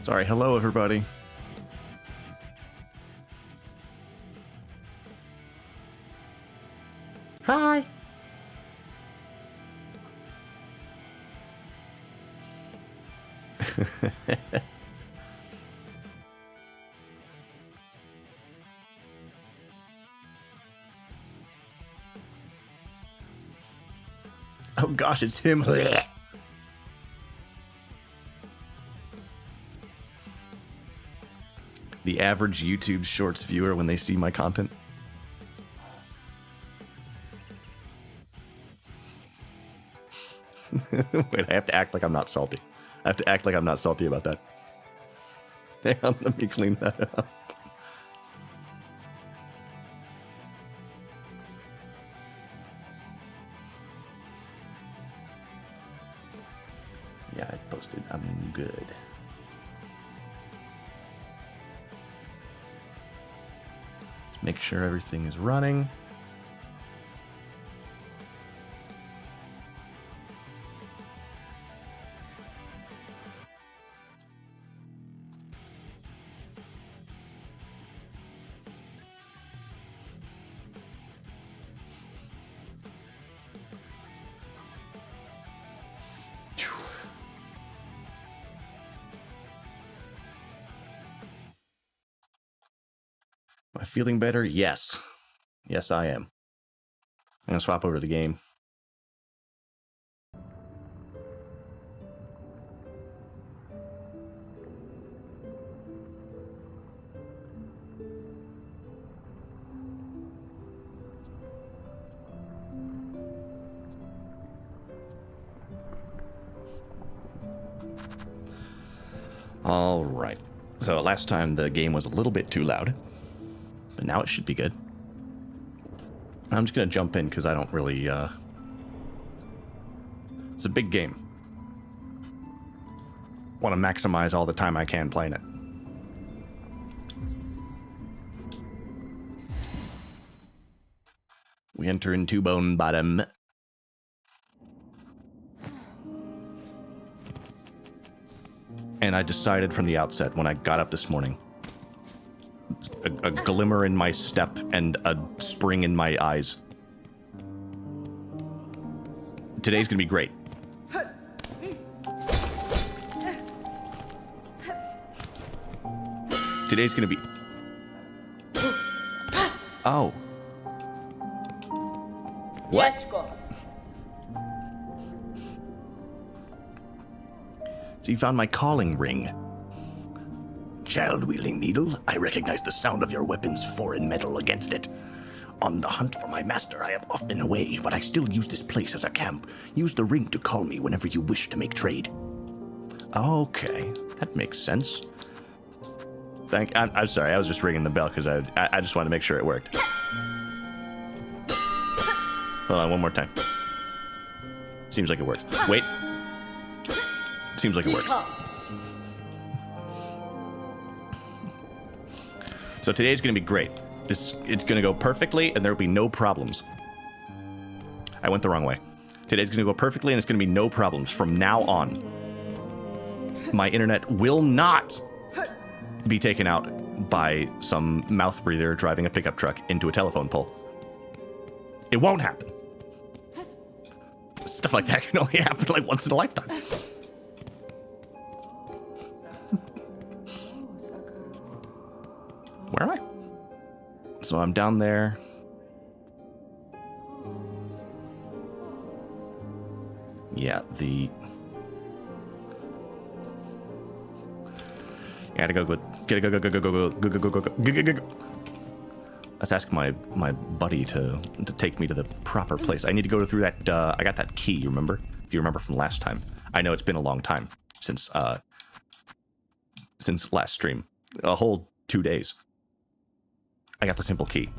Sorry, hello everybody. Hi. Oh gosh, it's him. The average YouTube Shorts viewer when they see my content. Wait, I have to act like I'm not salty. I have to act like I'm not salty about that. Hang on, let me clean that up. Yeah, I posted. I'm good. Let's make sure everything is running. Am I feeling better? Yes. Yes, I am. I'm going to swap over to the game. All right. So last time the game was a little bit too loud, but now it should be good. I'm just going to jump in because I don't really... It's a big game. Want to maximize all the time I can playing it. We enter into Bone Bottom. And I decided from the outset when I got up this morning, a glimmer in my step and a spring in my eyes. Today's gonna be great. Today's gonna be... Oh. What? So you found my calling ring. Child-wielding needle, I recognize the sound of your weapon's foreign metal against it. On the hunt for my master, I am often away, but I still use this place as a camp. Use the ring to call me whenever you wish to make trade. Okay, that makes sense. I'm sorry, I was just ringing the bell because I just wanted to make sure it worked. Hold on, one more time. Seems like it works. Wait. Seems like it works. So today's gonna be great. It's gonna go perfectly and there'll be no problems. I went the wrong way. Today's gonna go perfectly and it's gonna be no problems from now on. My internet will not be taken out by some mouth breather driving a pickup truck into a telephone pole. It won't happen. Stuff like that can only happen like once in a lifetime. Where am I? So I'm down there. Yeah, gotta go. Let's ask my buddy to take me to the proper place. I need to go through that. I got that key. You remember? If you remember from last time. I know it's been a long time since last stream. A whole 2 days. I got the simple key.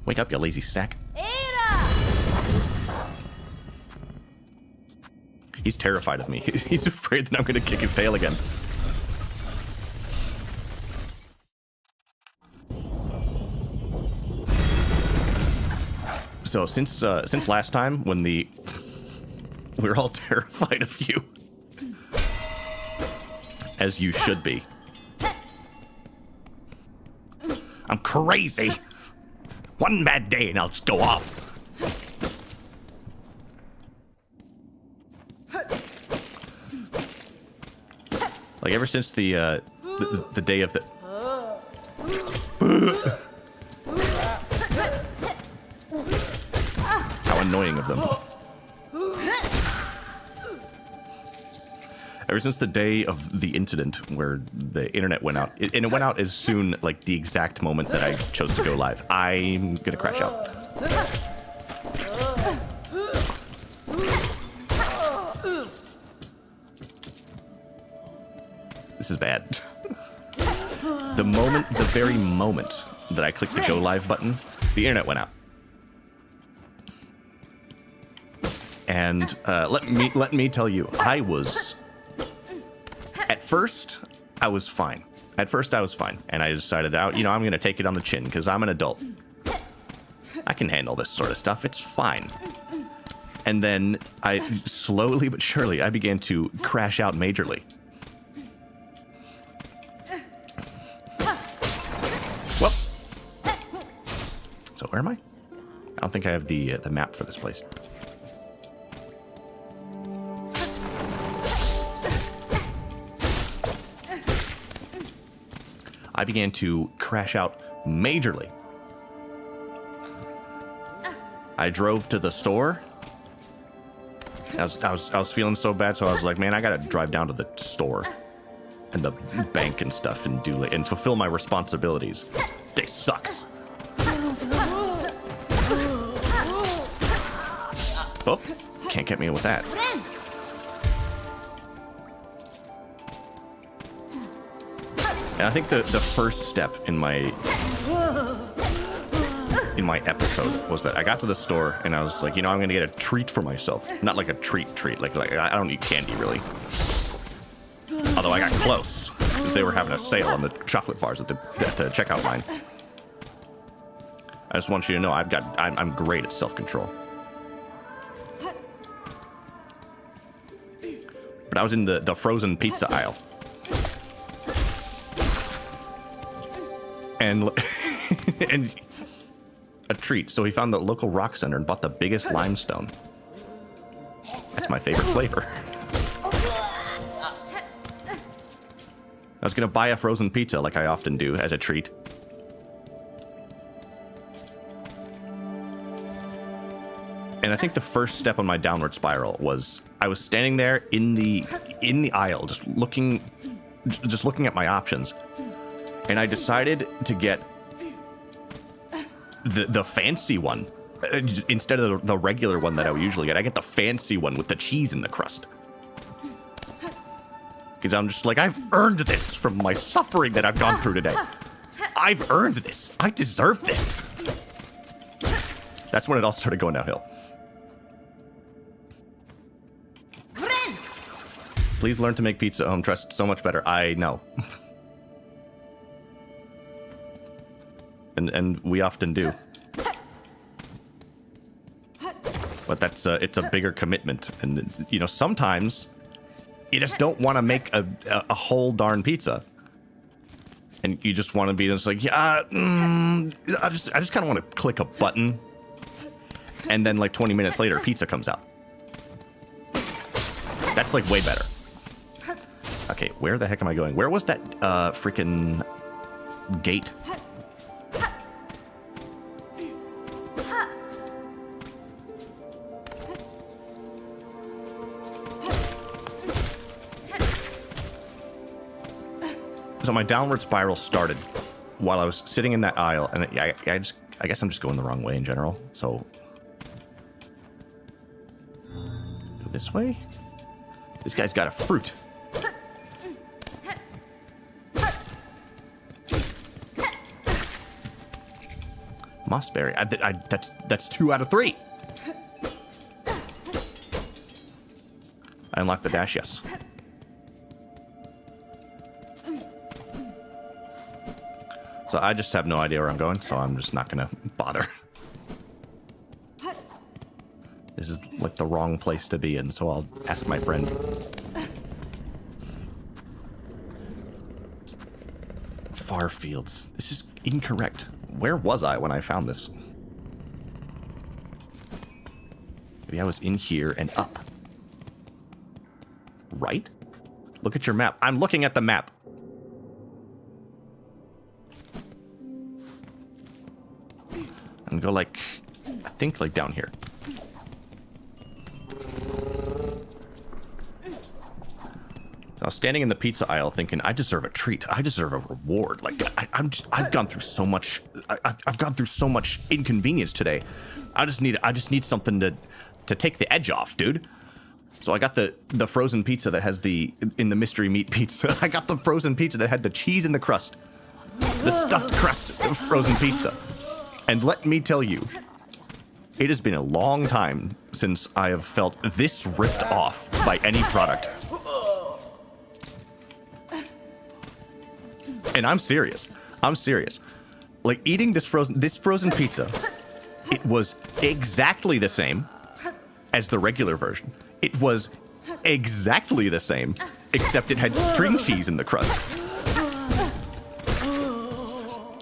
Wake up, you lazy sack. He's terrified of me. He's afraid that I'm going to kick his tail again. So since last time when we were all terrified of you, as you should be. I'm crazy. One bad day and I'll just go off. Like ever since the day of the... How annoying of them. Ever since the day of the incident where the internet went out, and it went out as soon, like the exact moment that I chose to go live, I'm gonna crash out. This is bad. The very moment that I clicked the go live button, the internet went out. And let me tell you, I was... At first, I was fine. And I decided, I'm going to take it on the chin because I'm an adult. I can handle this sort of stuff. It's fine. And then I slowly but surely, I began to crash out majorly. Well, so where am I? I don't think I have the map for this place. I began to crash out majorly. I drove to the store. I was feeling so bad, so I was like, man, I gotta drive down to the store and the bank and stuff and fulfill my responsibilities. This day sucks. Oh, can't get me with that. And I think the first step in my episode was that I got to the store and I was like, I'm gonna get a treat for myself. Not like a treat, like I don't eat candy really. Although I got close because they were having a sale on the chocolate bars at the checkout line. I just want you to know I'm great at self-control. But I was in the frozen pizza aisle. And a treat, so he found the local rock center and bought the biggest limestone. That's my favorite flavor. I was gonna buy a frozen pizza like I often do as a treat. And I think the first step on my downward spiral was I was standing there in the aisle, just looking at my options, and I decided to get the fancy one instead of the regular one that I would usually get. I get the fancy one with the cheese in the crust, because I'm just like, I've earned this from my suffering that I've gone through today. I've earned this. I deserve this. That's when it all started going downhill. Please learn to make pizza at home. Trust so much better. I know. and we often do. But that's it's a bigger commitment, and you know, sometimes you just don't want to make a whole darn pizza, and you just want to be just like, yeah, I just kind of want to click a button, and then like 20 minutes later, pizza comes out. That's like way better. Okay, where the heck am I going? Where was that freaking gate? So my downward spiral started while I was sitting in that aisle, and I guess I'm just going the wrong way in general. So go this way. This guy's got a fruit. Mossberry. That's 2 out of 3. I unlocked the dash, yes. So I just have no idea where I'm going, so I'm just not gonna bother. This is like the wrong place to be in, so I'll ask my friend. Far fields. This is incorrect. Where was I when I found this? Maybe I was in here and up. Right? Look at your map. I'm looking at the map. And go like, I think like down here. So I was standing in the pizza aisle thinking, I deserve a treat. I deserve a reward. Like I've gone through so much. I've gone through so much inconvenience today. I just need something to take the edge off, dude. So I got the frozen pizza that has in the mystery meat pizza. I got the frozen pizza that had the cheese in the crust, the stuffed crust frozen pizza. And let me tell you, it has been a long time since I have felt this ripped off by any product. And I'm serious. I'm serious. Like eating this frozen pizza, it was exactly the same as the regular version. It was exactly the same, except it had string cheese in the crust.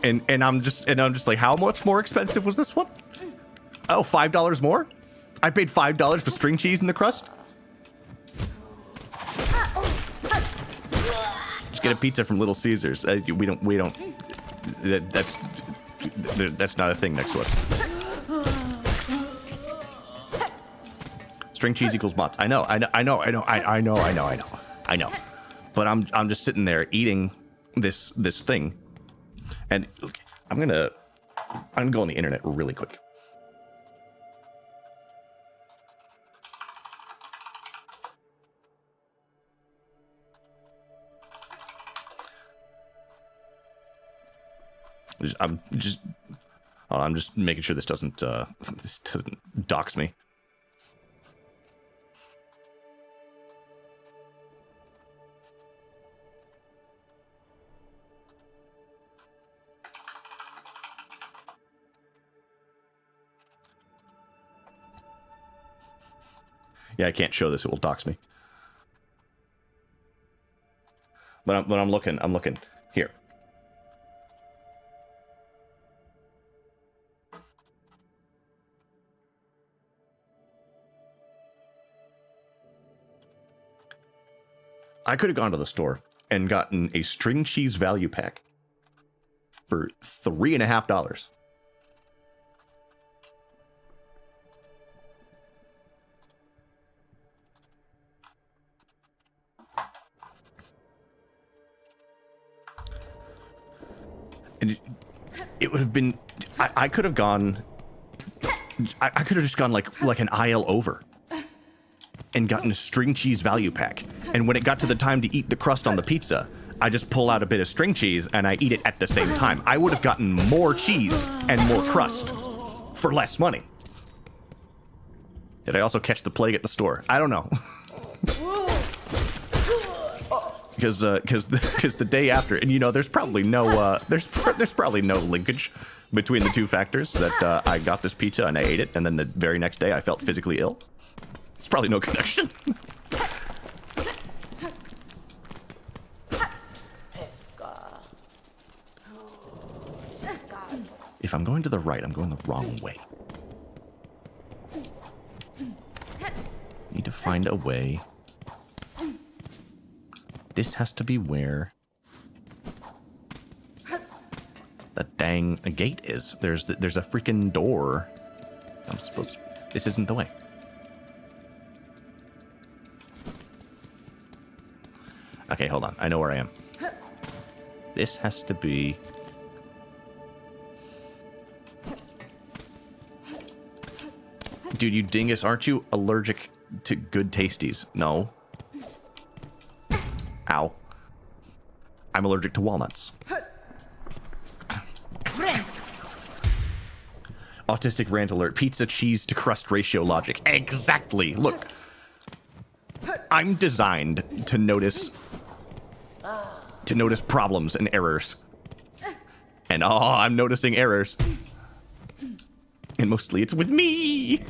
And I'm just like, how much more expensive was this one? Oh, $5 more? I paid $5 for string cheese in the crust? Just get a pizza from Little Caesars. We don't. That's not a thing next to us. String cheese equals mods. I know. But I'm just sitting there eating this thing. And look, I'm gonna go on the internet really quick. I'm just making sure this doesn't dox me. Yeah, I can't show this. It will dox me. But I'm looking. Here. I could have gone to the store and gotten a string cheese value pack for $3.50. And it would have been, I could have gone, I could have just gone like an aisle over and gotten a string cheese value pack. And when it got to the time to eat the crust on the pizza, I just pull out a bit of string cheese and I eat it at the same time. I would have gotten more cheese and more crust for less money. Did I also catch the plague at the store? I don't know. Because the day after, and you know, there's probably no there's probably no linkage between the two factors that I got this pizza and I ate it, and then the very next day I felt physically ill. There's probably no connection. If I'm going to the right, I'm going the wrong way. Need to find a way. This has to be where the dang gate is. There's a freaking door. I'm supposed. This isn't the way. Okay, hold on. I know where I am. This has to be. Dude, you dingus, aren't you allergic to good tasties? No. Ow. I'm allergic to walnuts. Autistic rant alert. Pizza cheese to crust ratio logic. Exactly. Look. I'm designed to notice problems and errors. And I'm noticing errors. And mostly it's with me.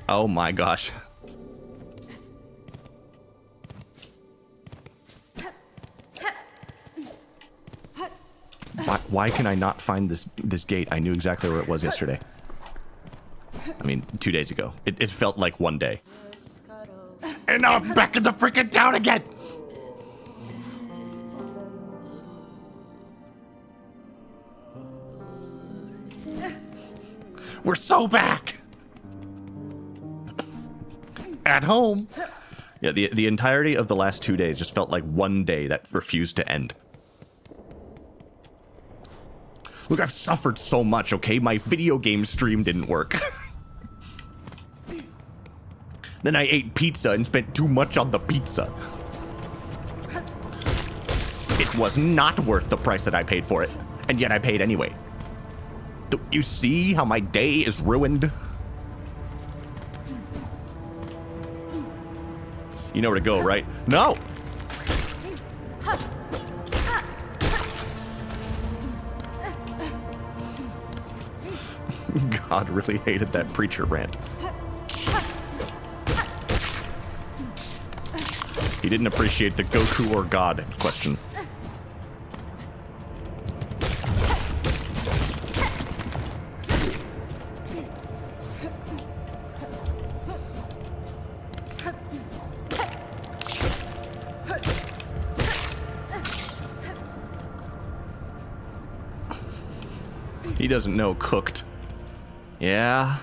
Oh my gosh. Why can I not find this gate? I knew exactly where it was yesterday. I mean, 2 days ago. It felt like one day. And now I'm back in the freaking town again! We're so back! At home. Yeah, the entirety of the last 2 days just felt like one day that refused to end. Look, I've suffered so much, okay? My video game stream didn't work. Then I ate pizza and spent too much on the pizza. It was not worth the price that I paid for it, and yet I paid anyway. Don't you see how my day is ruined? You know where to go, right? No! God really hated that preacher rant. He didn't appreciate the Goku or God question. He doesn't know cooked. Yeah?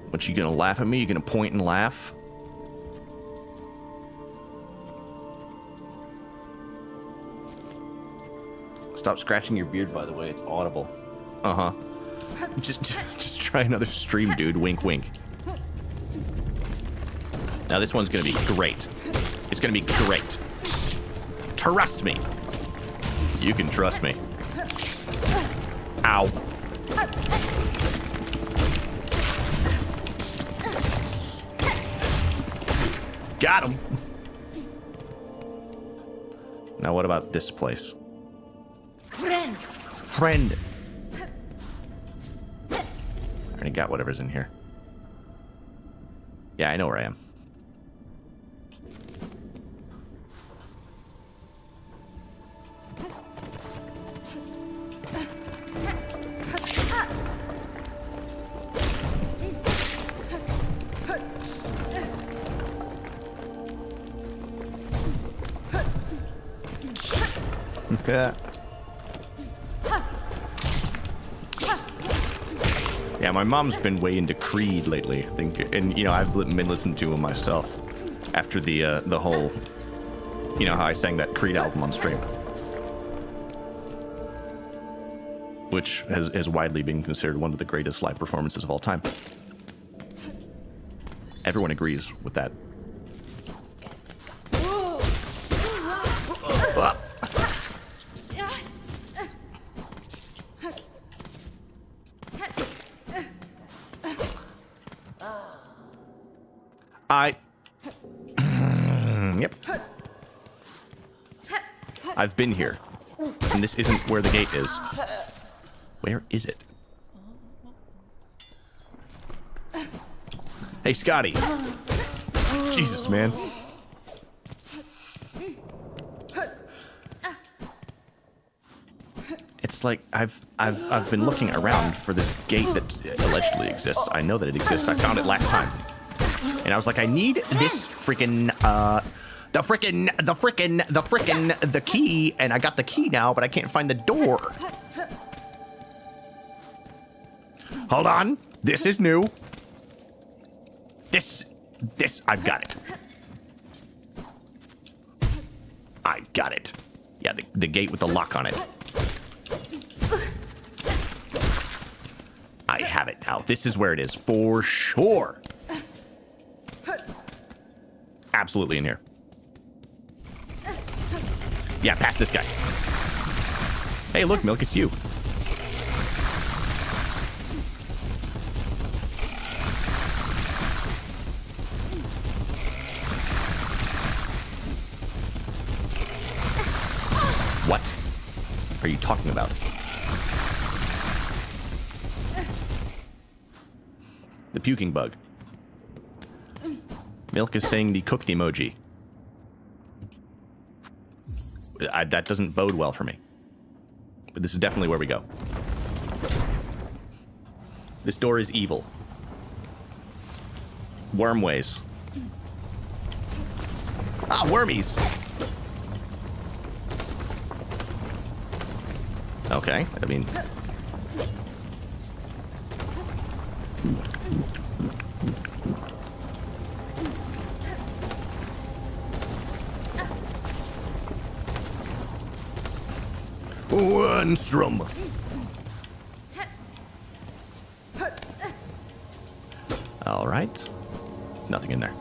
What, you gonna laugh at me? You gonna point and laugh? Stop scratching your beard, by the way. It's audible. Uh-huh. Just try another stream, dude. Wink, wink. Now this one's gonna be great. It's gonna be great. Trust me. You can trust me. Ow. Got him. Now what about this place? Friend. I already got whatever's in here. Yeah, I know where I am. Yeah. Yeah, my mom's been way into Creed lately, I think, and you know I've been listening to him myself after the whole, you know how I sang that Creed album on stream, which has widely been considered one of the greatest live performances of all time. Everyone agrees with that. Yep. I've been here. And this isn't where the gate is. Where is it? Hey, Scotty. Jesus, man. It's like I've been looking around for this gate that allegedly exists. I know that it exists. I found it last time. And I was like, I need this freaking, the key, and I got the key now, but I can't find the door. Hold on. This is new. This, I've got it. I got it. Yeah, the gate with the lock on it. I have it now. This is where it is, for sure. Absolutely in here. Yeah, past this guy. Hey, look, Milk, it's you. What are you talking about? The puking bug. Milk is saying the cooked emoji. That doesn't bode well for me. But this is definitely where we go. This door is evil. Wormways. Ah, wormies! Okay, I mean... One strum. All right. Nothing in there.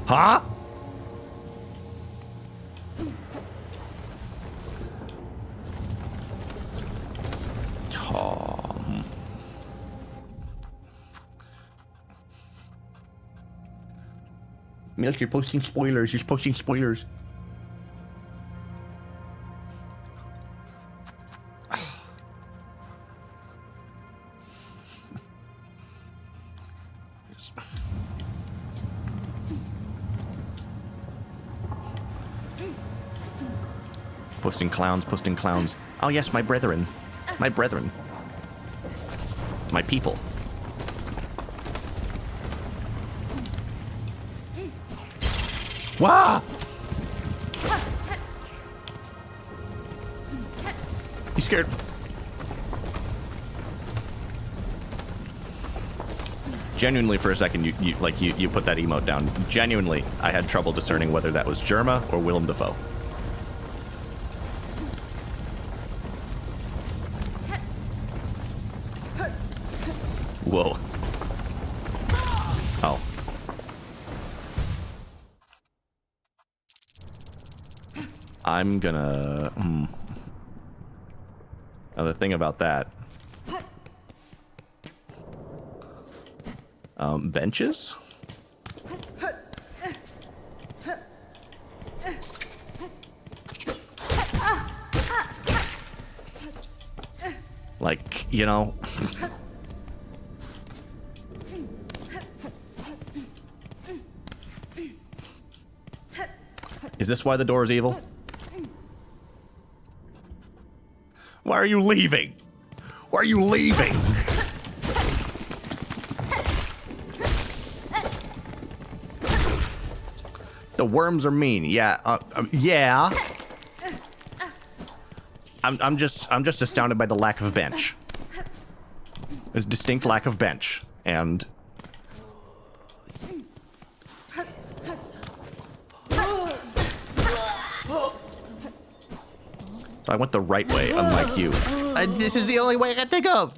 Huh? Tom. Milk, you're posting spoilers. You're posting spoilers. Posting clowns, posting clowns. Oh yes, my brethren. My brethren. My people. Wah! You scared? Genuinely, for a second, you put that emote down. Genuinely, I had trouble discerning whether that was Germa or Willem Dafoe. Whoa. Oh. I'm gonna... Now, the thing about that... benches? Like, you know... Is this why the door is evil? Why are you leaving? Why are you leaving? The worms are mean. Yeah, yeah. I'm just astounded by the lack of bench. There's distinct lack of bench, and I went the right way, unlike you. This is the only way I can think of.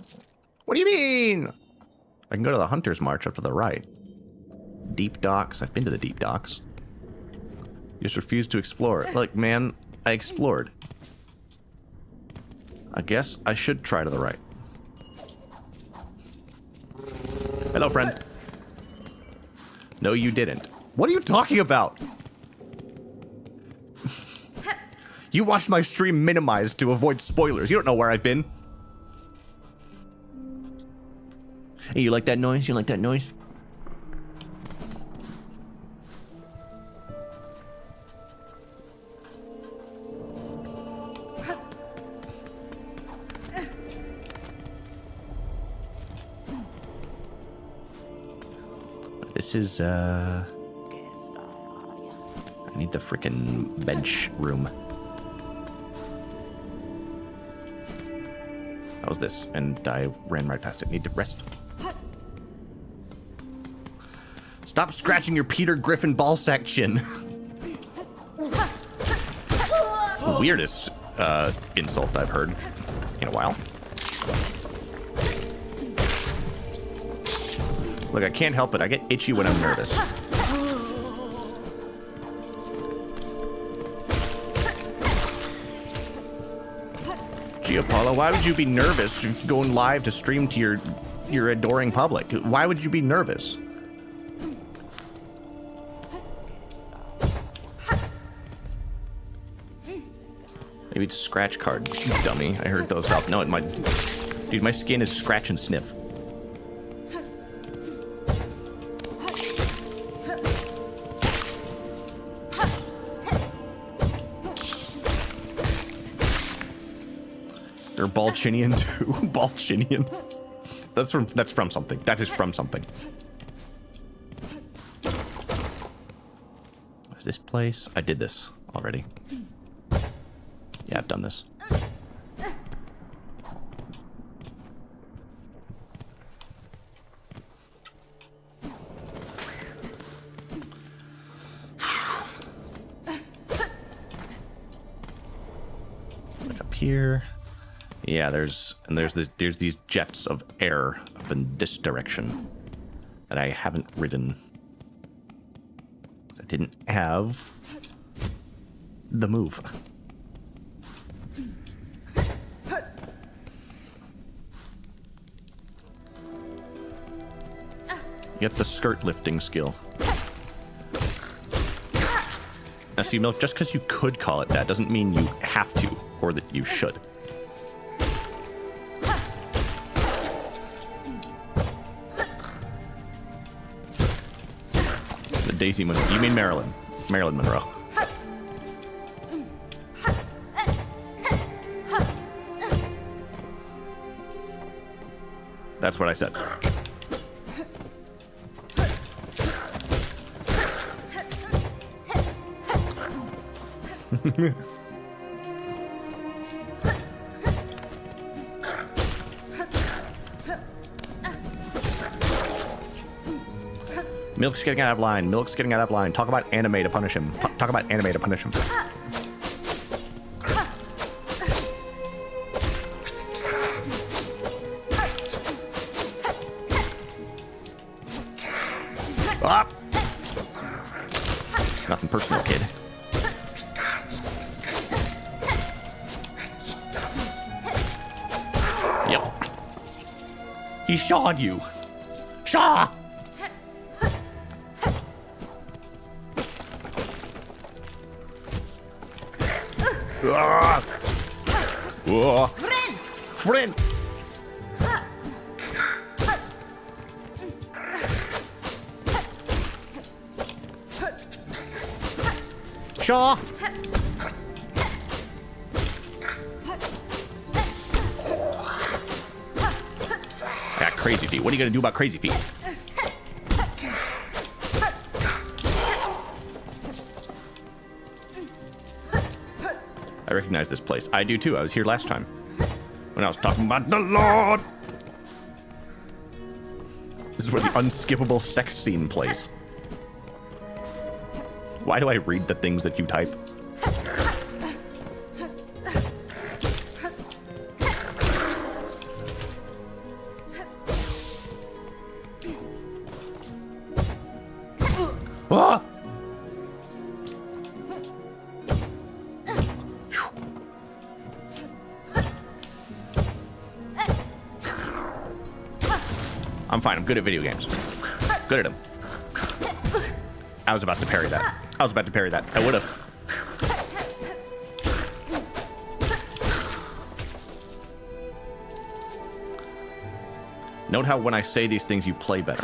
What do you mean? I can go to the Hunter's March up to the right. Deep docks. I've been to the deep docks. You just refused to explore. Look, man, I explored. I guess I should try to the right. Hello, friend. No, you didn't. What are you talking about? You watched my stream minimized to avoid spoilers. You don't know where I've been. Hey, you like that noise? You like that noise? This is, I need the frickin' bench room. That was this, and I ran right past it. Need to rest. Stop scratching your Peter Griffin ball section. Weirdest insult I've heard in a while. Look, I can't help it. I get itchy when I'm nervous. Gee, Apollo, why would you be nervous going live to stream to your adoring public? Why would you be nervous? Maybe it's a scratch card, dummy. I heard those up. No, dude, my skin is scratch and sniff. Or Balchinian too. Balchinian. That's from something. That is from something. Is this place? I did this already. Yeah, I've done this. Look up here. Yeah, there's these jets of air up in this direction that I haven't ridden. I didn't have the move. Get the skirt lifting skill. Now see, Milk, just because you could call it that doesn't mean you have to, or that you should. The Daisy Monroe. You mean Marilyn. Marilyn Monroe. That's what I said. Milk's getting out of line. Milk's getting out of line. Talk about anime to punish him. Talk about anime to punish him. Ah! Nothing personal, kid. Yep. He shawed you. Shaw! Friend! Shaw! Yeah, Crazy Feet. What are you gonna do about Crazy Feet? I recognize recognize this place. I do too. I was here last time when I was talking about the Lord. This is where the unskippable sex scene plays. Why do I read the things that you type? Ah! I'm fine. I'm good at video games. Good at them. I was about to parry that. I was about to parry that. I would have. Note how when I say these things, you play better.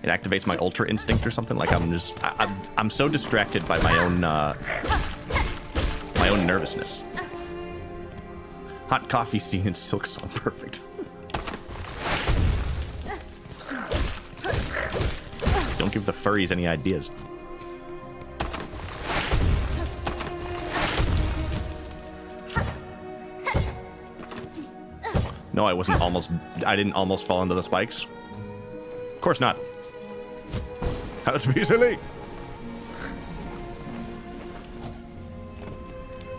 It activates my ultra instinct or something. Like I'm so distracted by my own nervousness. Hot coffee scene in Silksong, perfect. Don't give the furries any ideas. No, I didn't almost fall into the spikes. Of course not. How to be silly.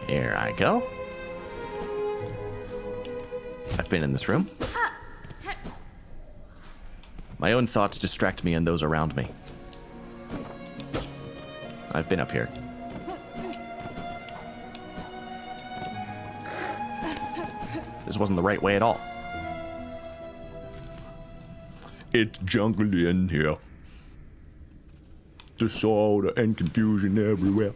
Here I go. I've been in this room. My own thoughts distract me and those around me. I've been up here. This wasn't the right way at all. It's jungly in here. Disorder and confusion everywhere.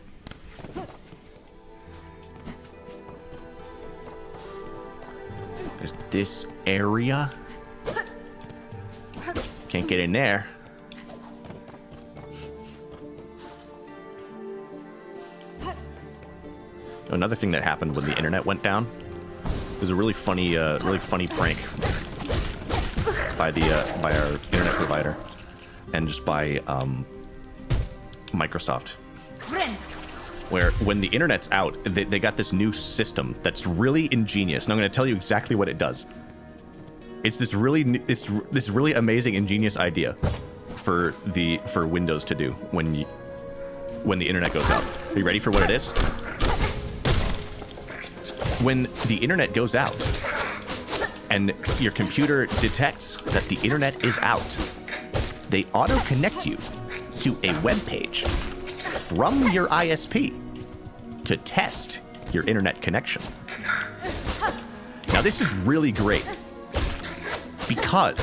There's this area. Can't get in there. Another thing that happened when the internet went down was a really funny prank by our internet provider and just by Microsoft. Where when the internet's out, they got this new system that's really ingenious, and I'm going to tell you exactly what it does. It's this really amazing, ingenious idea for Windows to do when the internet goes out. Are you ready for what it is? When the internet goes out and your computer detects that the internet is out, they auto-connect you to a web page from your ISP to test your internet connection. Now, this is really great because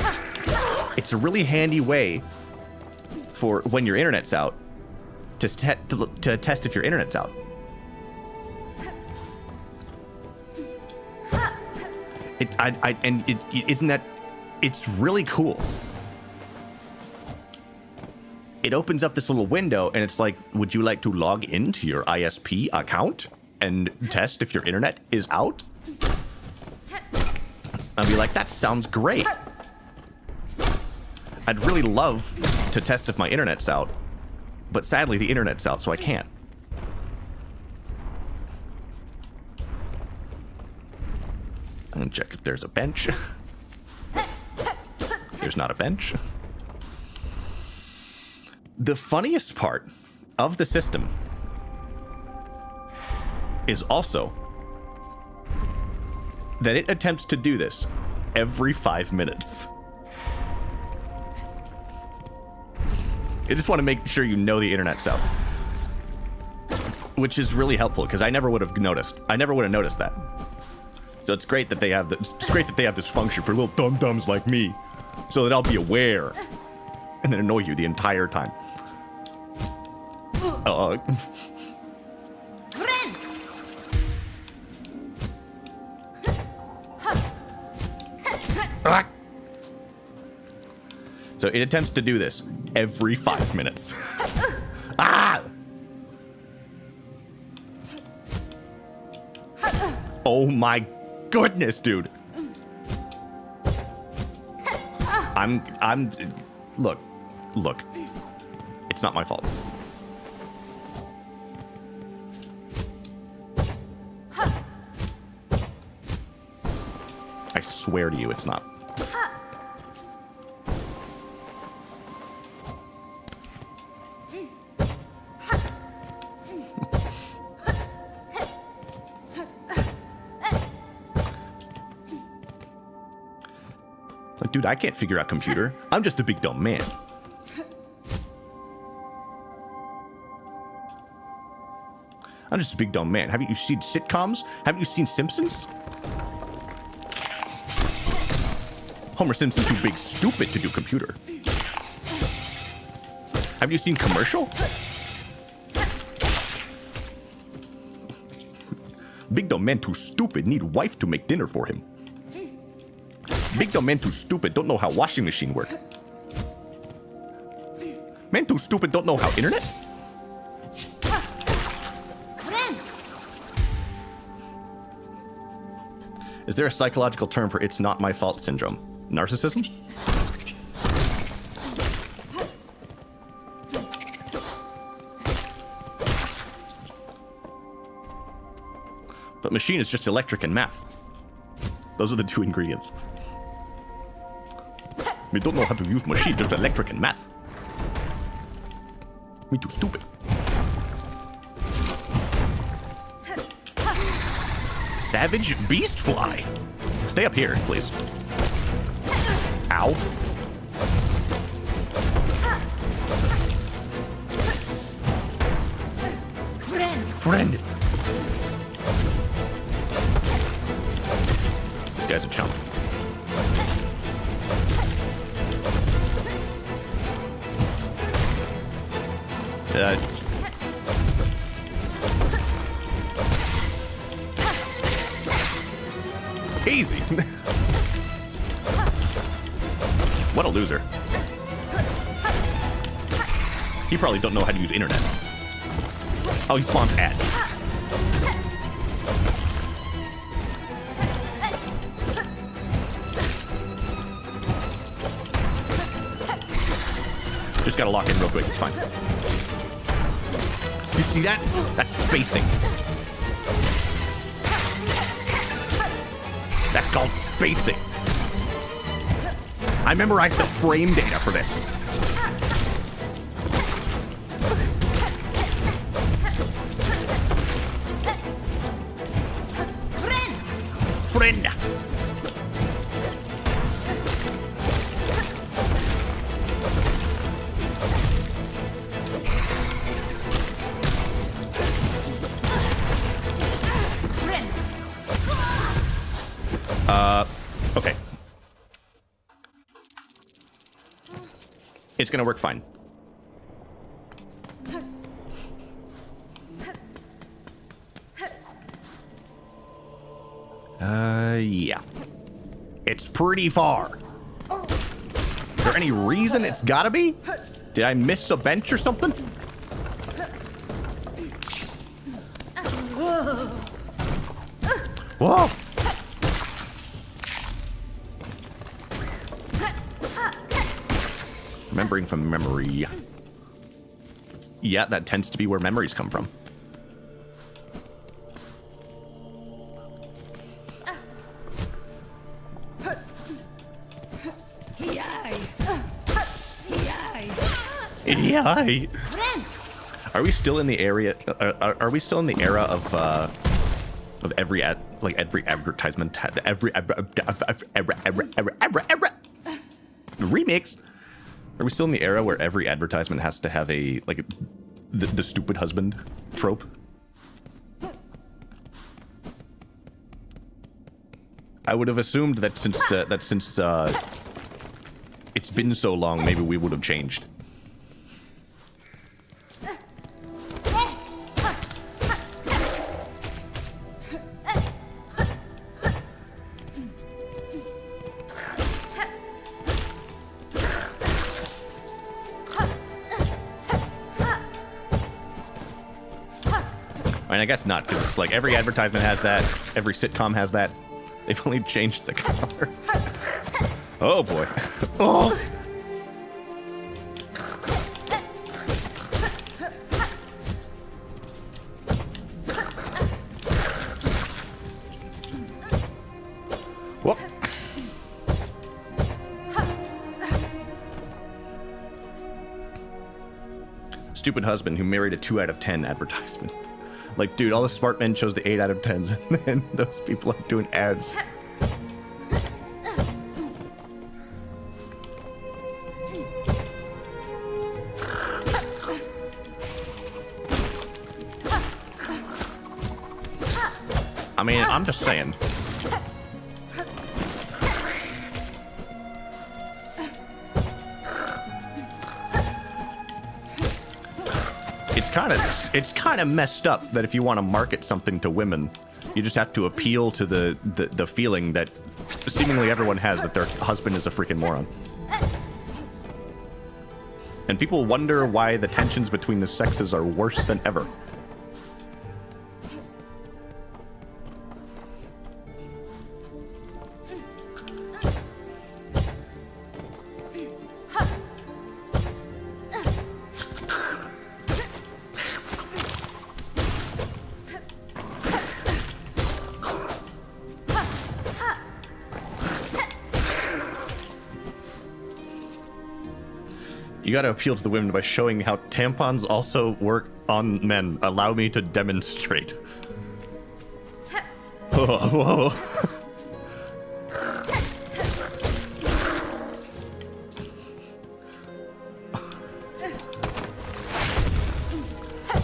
it's a really handy way for when your internet's out to test if your internet's out. It's really cool. It opens up this little window and it's like, would you like to log into your ISP account and test if your internet is out? I'd be like, that sounds great. I'd really love to test if my internet's out, but sadly the internet's out, so I can't. I'm gonna check if there's a bench. There's not a bench. The funniest part of the system is also that it attempts to do this every 5 minutes. I just want to make sure you know the internet's out, which is really helpful because I never would have noticed. I never would have noticed that. So it's great that they have this. It's great that they have this function for little dum-dums like me, so that I'll be aware and then annoy you the entire time. So it attempts to do this every 5 minutes. Ah! Oh my goodness, dude. Look. It's not my fault. I swear to you, it's not. Like, dude, I can't figure out computer. I'm just a big dumb man. I'm just a big dumb man. Haven't you seen sitcoms? Haven't you seen Simpsons? Homer Simpson too big stupid to do computer. Have you seen Commercial? Big dumb man too stupid need wife to make dinner for him. Big dumb man too stupid don't know how washing machine work. Man too stupid don't know how internet? Is there a psychological term for it's not my fault syndrome? Narcissism? But machine is just electric and math. Those are the two ingredients. We don't know how to use machine, just electric and math. Me too stupid. Savage beast fly. Stay up here, please. Ow. Friend. This guy's a chump. Easy. What a loser. He probably don't know how to use internet. Oh, he spawns ads. Just gotta lock in real quick, it's fine. You see that? That's spacing. That's called spacing. I memorized the frame data for this. Friend. Okay. It's gonna work fine. Yeah. It's pretty far. Is there any reason it's gotta be? Did I miss a bench or something? Whoa! Remembering from memory. Yeah, that tends to be where memories come from. Yeah. Are we still in the area? Are we still in the era of every advertisement, every remix? Are we still in the era where every advertisement has to have a the stupid husband trope? I would have assumed that since it's been so long, maybe we would have changed. I mean, I guess not, because like every advertisement has that, every sitcom has that. They've only changed the color. Oh boy. Oh. Whoop. Stupid husband who married a 2 out of 10 advertisement. Like, dude, all the smart men chose the 8 out of 10s, and then those people are doing ads. I mean, I'm just saying. It's kind of messed up that if you want to market something to women, you just have to appeal to the feeling that seemingly everyone has that their husband is a freaking moron. And people wonder why the tensions between the sexes are worse than ever. You gotta appeal to the women by showing how tampons also work on men. Allow me to demonstrate. Whoa, whoa.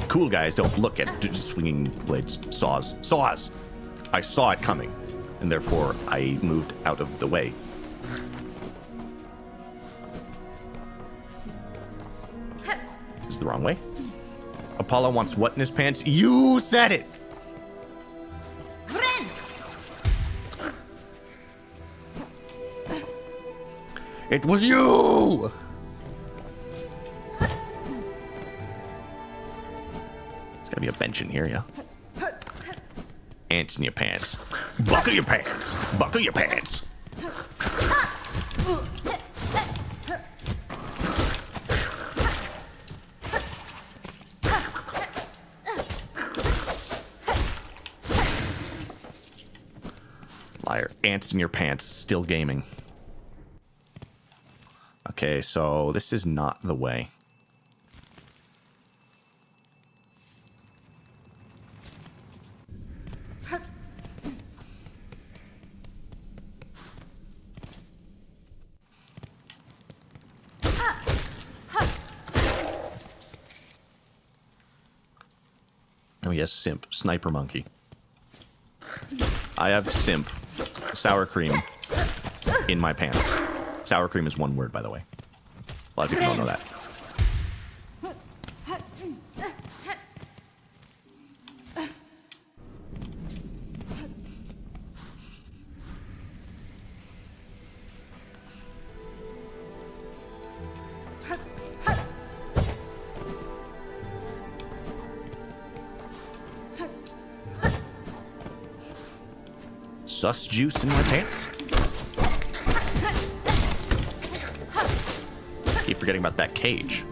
Cool guys don't look at swinging blades. Saws. Saws! I saw it coming, and therefore I moved out of the way. The wrong way. Apollo wants what in his pants? You said it! It was you! There's gotta be a bench in here, yeah? Ants in your pants. Buckle your pants! Buckle your pants! Liar. Ants in your pants. Still gaming. Okay, so this is not the way. Oh yes, simp. Sniper monkey. I have simp. Sour cream in my pants. Sour cream is one word, by the way. A lot of people don't know that. Sus juice in my pants? Keep forgetting about that cage.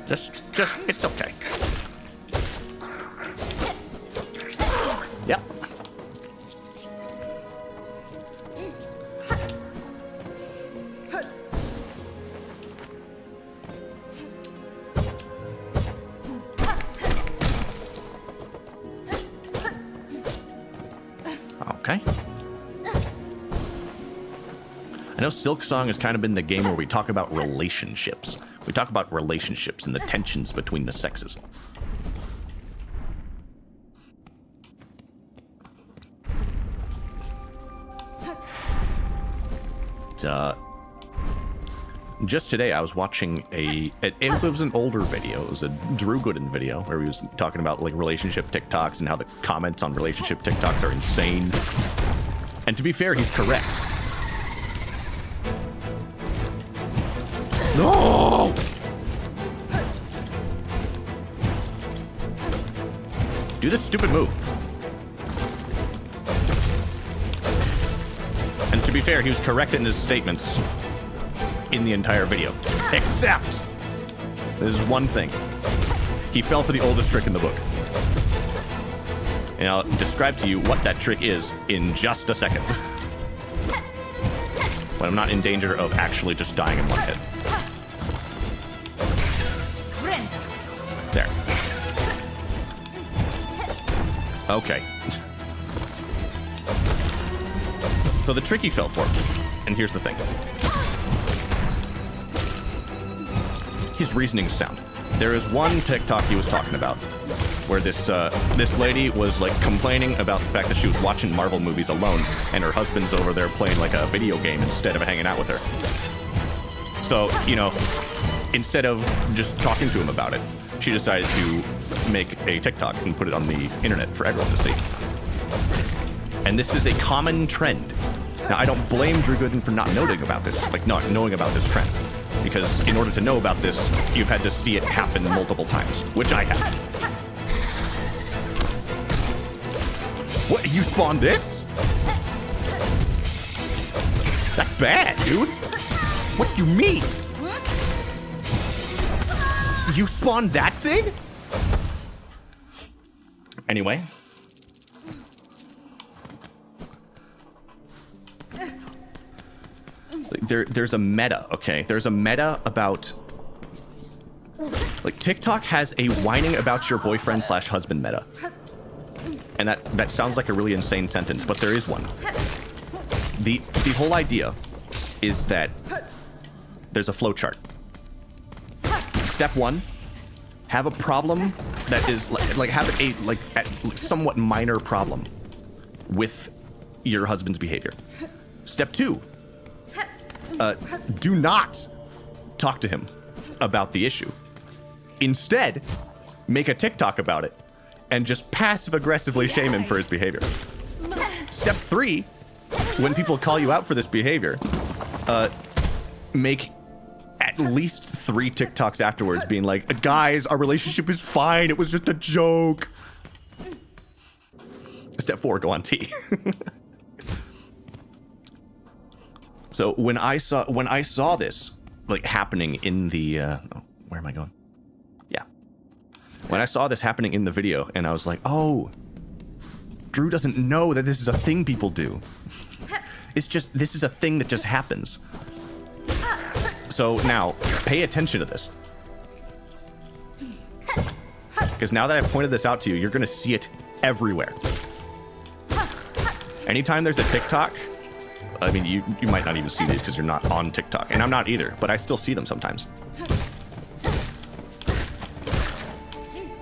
Just, it's okay. Yep. Okay. I know Silksong has kind of been the game where we talk about relationships. We talk about relationships and the tensions between the sexes. Just today I was watching it was an older video. It was a Drew Gooden video where he was talking about like relationship TikToks and how the comments on relationship TikToks are insane. And to be fair, he's correct. No! Do this stupid move. And to be fair, he was correct in his statements in the entire video. Except This is one thing. He fell for the oldest trick in the book. And I'll describe to you what that trick is in just a second. When I'm not in danger of actually just dying in one hit. There. Okay. So the trick he fell for, and here's the thing. His reasoning is sound. There is one TikTok he was talking about where this lady was like complaining about the fact that she was watching Marvel movies alone and her husband's over there playing like a video game instead of hanging out with her. So, you know, instead of just talking to him about it, she decided to make a TikTok and put it on the internet for everyone to see. And this is a common trend. Now, I don't blame Drew Gooden for not knowing about this, like not knowing about this trend. Because in order to know about this, you've had to see it happen multiple times, which I have. What, you spawned this? That's bad, dude. What do you mean? You spawned that thing? Anyway. There's a meta, okay? There's a meta about... Like, TikTok has a whining about your boyfriend / husband meta. And that sounds like a really insane sentence, but there is one. The whole idea is that there's a flowchart. Step 1, have a problem that is like have a somewhat minor problem with your husband's behavior. Step 2, do not talk to him about the issue. Instead, make a TikTok about it and just passive-aggressively shame him for his behavior. Step 3, when people call you out for this behavior, make at least 3 TikToks afterwards being like, guys, our relationship is fine, it was just a joke. Step 4, go on T. So when I saw this like happening in the where am I going? Yeah. When I saw this happening in the video and I was like, "Oh, Drew doesn't know that this is a thing people do. This is a thing that just happens." So now, pay attention to this. Because now that I've pointed this out to you, you're going to see it everywhere. Anytime there's a TikTok, I mean, you might not even see these because you're not on TikTok. And I'm not either, but I still see them sometimes.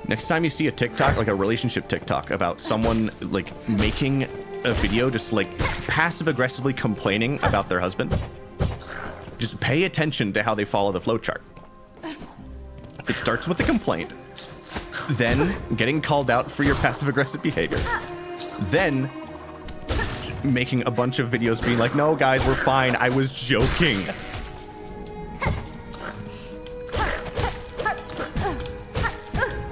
Next time you see a TikTok, like a relationship TikTok, about someone, like, making a video just, like, passive-aggressively complaining about their husband, just pay attention to how they follow the flowchart. It starts with a complaint, then getting called out for your passive-aggressive behavior, then making a bunch of videos being like, no, guys, we're fine, I was joking.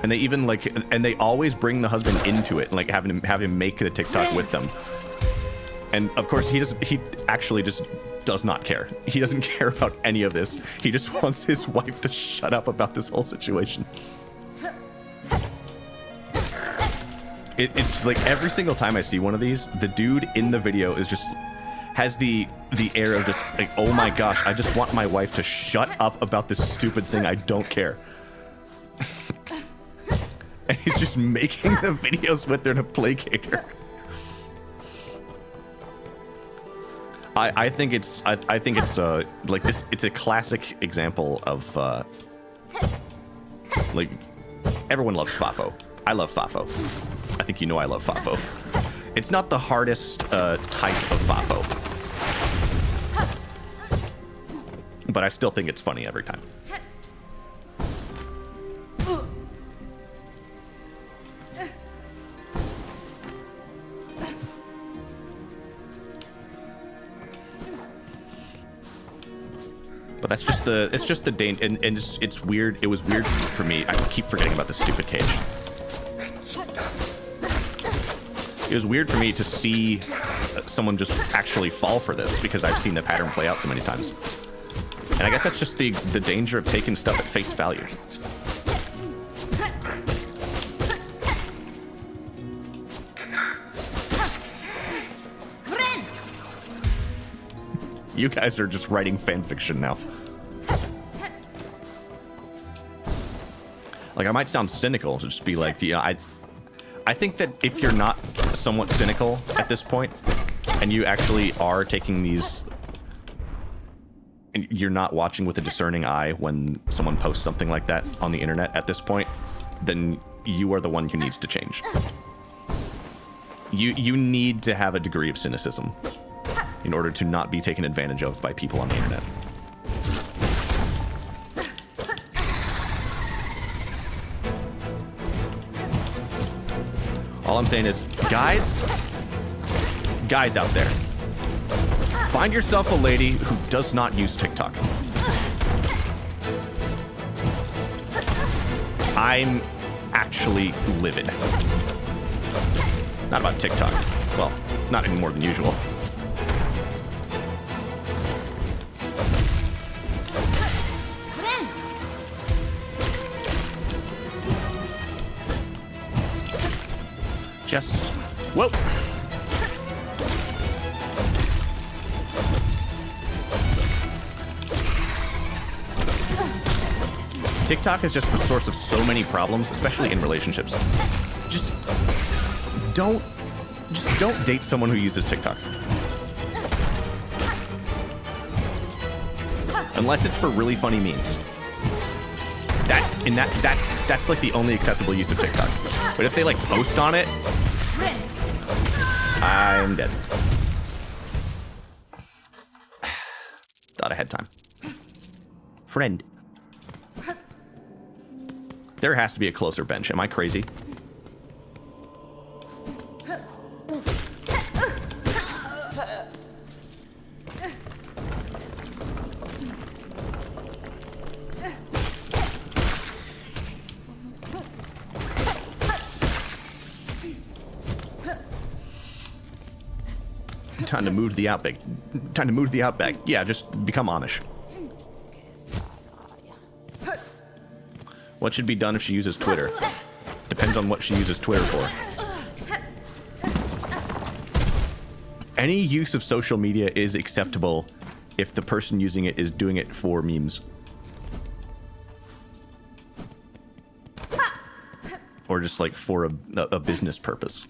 And they even, like, and they always bring the husband into it, and, like, have him make the TikTok with them. And, of course, he actually just does not care. He doesn't care about any of this. He just wants his wife to shut up about this whole situation. It's like every single time I see one of these, the dude in the video is just has the air of just like, oh my gosh, I just want my wife to shut up about this stupid thing. I don't care. And he's just making the videos with her to placate her. I think it's like this. It's a classic example of like everyone loves Fafo. I love Fafo. I think you know I love Fafo. It's not the hardest type of Fafo, but I still think it's funny every time. But that's just the, it's just the danger, and it's weird. It was weird for me. I keep forgetting about this stupid cage. It was weird for me to see someone just actually fall for this because I've seen the pattern play out so many times. And I guess that's just the danger of taking stuff at face value. You guys are just writing fan fiction now. Like, I might sound cynical to just be like, you know, I think that if you're not somewhat cynical at this point, and you actually are taking these, and you're not watching with a discerning eye when someone posts something like that on the internet at this point, then you are the one who needs to change. You need to have a degree of cynicism in order to not be taken advantage of by people on the internet. All I'm saying is, guys out there, find yourself a lady who does not use TikTok. I'm actually livid. Not about TikTok. Well, not any more than usual. Just, whoa. TikTok is just the source of so many problems, especially in relationships. Just don't date someone who uses TikTok. Unless it's for really funny memes. That's like the only acceptable use of TikTok. But if they like post on it, I'm dead. Thought I had time. Friend. There has to be a closer bench. Am I crazy? Time to move to the outback. Time to move to the outback. Yeah, just become Amish. What should be done if she uses Twitter? Depends on what she uses Twitter for. Any use of social media is acceptable if the person using it is doing it for memes. Or just like for a business purpose.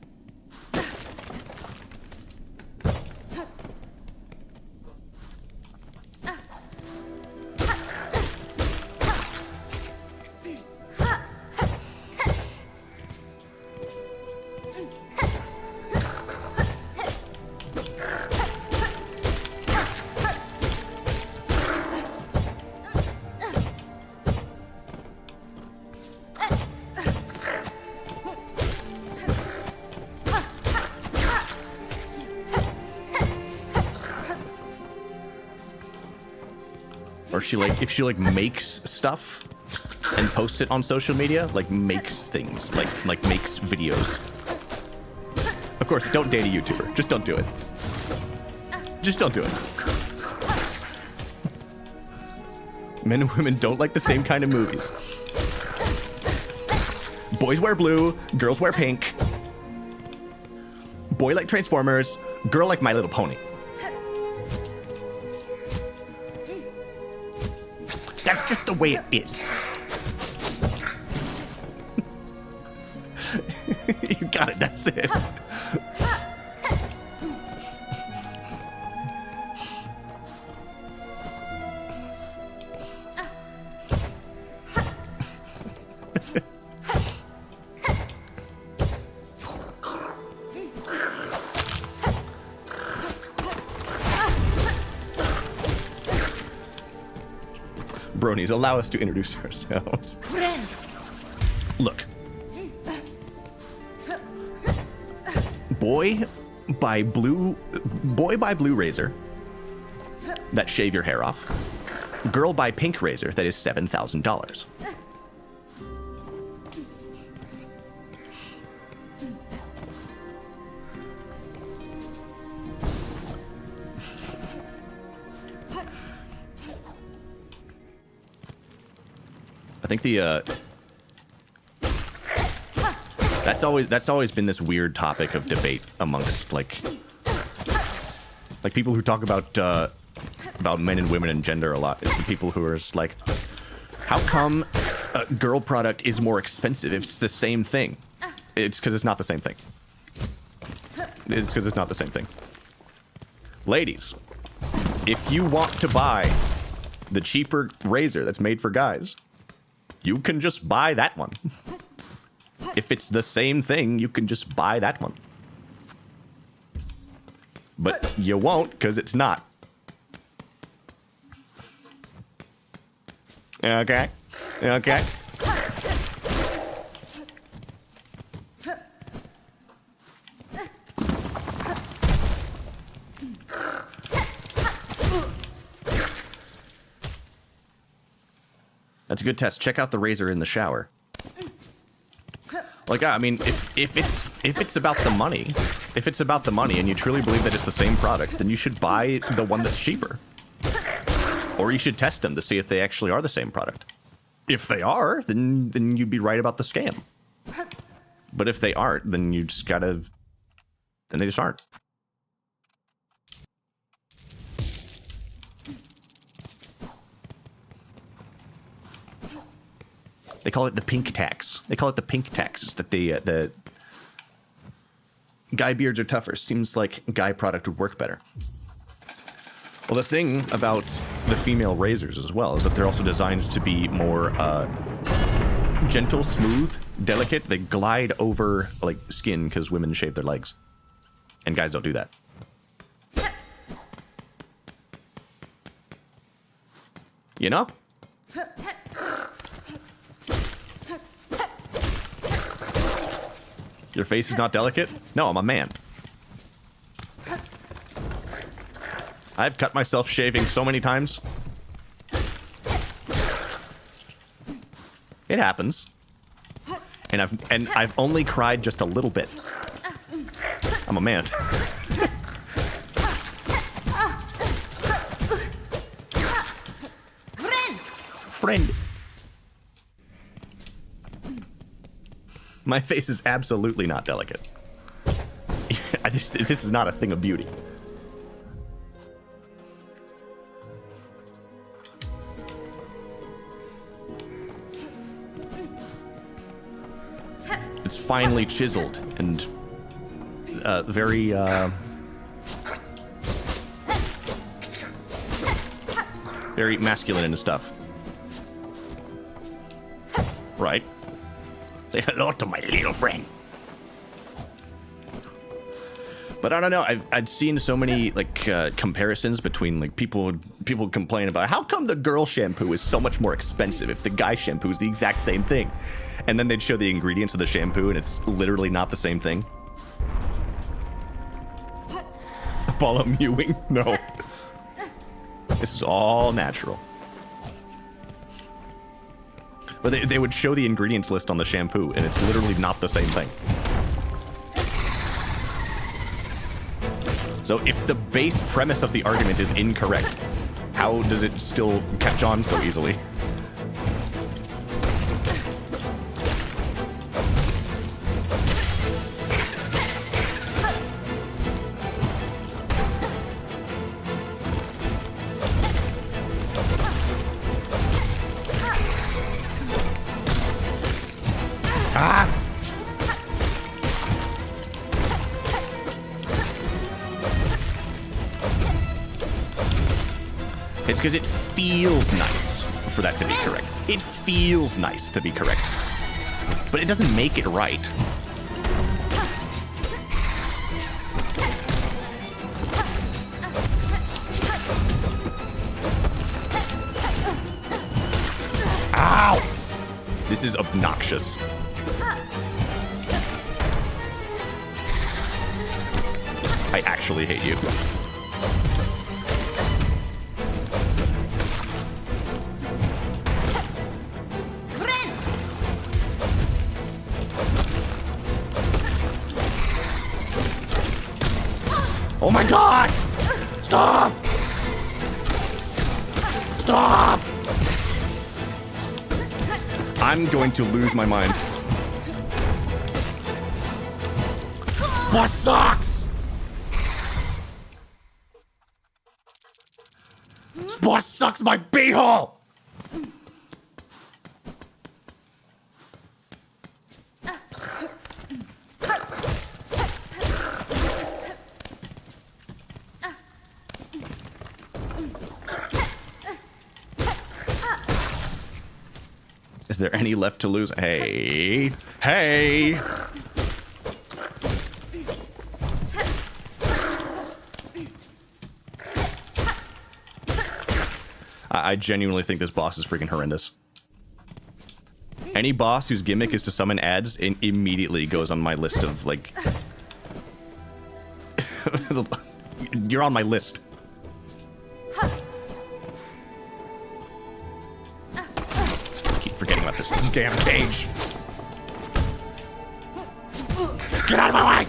Or if she makes stuff and posts it on social media, like makes things, like makes videos. Of course, don't date a YouTuber. Just don't do it. Just don't do it. Men and women don't like the same kind of movies. Boys wear blue, girls wear pink. Boy like Transformers, girl like My Little Pony. That's just the way it is. You got it, that's it. Bronies, allow us to introduce ourselves. Look. Boy by blue razor that shave your hair off. Girl by pink razor that is $7,000. I think the that's always been this weird topic of debate amongst like people who talk about men and women and gender a lot. Is the people who are just like, how come a girl product is more expensive if it's the same thing? It's because it's not the same thing. It's because it's not the same thing. Ladies, if you want to buy the cheaper razor that's made for guys, you can just buy that one. If it's the same thing, you can just buy that one. But you won't, because it's not. Okay. Okay. That's a good test. Check out the razor in the shower. Like, I mean, if it's about the money, and you truly believe that it's the same product, then you should buy the one that's cheaper. Or you should test them to see if they actually are the same product. If they are, then you'd be right about the scam. But if they aren't, then you just gotta... then they just aren't. They call it the pink tax. They call it the pink tax. It's that the guy beards are tougher. Seems like guy product would work better. Well, the thing about the female razors as well is that they're also designed to be more gentle, smooth, delicate. They glide over like skin because women shave their legs, and guys don't do that. You know? Your face is not delicate? No, I'm a man. I've cut myself shaving so many times. It happens. And I've only cried just a little bit. I'm a man. Friend. My face is absolutely not delicate. This is not a thing of beauty. It's finely chiseled and very very masculine and stuff. Right. Say hello to my little friend. But I don't know. I'd seen so many like comparisons between like people complain about how come the girl shampoo is so much more expensive if the guy shampoo is the exact same thing, and then they'd show the ingredients of the shampoo and it's literally not the same thing. Apollo mewing? No. This is all natural. But they would show the ingredients list on the shampoo, and it's literally not the same thing. So if the base premise of the argument is incorrect, how does it still catch on so easily? It's because it feels nice for that to be correct. It feels nice to be correct. But it doesn't make it right. Ow! This is obnoxious. I actually hate you. Oh my gosh! Stop! Stop! I'm going to lose my mind. This boss sucks! This boss sucks my beehole! Is there any left to lose? Hey. Hey! I genuinely think this boss is freaking horrendous. Any boss whose gimmick is to summon ads immediately goes on my list of, like... You're on my list. Forgetting about this damn cage. Get out of my way!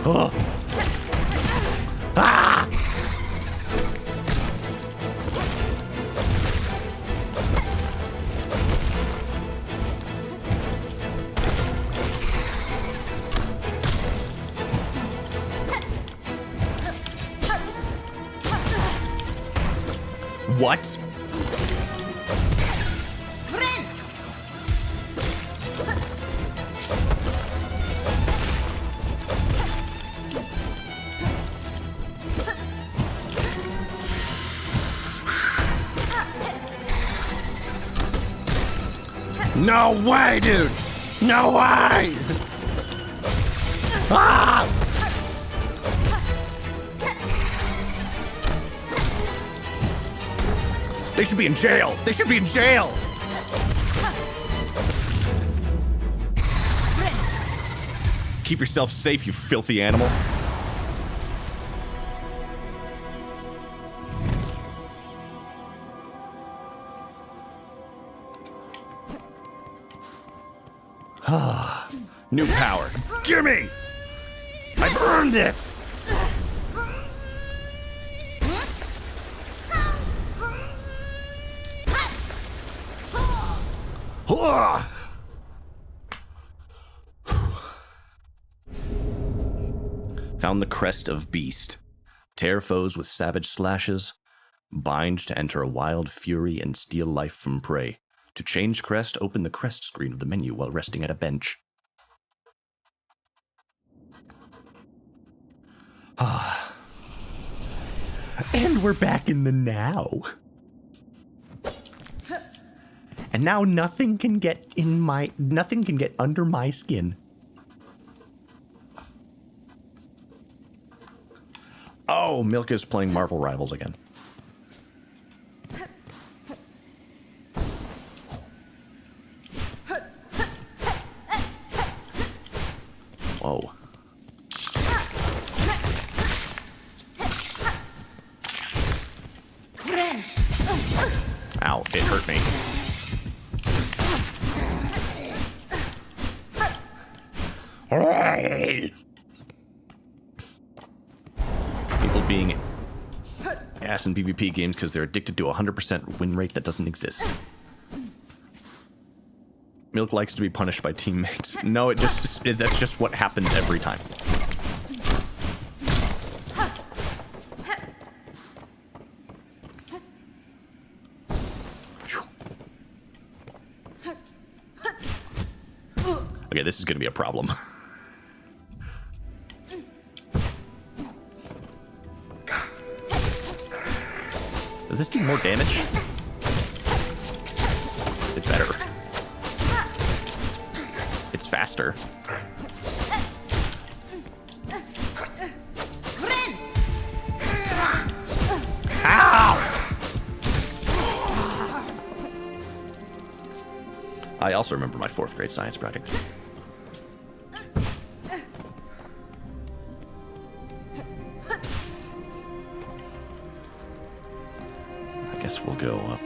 Oh. Ah! What? No way, dude! No way! Ah! They should be in jail! They should be in jail! Keep yourself safe, you filthy animal. New power. Gimme! I've earned this! Found the crest of beast. Tear foes with savage slashes. Bind to enter a wild fury and steal life from prey. To change crest, open the crest screen of the menu while resting at a bench. And we're back in the now. And now nothing can get under my skin. Oh, Milka's playing Marvel Rivals again. Whoa. hurt me. People being ass in PvP games because they're addicted to a 100% win rate that doesn't exist. Milk likes to be punished by teammates. No, that's just what happens every time. Okay, this is going to be a problem. Does this do more damage? It's better. It's faster. Ow! I also remember my 4th grade science project. I guess we'll go up.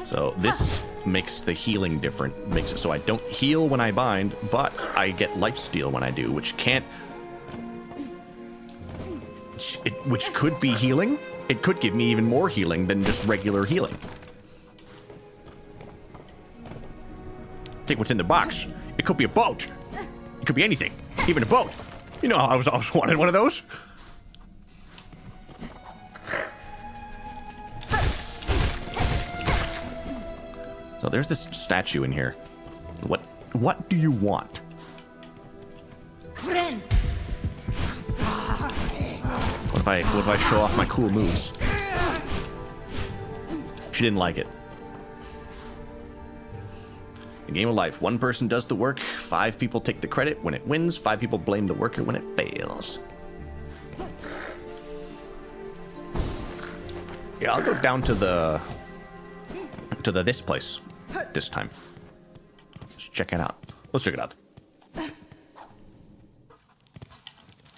So this makes the healing different. Makes it so I don't heal when I bind, but I get lifesteal when I do, which can't... which could be healing. It could give me even more healing than just regular healing. Take what's in the box. It could be a boat. It could be anything. Even a boat. You know, I always wanted one of those. So there's this statue in here. What do you want? What if I show off my cool moves? She didn't like it. The game of life. 1 person does the work, 5 people take the credit when it wins, 5 people blame the worker when it fails. Yeah, I'll go down to this place this time. Let's check it out. Let's check it out.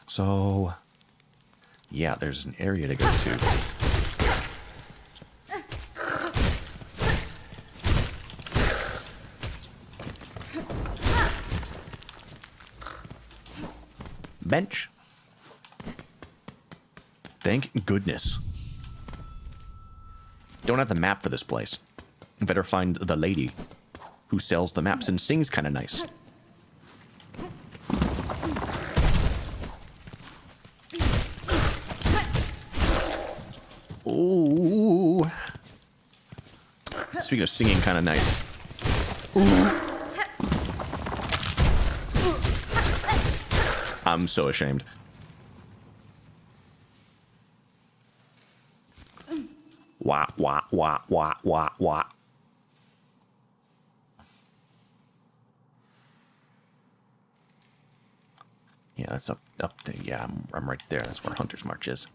So, yeah, there's an area to go to. Bench. Thank goodness. Don't have the map for this place. Better find the lady who sells the maps and sings kind of nice. Ooh. Speaking of singing kind of nice. Ooh. I'm so ashamed. Wah, wah, wah, wah, wah, wah. Yeah, that's up there. Yeah, I'm right there. That's where Hunter's March is.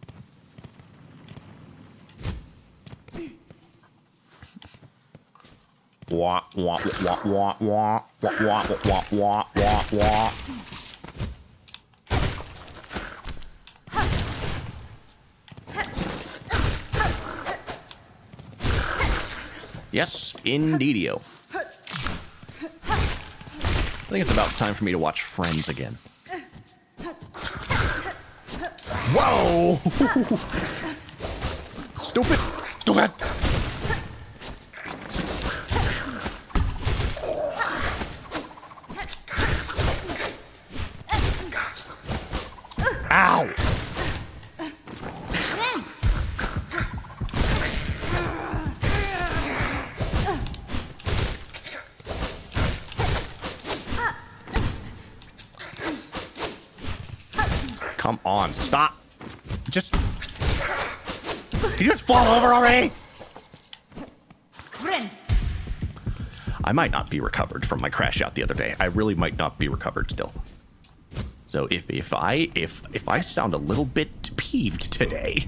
Wah, wah, wah, wah, wah, wah, wah, wah, wah, wah, wah. Yes, indeedio. I think it's about time for me to watch Friends again. Whoa! Stupid! Stupid! Ow! Come on, stop. Just... Can you just fall over already? I might not be recovered from my crash out the other day. I really might not be recovered still. So if I sound a little bit peeved today,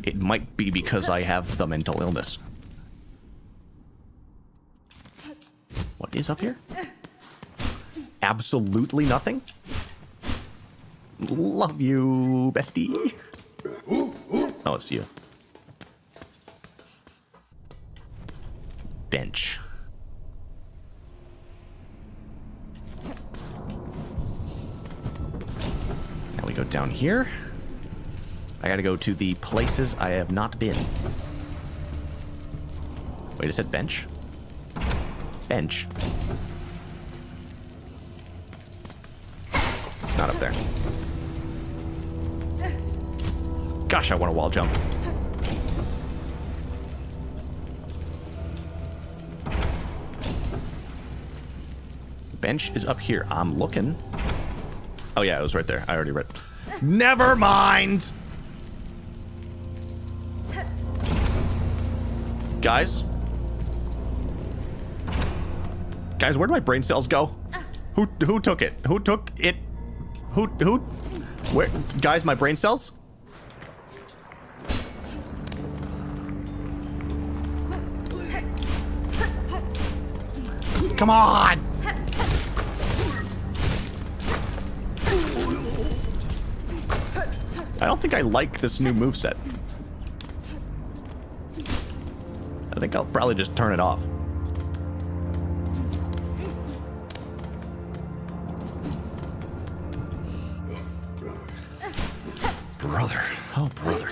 it might be because I have the mental illness. What is up here? Absolutely nothing? Love you, bestie. Oh, it's you. Bench. Now we go down here. I gotta go to the places I have not been. Wait, it said bench? Bench. It's not up there. Gosh, I want a wall jump. Bench is up here. I'm looking. Oh yeah, it was right there. I already read. Never mind! Guys? Guys, where did my brain cells go? Who took it? Who took it? Who? Where? Guys, my brain cells? Come on! I don't think I like this new moveset. I think I'll probably just turn it off. Brother. Oh, brother.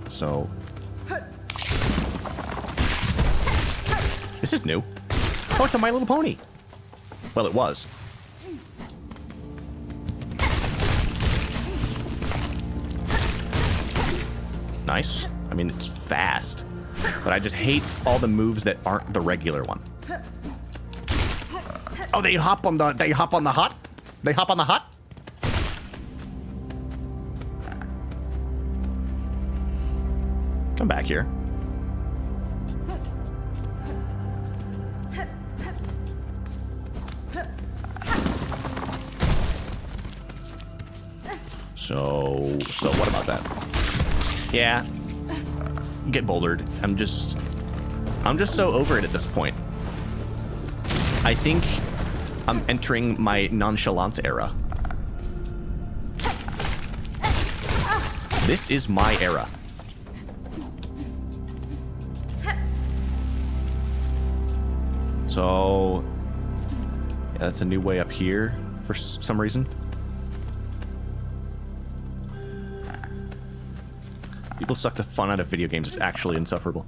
So... This is new. Oh, it's a My Little Pony. Well, it was. Nice. I mean, it's fast. But I just hate all the moves that aren't the regular one. Oh, they hop on the hut? They hop on the hut? Come back here. So what about that? Yeah. Get bouldered. I'm just so over it at this point. I think I'm entering my nonchalant era. This is my era. So, yeah, that's a new way up here for some reason. People suck the fun out of video games. It's actually insufferable.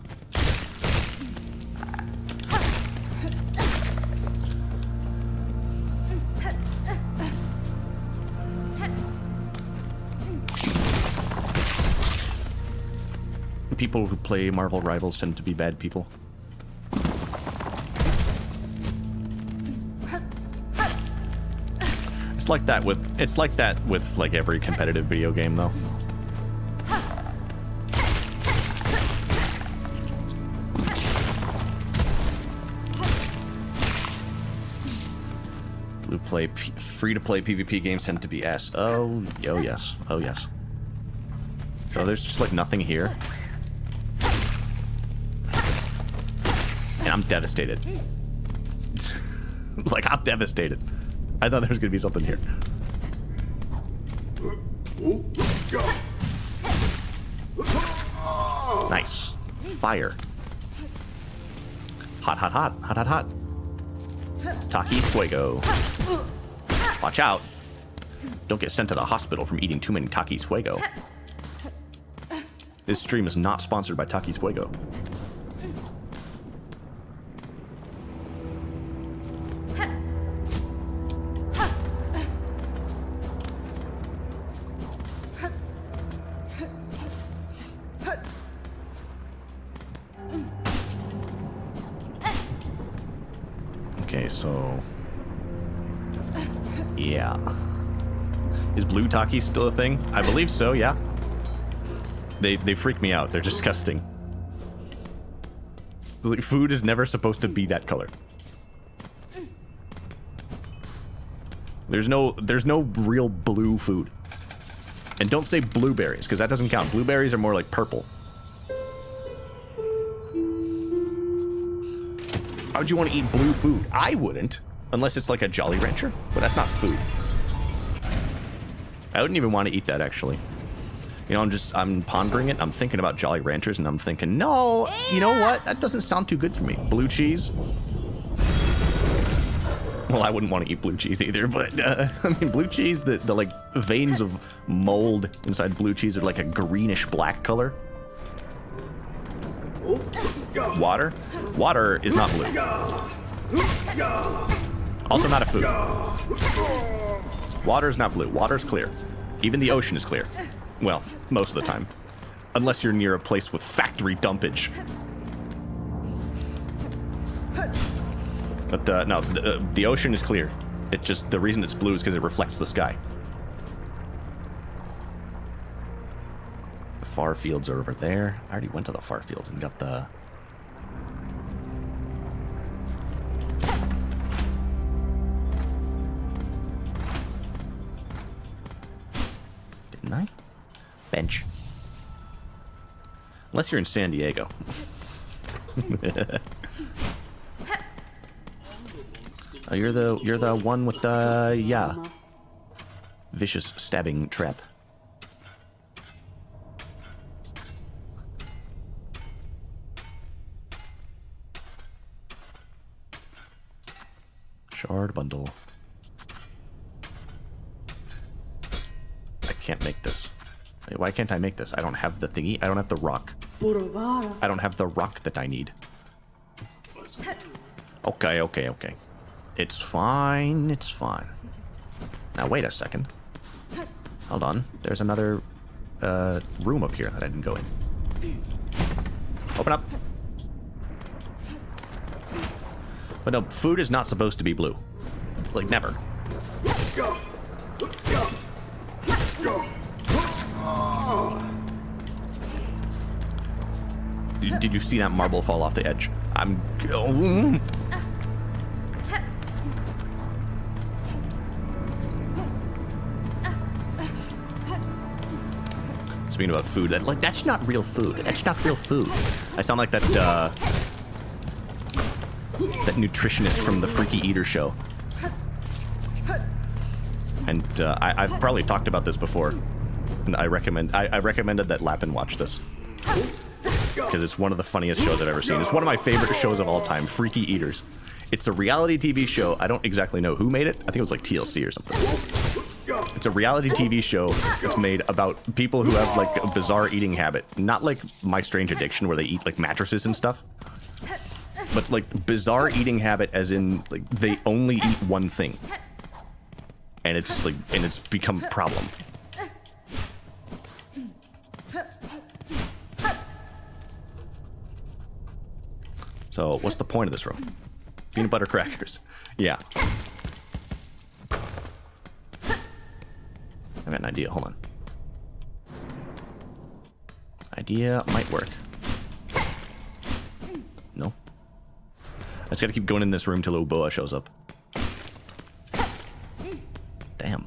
The people who play Marvel Rivals tend to be bad people. It's like that with like every competitive video game though. Free-to-play PvP games tend to be ass. Oh yes. Oh yes. So there's just like nothing here. And I'm devastated. Like, I'm devastated. I thought there was gonna be something here. Nice. Fire. Hot, hot, hot. Hot, hot, hot. Takis Fuego. Watch out. Don't get sent to the hospital from eating too many Takis Fuego. This stream is not sponsored by Takis Fuego. Okay, so... yeah. Is blue Takis still a thing? I believe so, yeah. They freak me out. They're disgusting. Like, food is never supposed to be that color. There's no real blue food. And don't say blueberries, because that doesn't count. Blueberries are more like purple. How would you want to eat blue food? I wouldn't, unless it's like a Jolly Rancher, but that's not food. I wouldn't even want to eat that, actually. You know, I'm pondering it. I'm thinking about Jolly Ranchers, and I'm thinking, no, you know what? That doesn't sound too good for me. Blue cheese. Well, I wouldn't want to eat blue cheese either, but, I mean, blue cheese, the like, veins of mold inside blue cheese are like a greenish black color. Water? Water is not blue. Also not a food. Water is not blue. Water is clear. Even the ocean is clear. Well, most of the time. Unless you're near a place with factory dumpage. But, no, the ocean is clear. It just, the reason it's blue is because it reflects the sky. The far fields are over there. I already went to the far fields and got the... Didn't I? Bench. Unless you're in San Diego. Oh, you're the one with the, yeah, vicious stabbing trap. Shard bundle. I can't make this. Wait, why can't I make this? I don't have the thingy. I don't have the rock. I don't have the rock that I need. Okay, okay, okay. It's fine. It's fine. Now, wait a second. Hold on. There's another room up here that I didn't go in. Open up. But no, food is not supposed to be blue. Like, never. Did you see that marble fall off the edge? I'm... Oh. Speaking about food, that's not real food. That's not real food. I sound like that, that nutritionist from the Freaky Eater show. And I've probably talked about this before. And I recommended that Lappin watch this. Because it's one of the funniest shows I've ever seen. It's one of my favorite shows of all time, Freaky Eaters. It's a reality TV show. I don't exactly know who made it. I think it was like TLC or something. It's a reality TV show that's made about people who have like a bizarre eating habit. Not like My Strange Addiction where they eat like mattresses and stuff. But like bizarre eating habit as in like they only eat one thing. And it's like, and it's become a problem. So what's the point of this room? Peanut butter crackers. Yeah. I've got an idea. Hold on. Idea might work. No. I just gotta keep going in this room till Oboa shows up. Damn.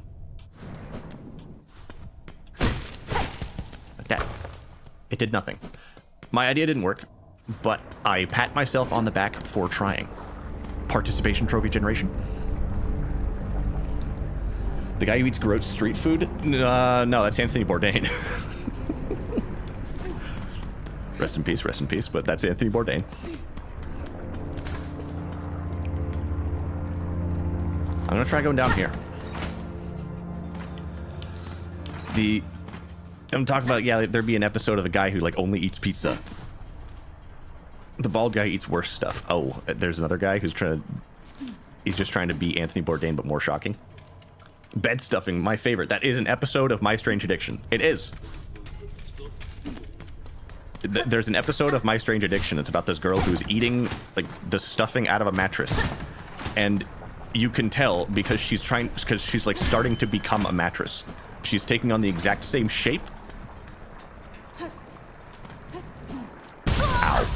Like that. It did nothing. My idea didn't work, but I pat myself on the back for trying. Participation trophy generation. The guy who eats gross street food? No, that's Anthony Bourdain. Rest in peace, but that's Anthony Bourdain. I'm gonna try going down here. I'm talking about, yeah, there'd be an episode of a guy who, like, only eats pizza. The bald guy eats worse stuff. Oh, there's another guy who's he's just trying to be Anthony Bourdain, but more shocking. Bed stuffing, my favorite. That is an episode of My Strange Addiction. It is. There's an episode of My Strange Addiction. It's about this girl who's eating like the stuffing out of a mattress, and you can tell because she's like starting to become a mattress. She's taking on the exact same shape. Ow.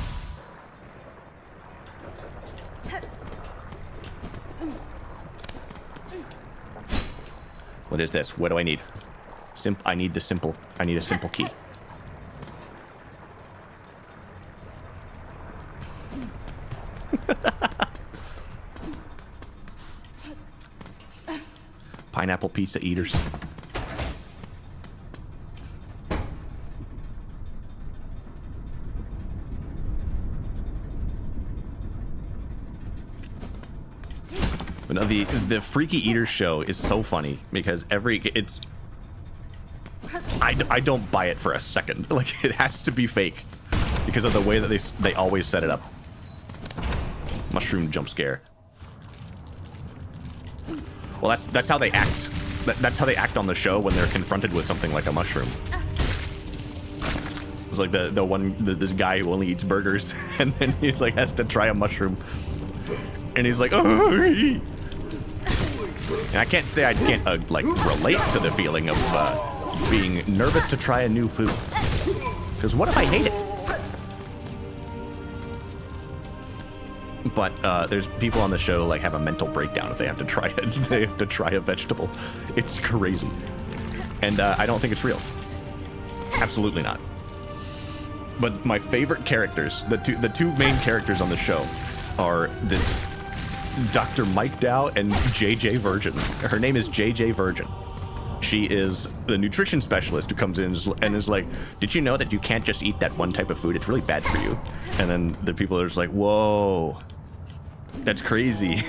What is this? What do I need? I need a simple key. Pineapple pizza eaters. But no, the Freaky Eaters show is so funny because I don't buy it for a second. Like, it has to be fake because of the way that they always set it up. Mushroom jump scare. Well, that's how they act. That's how they act on the show when they're confronted with something like a mushroom. It's like this guy who only eats burgers, and then he like has to try a mushroom, and he's like, oh. And I can't say I can't like relate to the feeling of being nervous to try a new food, because what if I hate it? But there's people on the show like have a mental breakdown if they have to try it. They have to try a vegetable. It's crazy, and I don't think it's real. Absolutely not. But my favorite characters, the two main characters on the show, are this Dr. Mike Dow and JJ Virgin. Her name is JJ Virgin. She is the nutrition specialist who comes in and is like, did you know that you can't just eat that one type of food? It's really bad for you. And then the people are just like, whoa, that's crazy.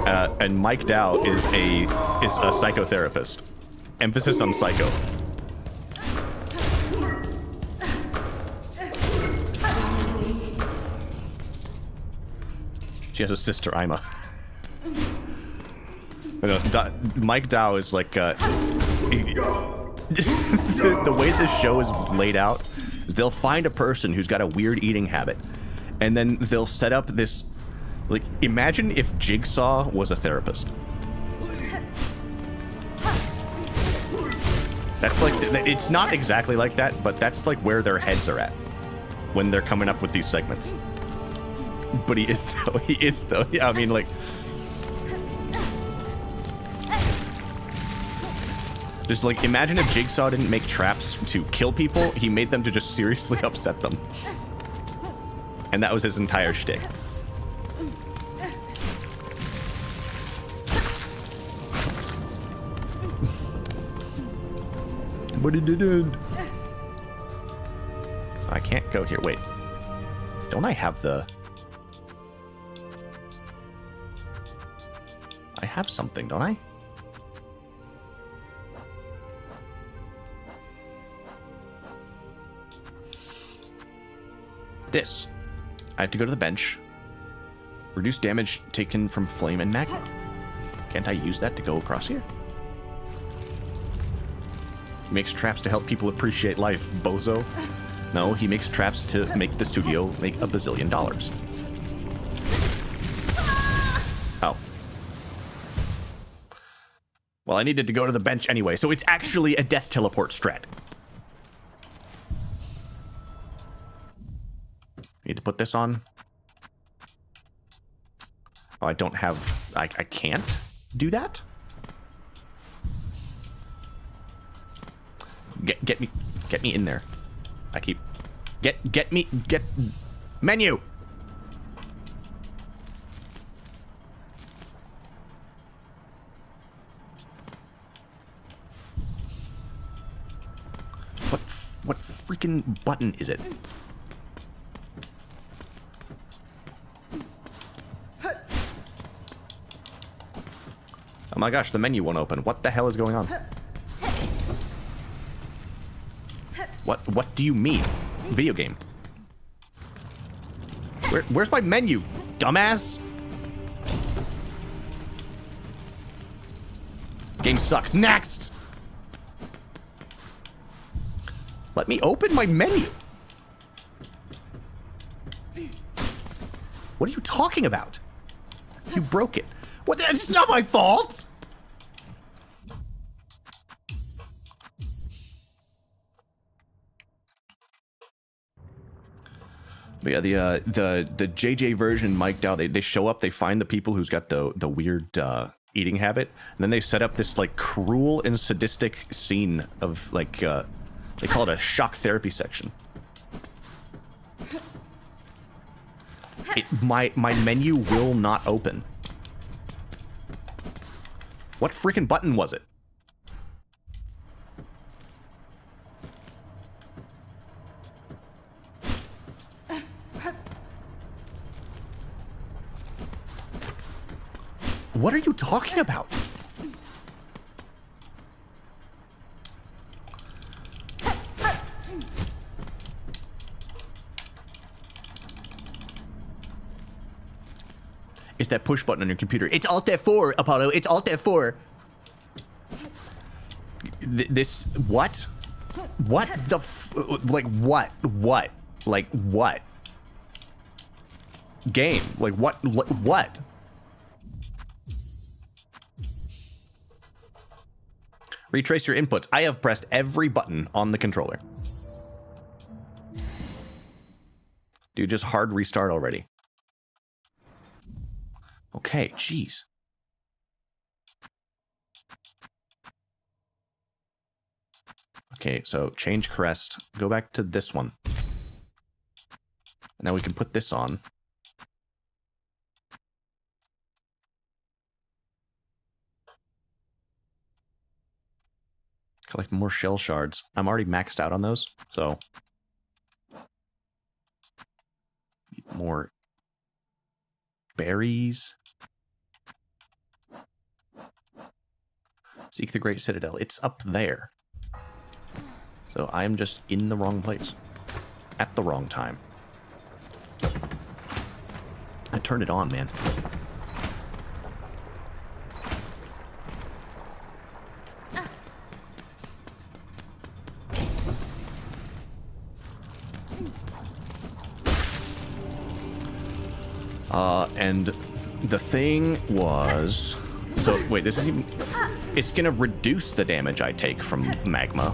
And Mike Dow is a psychotherapist. Emphasis on psycho. She has a sister, Ima. Mike Dow is like the way this show is laid out is they'll find a person who's got a weird eating habit, and then they'll set up this, like, imagine if Jigsaw was a therapist. That's like, it's not exactly like that, but that's like where their heads are at when they're coming up with these segments. But he is though. Yeah, I mean, like, just like, imagine if Jigsaw didn't make traps to kill people, he made them to just seriously upset them. And that was his entire shtick. But he didn't. So I can't go here. Wait. Don't I have the... I have something, don't I? This. I have to go to the bench. Reduce damage taken from flame and magma. Can't I use that to go across here? He makes traps to help people appreciate life, bozo. No, he makes traps to make the studio make $1 bazillion. Oh. Well, I needed to go to the bench anyway, so it's actually a death teleport strat. Need to put this on. Oh, I don't have... I can't do that? Get me in there. I keep... Get me... Menu! What freaking button is it? Oh my gosh, the menu won't open. What the hell is going on? What do you mean? Video game. Where's my menu, dumbass? Game sucks. Next! Let me open my menu. What are you talking about? You broke it. What? It's not my fault! But yeah, the JJ version mic'd out. They show up. They find the people who's got the weird eating habit. And then they set up this like cruel and sadistic scene of like they call it a shock therapy section. My menu will not open. What freaking button was it? What are you talking about? It's that push button on your computer. It's Alt F4, Apollo. It's Alt F4. This... What? What the like, what? What? Like, what? Game. Like, what? What? Retrace your inputs. I have pressed every button on the controller. Dude, just hard restart already. Okay, jeez. Okay, so change crest. Go back to this one. Now we can put this on. Collect more shell shards. I'm already maxed out on those, so... Need more berries. Seek the Great Citadel. It's up there. So I'm just in the wrong place. At the wrong time. I turned it on, man. And the thing was... So, wait, this is even... It's gonna reduce the damage I take from magma.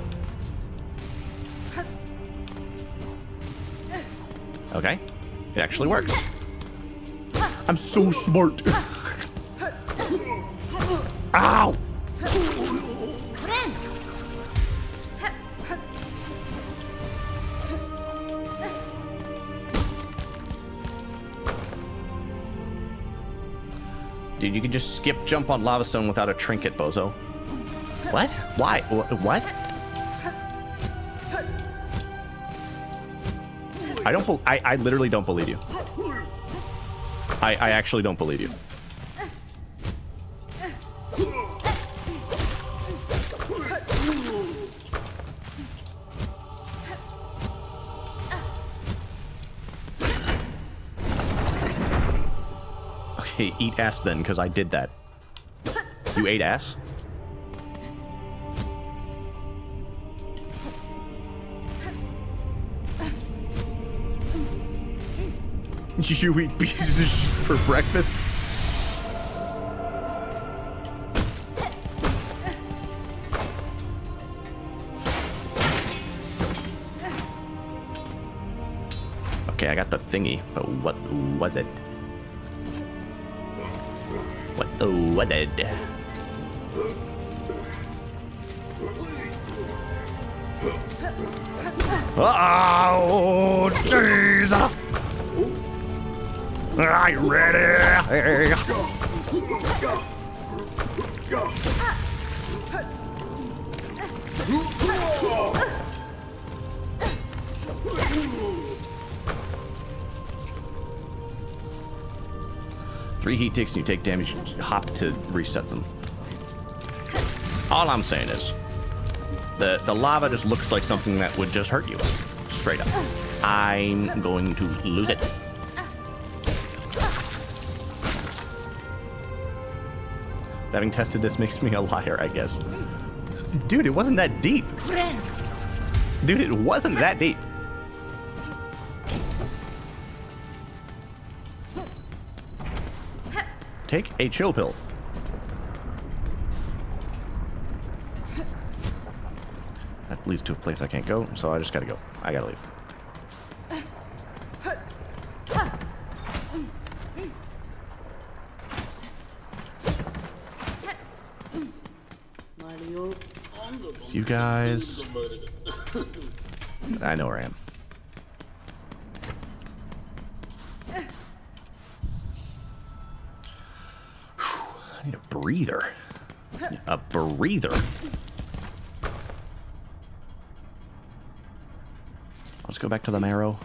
Okay. It actually works. I'm so smart. Ow! Dude, you can just skip jump on lava stone without a trinket, bozo. What? Why? What? I literally don't believe you. I actually don't believe you. Okay, eat ass then, because I did that. You ate ass? You eat pieces of shit for breakfast? Okay, I got the thingy, but what was it? What was it? Oh, jeez! Are you ready? Three heat ticks and you take damage. Hop to reset them. All I'm saying is, the lava just looks like something that would just hurt you. Straight up. I'm going to lose it. Having tested this makes me a liar, I guess. Dude, it wasn't that deep. Dude, it wasn't that deep. Take a chill pill. That leads to a place I can't go, so I just gotta go. I gotta leave. It's you guys. I know where I am. I need a breather. A breather. Let's go back to the marrow.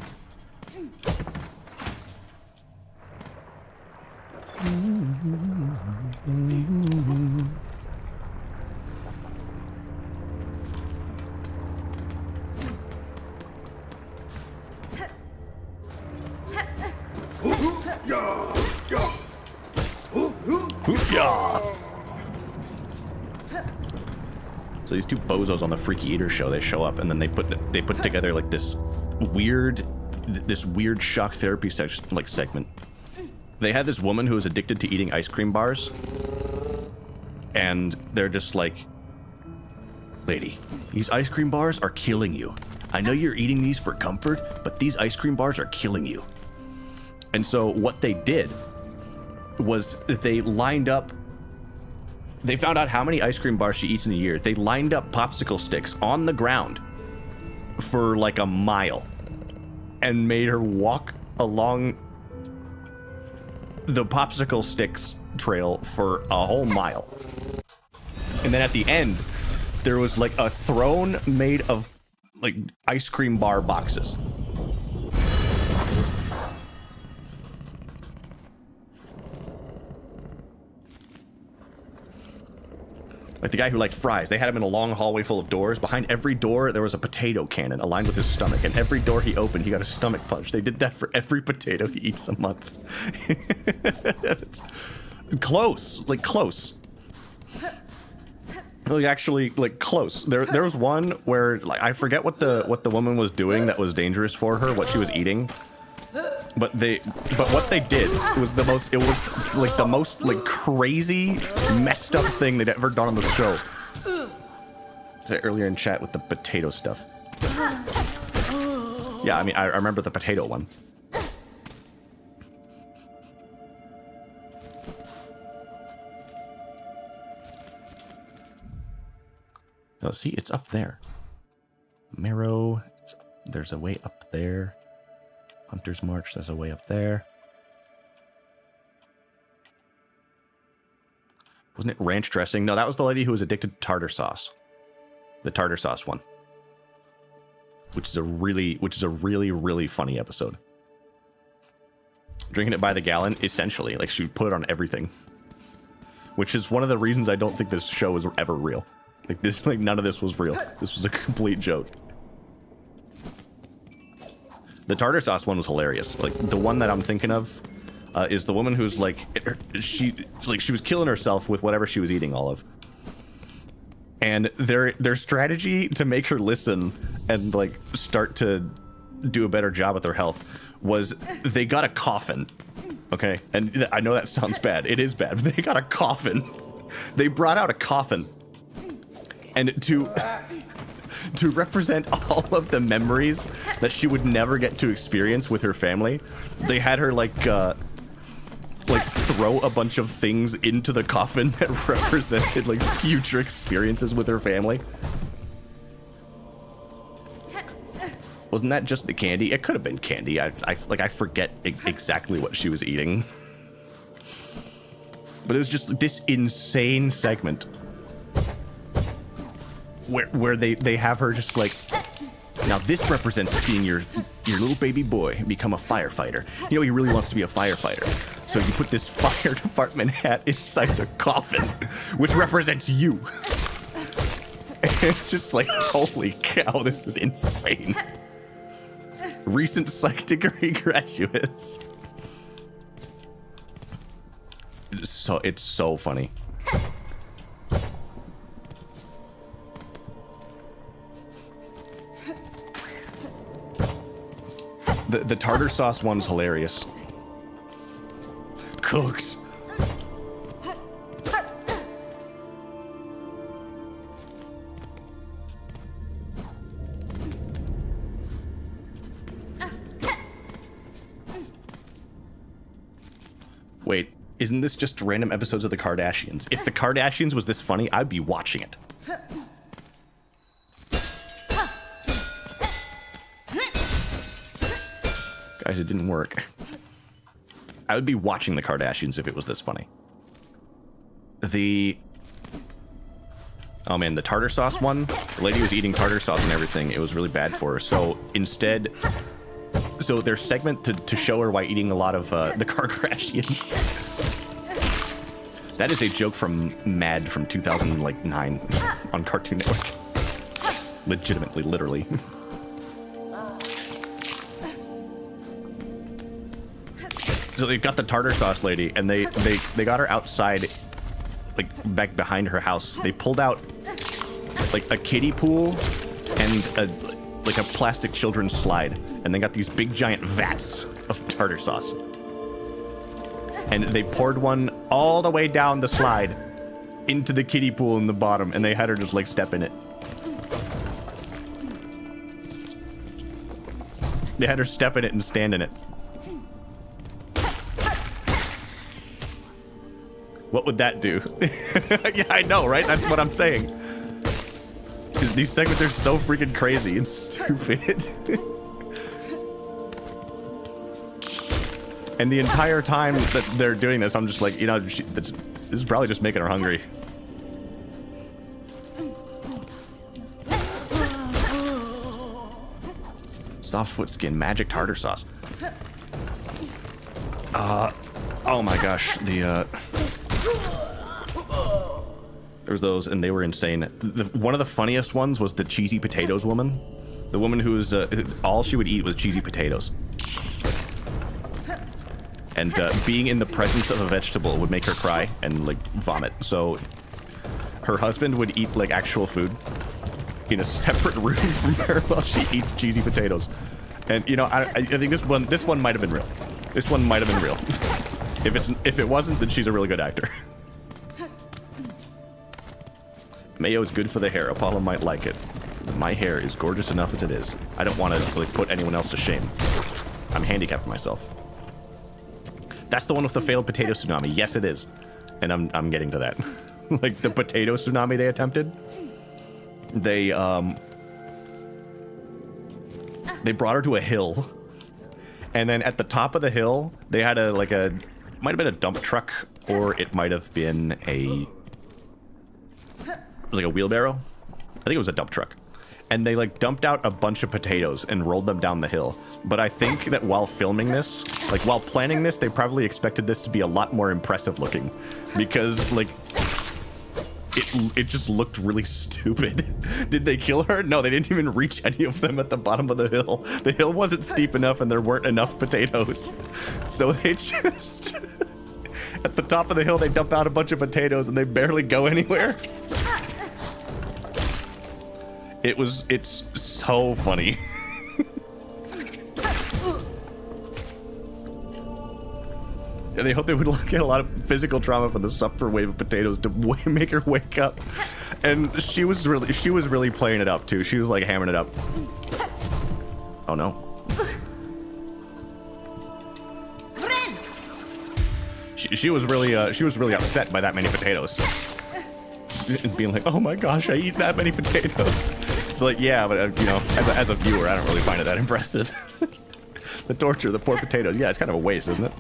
So these two bozos on the Freaky Eater show, they show up and then they put together like this weird shock therapy segment. They had this woman who was addicted to eating ice cream bars, and they're just like, lady, these ice cream bars are killing you. I know you're eating these for comfort, but these ice cream bars are killing you. And so what they did was they lined up, they found out how many ice cream bars she eats in a year. They lined up popsicle sticks on the ground for like a mile and made her walk along the popsicle sticks trail for a whole mile. And then at the end, there was like a throne made of like ice cream bar boxes. Like the guy who liked fries, they had him in a long hallway full of doors. Behind every door, there was a potato cannon aligned with his stomach. And every door he opened, he got a stomach punch. They did that for every potato he eats a month. It's close, like close. Like actually, like close. There was one where like I forget what the woman was doing that was dangerous for her, what she was eating. But what they did was the most crazy messed up thing they'd ever done on the show. I said earlier in chat with the potato stuff. Yeah, I mean I remember the potato one. Oh, see, it's up there. Marrow, there's a way up there. Hunter's March, there's a way up there. Wasn't it ranch dressing? No, that was the lady who was addicted to tartar sauce. The tartar sauce one. Which is a really, really funny episode. Drinking it by the gallon, essentially. Like, she would put it on everything. Which is one of the reasons I don't think this show was ever real. Like, none of this was real. This was a complete joke. The tartar sauce one was hilarious. Like, the one that I'm thinking of is the woman who's like, she was killing herself with whatever she was eating all of. And their strategy to make her listen and like start to do a better job with her health was they got a coffin. Okay, and I know that sounds bad. It is bad, but they got a coffin. They brought out a coffin. And to represent all of the memories that she would never get to experience with her family, they had her like throw a bunch of things into the coffin that represented like future experiences with her family. Wasn't that just the candy? It could have been candy. I forget exactly what she was eating. But it was just this insane segment where they have her just like, now this represents seeing your little baby boy become a firefighter. You know, he really wants to be a firefighter. So you put this fire department hat inside the coffin, which represents you. And it's just like, holy cow, this is insane. Recent psych degree graduates. It's so funny. The tartar sauce one's hilarious. Cooked. Wait, isn't this just random episodes of the Kardashians? If the Kardashians was this funny, I'd be watching it. Guys, it didn't work. I would be watching the Kardashians if it was this funny. Oh man, the tartar sauce one. The lady was eating tartar sauce and everything. It was really bad for her. So instead, their segment to show her why eating a lot of the Kardashians. That is a joke from Mad from 2009 on Cartoon Network. Legitimately, literally. So they've got the tartar sauce lady, and they got her outside, like back behind her house. They pulled out like a kiddie pool and a plastic children's slide, and they got these big giant vats of tartar sauce. And they poured one all the way down the slide into the kiddie pool in the bottom, and they had her just like step in it. They had her step in it and stand in it. What would that do? Yeah, I know, right? That's what I'm saying. Because these segments are so freaking crazy and stupid. And the entire time that they're doing this, I'm just like, you know, this is probably just making her hungry. Soft foot skin, magic tartar sauce. Oh my gosh, there was those, and they were insane. One of the funniest ones was the cheesy potatoes woman. The woman who was, all she would eat was cheesy potatoes. And being in the presence of a vegetable would make her cry and like vomit. So her husband would eat like actual food in a separate room from her while she eats cheesy potatoes. And you know, I think this one might have been real. This one might have been real. If it wasn't, then she's a really good actor. Mayo is good for the hair. Apollo might like it. My hair is gorgeous enough as it is. I don't want to like put anyone else to shame. I'm handicapped myself. That's the one with the failed potato tsunami. Yes, it is. And I'm getting to that. Like the potato tsunami they attempted. They brought her to a hill. And then at the top of the hill, they had might have been a dump truck, or it might have been it was like a wheelbarrow. I think it was a dump truck. And they like dumped out a bunch of potatoes and rolled them down the hill. But I think that while filming this, like while planning this, they probably expected this to be a lot more impressive looking, because like it just looked really stupid. Did they kill her? No, they didn't even reach any of them at the bottom of the hill. The hill wasn't steep enough and there weren't enough potatoes. So they just at the top of the hill they dump out a bunch of potatoes and they barely go anywhere. It's so funny. And they hope they would get a lot of physical trauma from the supper wave of potatoes to make her wake up. And she was really playing it up too. She was like hammering it up. Oh no. She was really upset by that many potatoes. And being like, oh my gosh, I eat that many potatoes. It's like, yeah, but you know, as a viewer, I don't really find it that impressive. The torture, the poor potatoes. Yeah, it's kind of a waste, isn't it?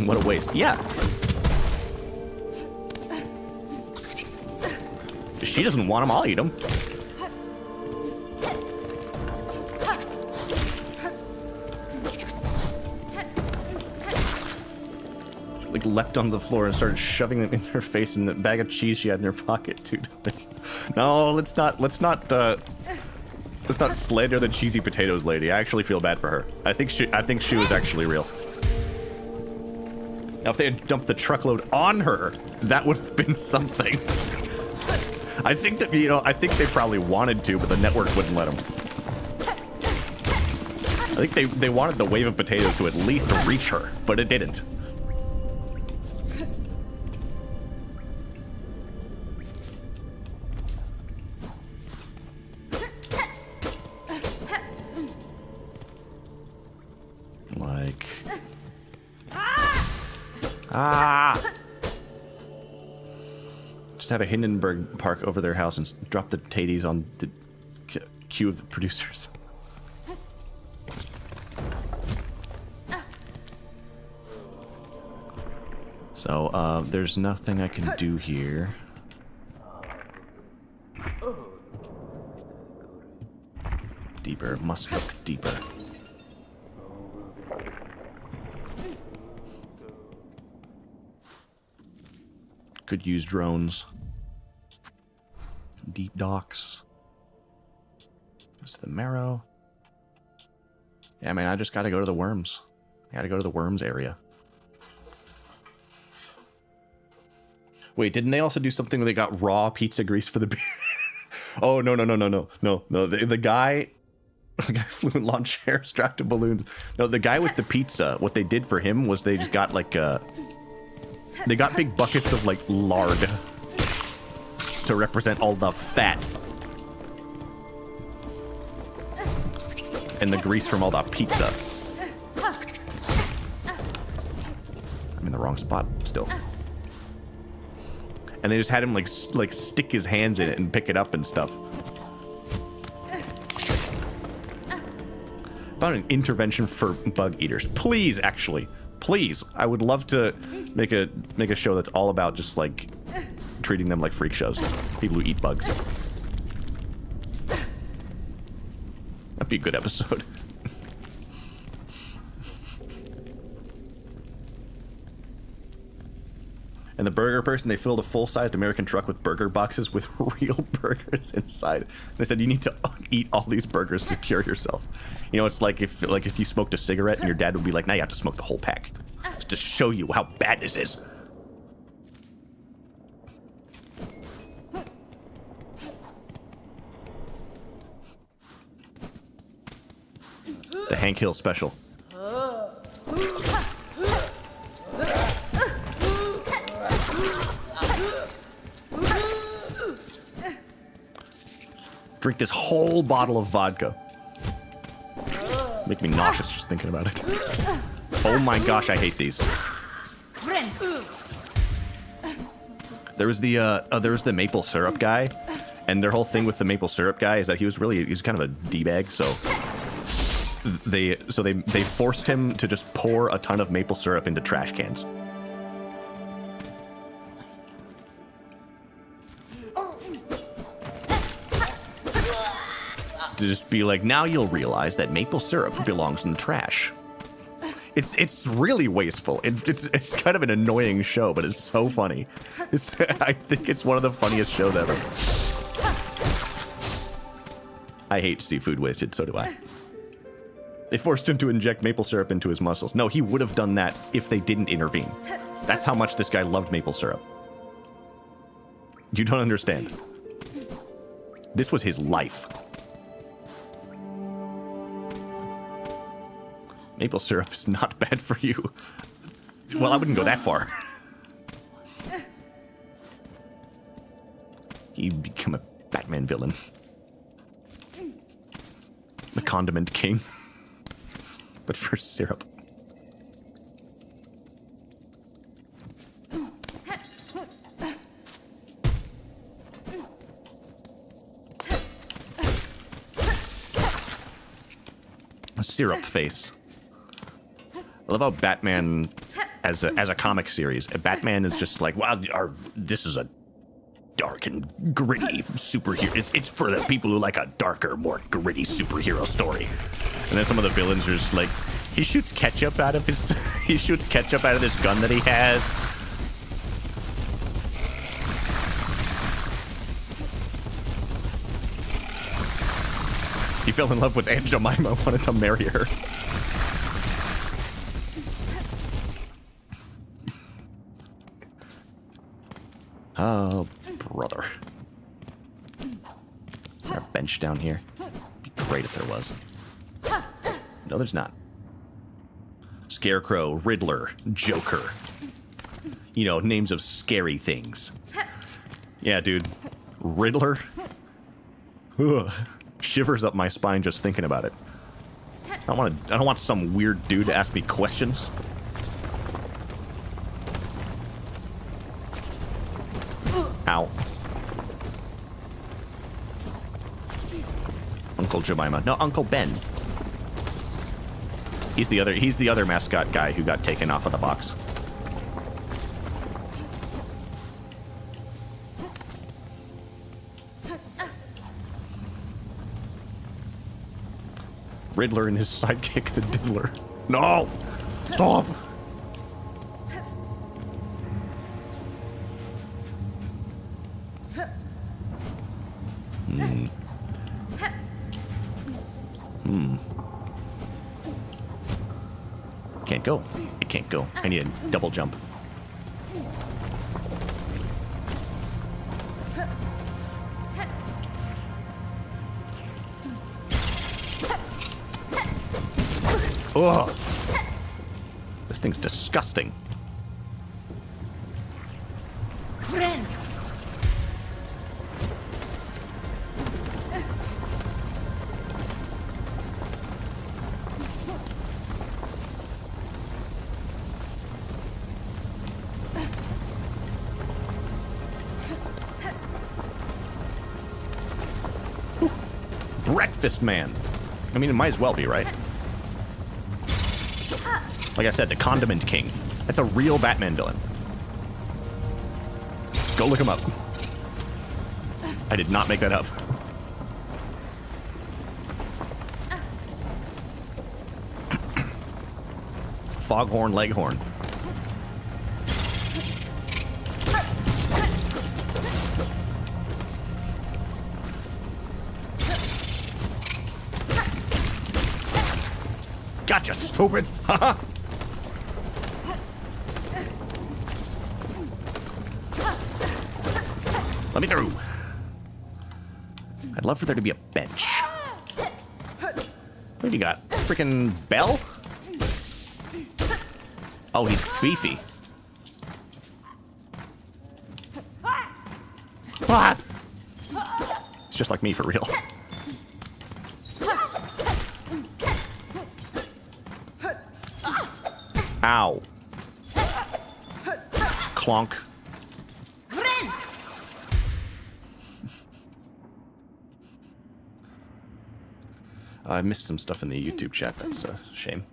What a waste. Yeah. If she doesn't want them, I'll eat them. Like leapt on the floor and started shoving them in her face in the bag of cheese she had in her pocket too. No, let's not slander the cheesy potatoes lady. I actually feel bad for her. I think she was actually real. Now, if they had dumped the truckload on her, that would have been something. I think that, you know, I think they probably wanted to, but the network wouldn't let them. I think they wanted the wave of potatoes to at least reach her, but it didn't. Like... Ah! Just have a Hindenburg park over their house and drop the taties on the queue of the producers. So, there's nothing I can do here. Deeper, must look deeper. Could use drones. Deep docks. Goes to the marrow. Yeah, man, I just gotta go to the worms. I gotta go to the worms area. Wait, didn't they also do something where they got raw pizza grease for the beer? Oh, no. The guy flew in lawn chair strapped to balloons. No, the guy with the pizza, what they did for him was they just got like they got big buckets of like lard to represent all the fat and the grease from all the pizza. I'm in the wrong spot still. And they just had him like stick his hands in it and pick it up and stuff. About an intervention for bug eaters. Please, actually. Please. I would love to make a show that's all about just like treating them like freak shows. People who eat bugs. That'd be a good episode. And the burger person, they filled a full-sized American truck with burger boxes with real burgers inside. They said, you need to eat all these burgers to cure yourself. You know, it's like if you smoked a cigarette and your dad would be like, now you have to smoke the whole pack. Just to show you how bad this is. The Hank Hill special. Drink this whole bottle of vodka. Make me nauseous just thinking about it. Oh my gosh, I hate these. There was the maple syrup guy, and their whole thing with the maple syrup guy is that he's kind of a D-bag, so they forced him to just pour a ton of maple syrup into trash cans. To just be like, now you'll realize that maple syrup belongs in the trash. It's really wasteful. It's kind of an annoying show, but it's so funny. I think it's one of the funniest shows ever. I hate seafood wasted, so do I. They forced him to inject maple syrup into his muscles. No, he would have done that if they didn't intervene. That's how much this guy loved maple syrup. You don't understand. This was his life. Maple syrup is not bad for you. Well, I wouldn't go that far. He'd become a Batman villain. The condiment king. But for syrup. A syrup face. I love how Batman, as a comic series, Batman is just like, wow, this is a dark and gritty superhero. It's for the people who like a darker, more gritty superhero story. And then some of the villains are just like, he shoots ketchup out of his this gun that he has. He fell in love with Aunt Jemima, wanted to marry her. Oh, brother. Is there a bench down here? It'd be great if there was. No, there's not. Scarecrow, Riddler, Joker. You know, names of scary things. Yeah, dude. Riddler? Ugh. Shivers up my spine just thinking about it. I don't want some weird dude to ask me questions. Ow. Uncle Jemima. No, Uncle Ben. He's the other mascot guy who got taken off of the box. Riddler and his sidekick, the Diddler. No! Stop! Can't go. It can't go. I need a double jump. Ugh. This thing's disgusting. Breakfast man. I mean, it might as well be, right? Like I said, the Condiment King. That's a real Batman villain. Go look him up. I did not make that up. Foghorn Leghorn. Gotcha, stupid! Haha! Let me through. I'd love for there to be a bench. What do you got? Freaking Bell? Oh, he's beefy. What? It's just like me for real. Ow. Clonk. I missed some stuff in the YouTube chat. That's a shame.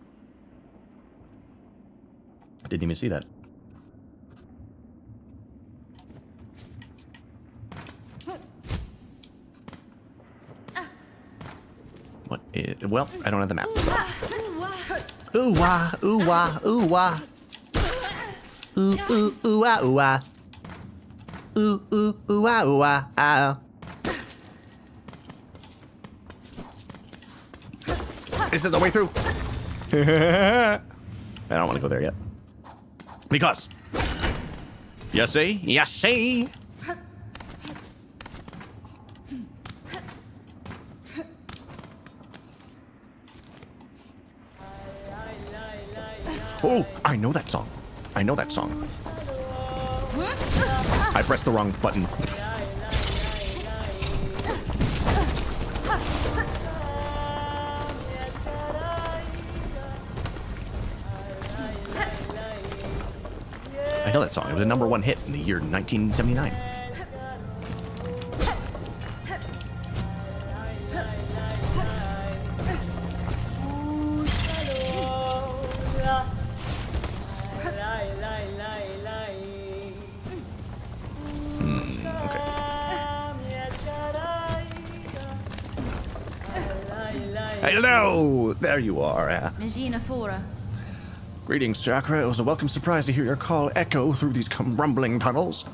I didn't even see that. What is... Well, I don't have the map. So. Ooh wah, ooh wah, ooh wah. Ooh ooh ooh wah, ooh wah. Ooh ooh ooh wah, ooh wah. Ow. This is the way through. I don't want to go there yet. Because. You see? You see? Oh, I know that song. I know that song. I pressed the wrong button. I know that song. It was a #1 hit in the year 1979. Hello! There you are. Greetings, Chakra. It was a welcome surprise to hear your call echo through these rumbling tunnels.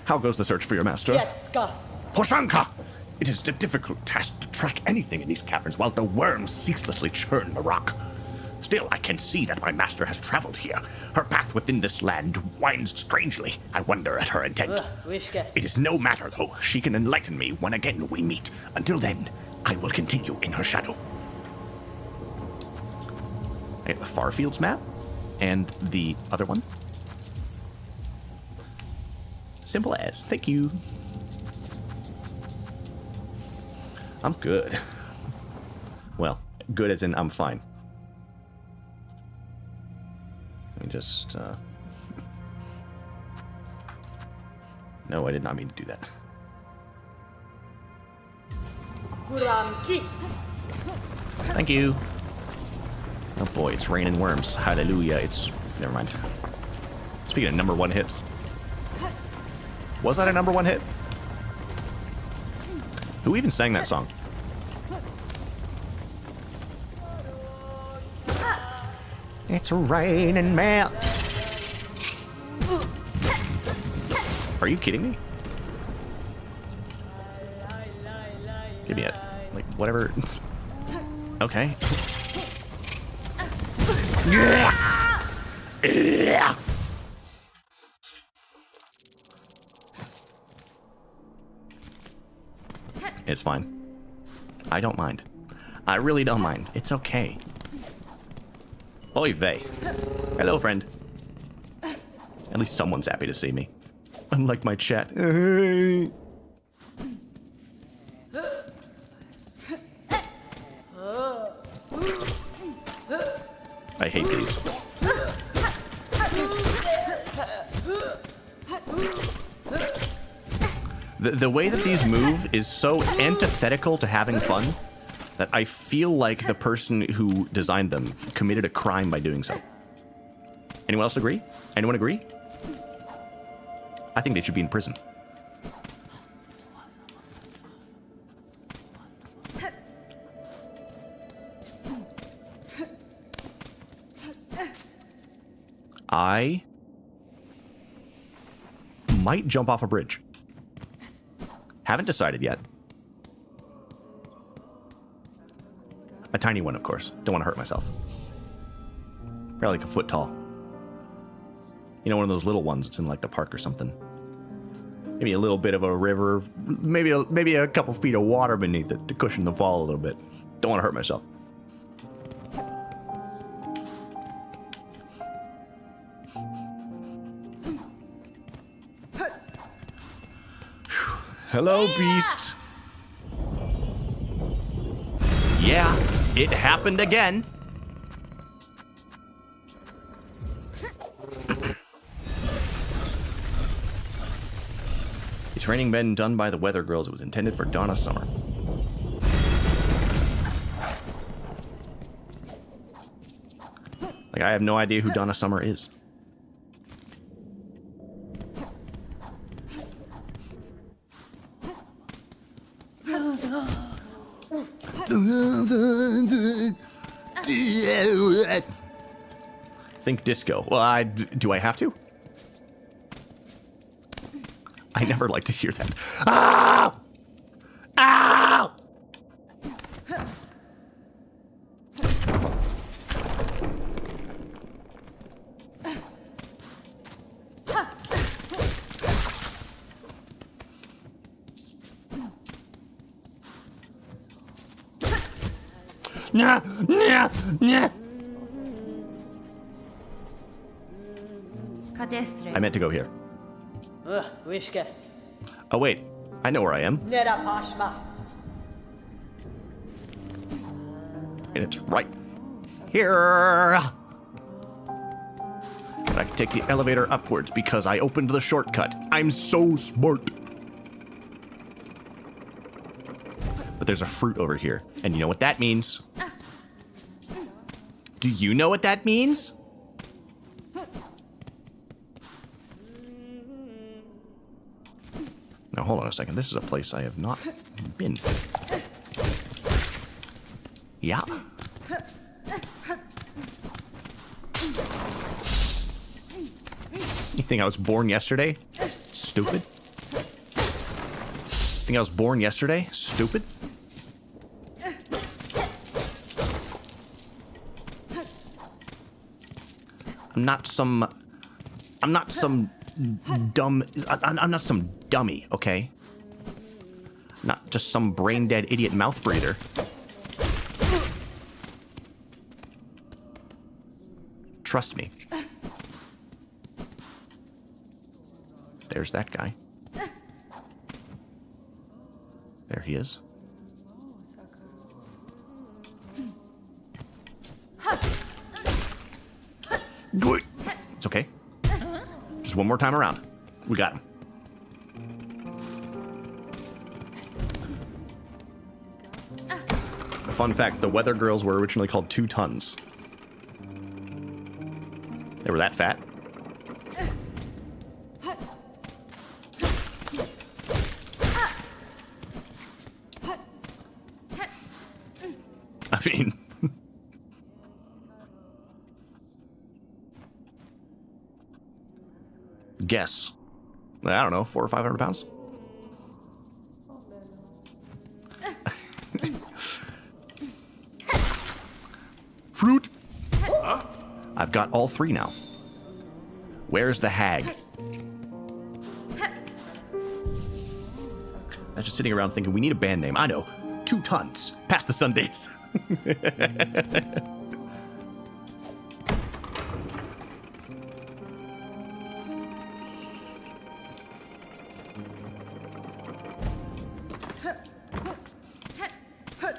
How goes the search for your master? SHAW-SHANK! It is a difficult task to track anything in these caverns while the worms ceaselessly churn the rock. Still, I can see that my master has traveled here. Her path within this land winds strangely. I wonder at her intent. It is no matter, though. She can enlighten me when again we meet. Until then, I will continue in her shadow. I have the Farfields map and the other one. Simple as. Thank you. I'm good. Well, good as in I'm fine. Let me just... No, I did not mean to do that. Thank you. Oh boy, it's raining worms. Hallelujah. It's... Never mind. Speaking of #1 hits. Was that a #1 hit? Who even sang that song? It's raining man. Are you kidding me? Give me it. Like, whatever. Okay. It's fine. I don't mind. I really don't mind. It's okay. Oy vey. Hello, friend. At least someone's happy to see me. Unlike my chat. I hate these. The way that these move is so antithetical to having fun that I feel like the person who designed them committed a crime by doing so. Anyone else agree? Anyone agree? I think they should be in prison. I might jump off a bridge. Haven't decided yet. A tiny one, of course. Don't want to hurt myself. Probably like a foot tall. You know, one of those little ones that's in like the park or something. Maybe a little bit of a river. Maybe a couple feet of water beneath it to cushion the fall a little bit. Don't want to hurt myself. Hello, beast. Yeah, it happened again. The training been done by the weather girls. It was intended for Donna Summer. Like, I have no idea who Donna Summer is. Think disco. Well, do I have to? I never like to hear that. Ah! Ah! Nah, nah, nah. I meant to go here. Oh wait, I know where I am. And it's right here. And I can take the elevator upwards because I opened the shortcut. I'm so smart. But there's a fruit over here. And you know what that means? Do you know what that means? Now, hold on a second. This is a place I have not been. Yeah. You think I was born yesterday? Stupid. Think I was born yesterday? Stupid. I'm not some dumb. I'm not some dummy, okay? Not just some brain dead idiot mouth breather. Trust me. There's that guy. There he is. It's okay. Just one more time around. We got him. A fun fact, the weather girls were originally called 2 tons. They were that fat. I mean... guess. I don't know, 400 or 500 pounds? Fruit! I've got all 3 now. Where's the hag? I was just sitting around thinking, we need a band name. I know. 2 tons. Past the Sundays.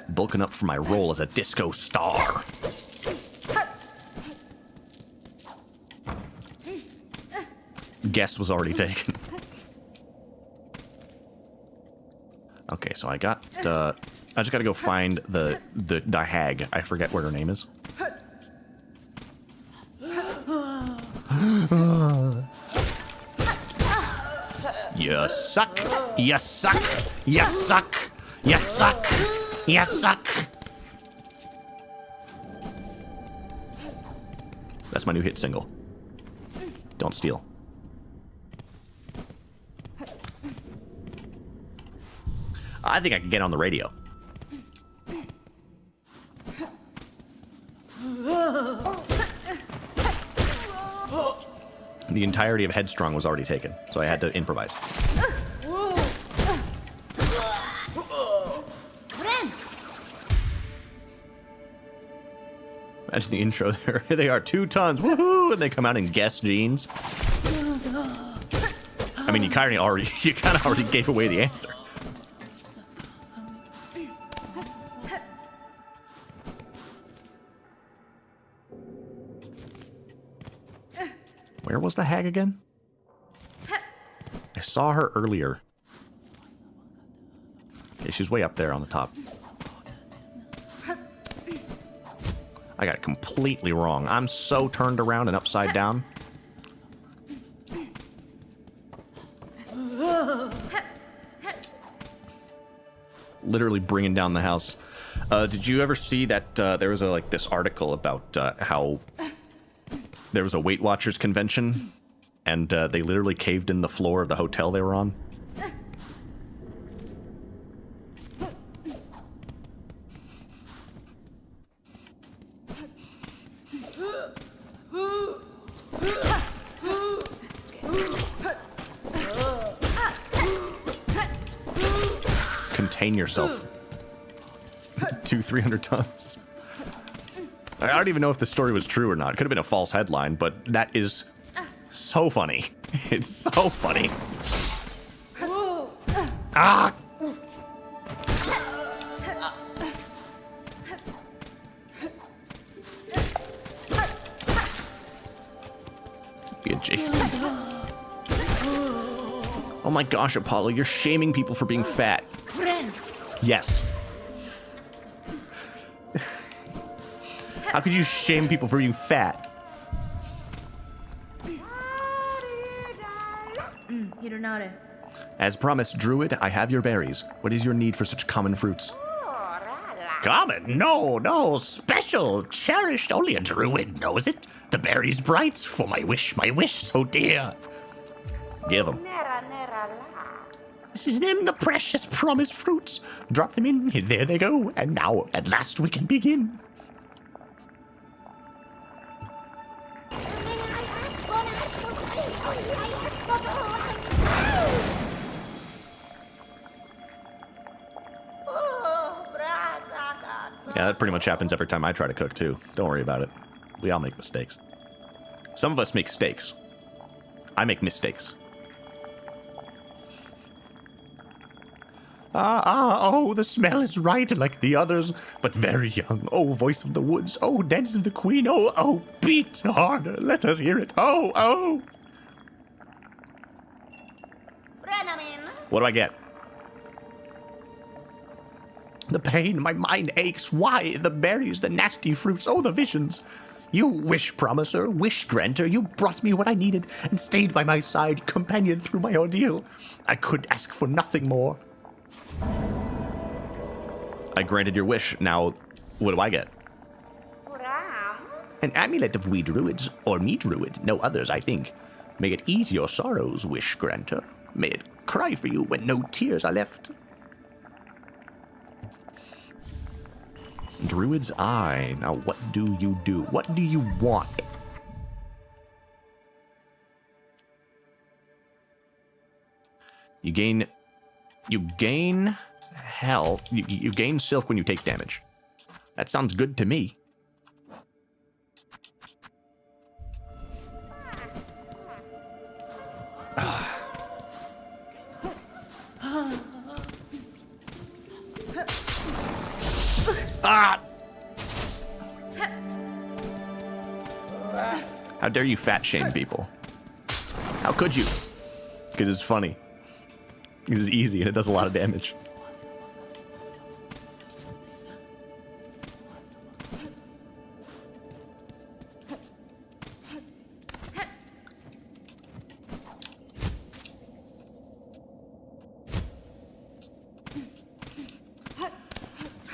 Bulking up for my role as a disco star. Guess was already taken. Okay, so I got, I just gotta go find the hag. I forget what her name is. You suck. You suck. You suck. You suck. You suck. That's my new hit single. Don't steal. I think I can get on the radio. The entirety of Headstrong was already taken, so I had to improvise. Imagine the intro there. Here they are, 2 tons, woohoo! And they come out in Guess jeans. I mean, you kind of already gave away the answer. Where was the hag again? I saw her earlier. Okay, she's way up there on the top. I got it completely wrong. I'm so turned around and upside down. Literally bringing down the house. Did you ever see that there was this article about how there was a Weight Watchers convention and they literally caved in the floor of the hotel they were on? Contain yourself. 200-300 tons. I don't even know if the story was true or not. It could have been a false headline, but that is so funny. It's so funny. Ah! Be adjacent. Oh my gosh, Apollo, you're shaming people for being fat. Yes. How could you shame people for being fat? As promised, Druid, I have your berries. What is your need for such common fruits? Common? No, special, cherished, only a Druid knows it. The berries bright, for my wish so dear. Give them. This is them, the precious promised fruits. Drop them in, and there they go. And now, at last, we can begin. Yeah, that pretty much happens every time I try to cook, too. Don't worry about it. We all make mistakes. Some of us make steaks. I make mistakes. Oh, the smell is right like the others, but very young. Oh, voice of the woods. Oh, dance of the queen. Oh, beat harder. Let us hear it. Oh. What do I get? The pain, my mind aches. Why? The berries, the nasty fruits, oh, the visions. You wish promiser, wish granter, you brought me what I needed and stayed by my side, companion through my ordeal. I could ask for nothing more. I granted your wish. Now, what do I get? An amulet of we druids, or me druid, no others, I think. May it ease your sorrows, wish granter. May it cry for you when no tears are left. Druid's Eye. Now, what do you do? What do you want? You gain health. You gain silk when you take damage. That sounds good to me. Ah! How dare you fat shame people? How could you? Because it's funny. Because it's easy and it does a lot of damage.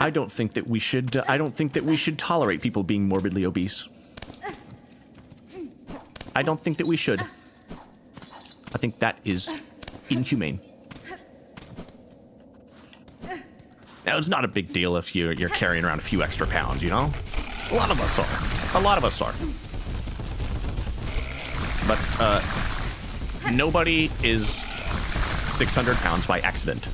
I don't think that we should. I don't think that we should tolerate people being morbidly obese. I don't think that we should. I think that is inhumane. Now, it's not a big deal if you're carrying around a few extra pounds, you know? A lot of us are. A lot of us are. But nobody is 600 pounds by accident.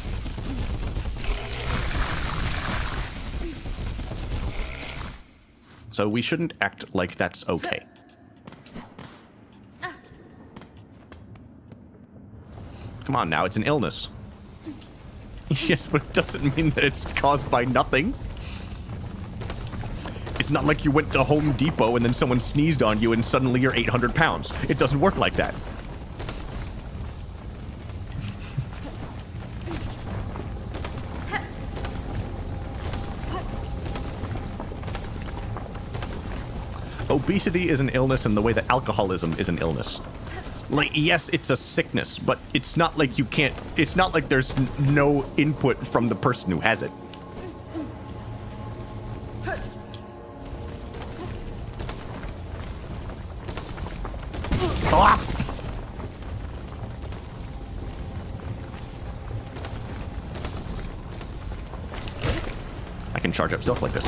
So we shouldn't act like that's okay. Come on now, it's an illness. Yes, but it doesn't mean that it's caused by nothing. It's not like you went to Home Depot and then someone sneezed on you and suddenly you're 800 pounds. It doesn't work like that. Obesity is an illness in the way that alcoholism is an illness. Like, yes, it's a sickness, but it's not like you can't... It's not like there's no input from the person who has it. Ah! I can charge up silk like this.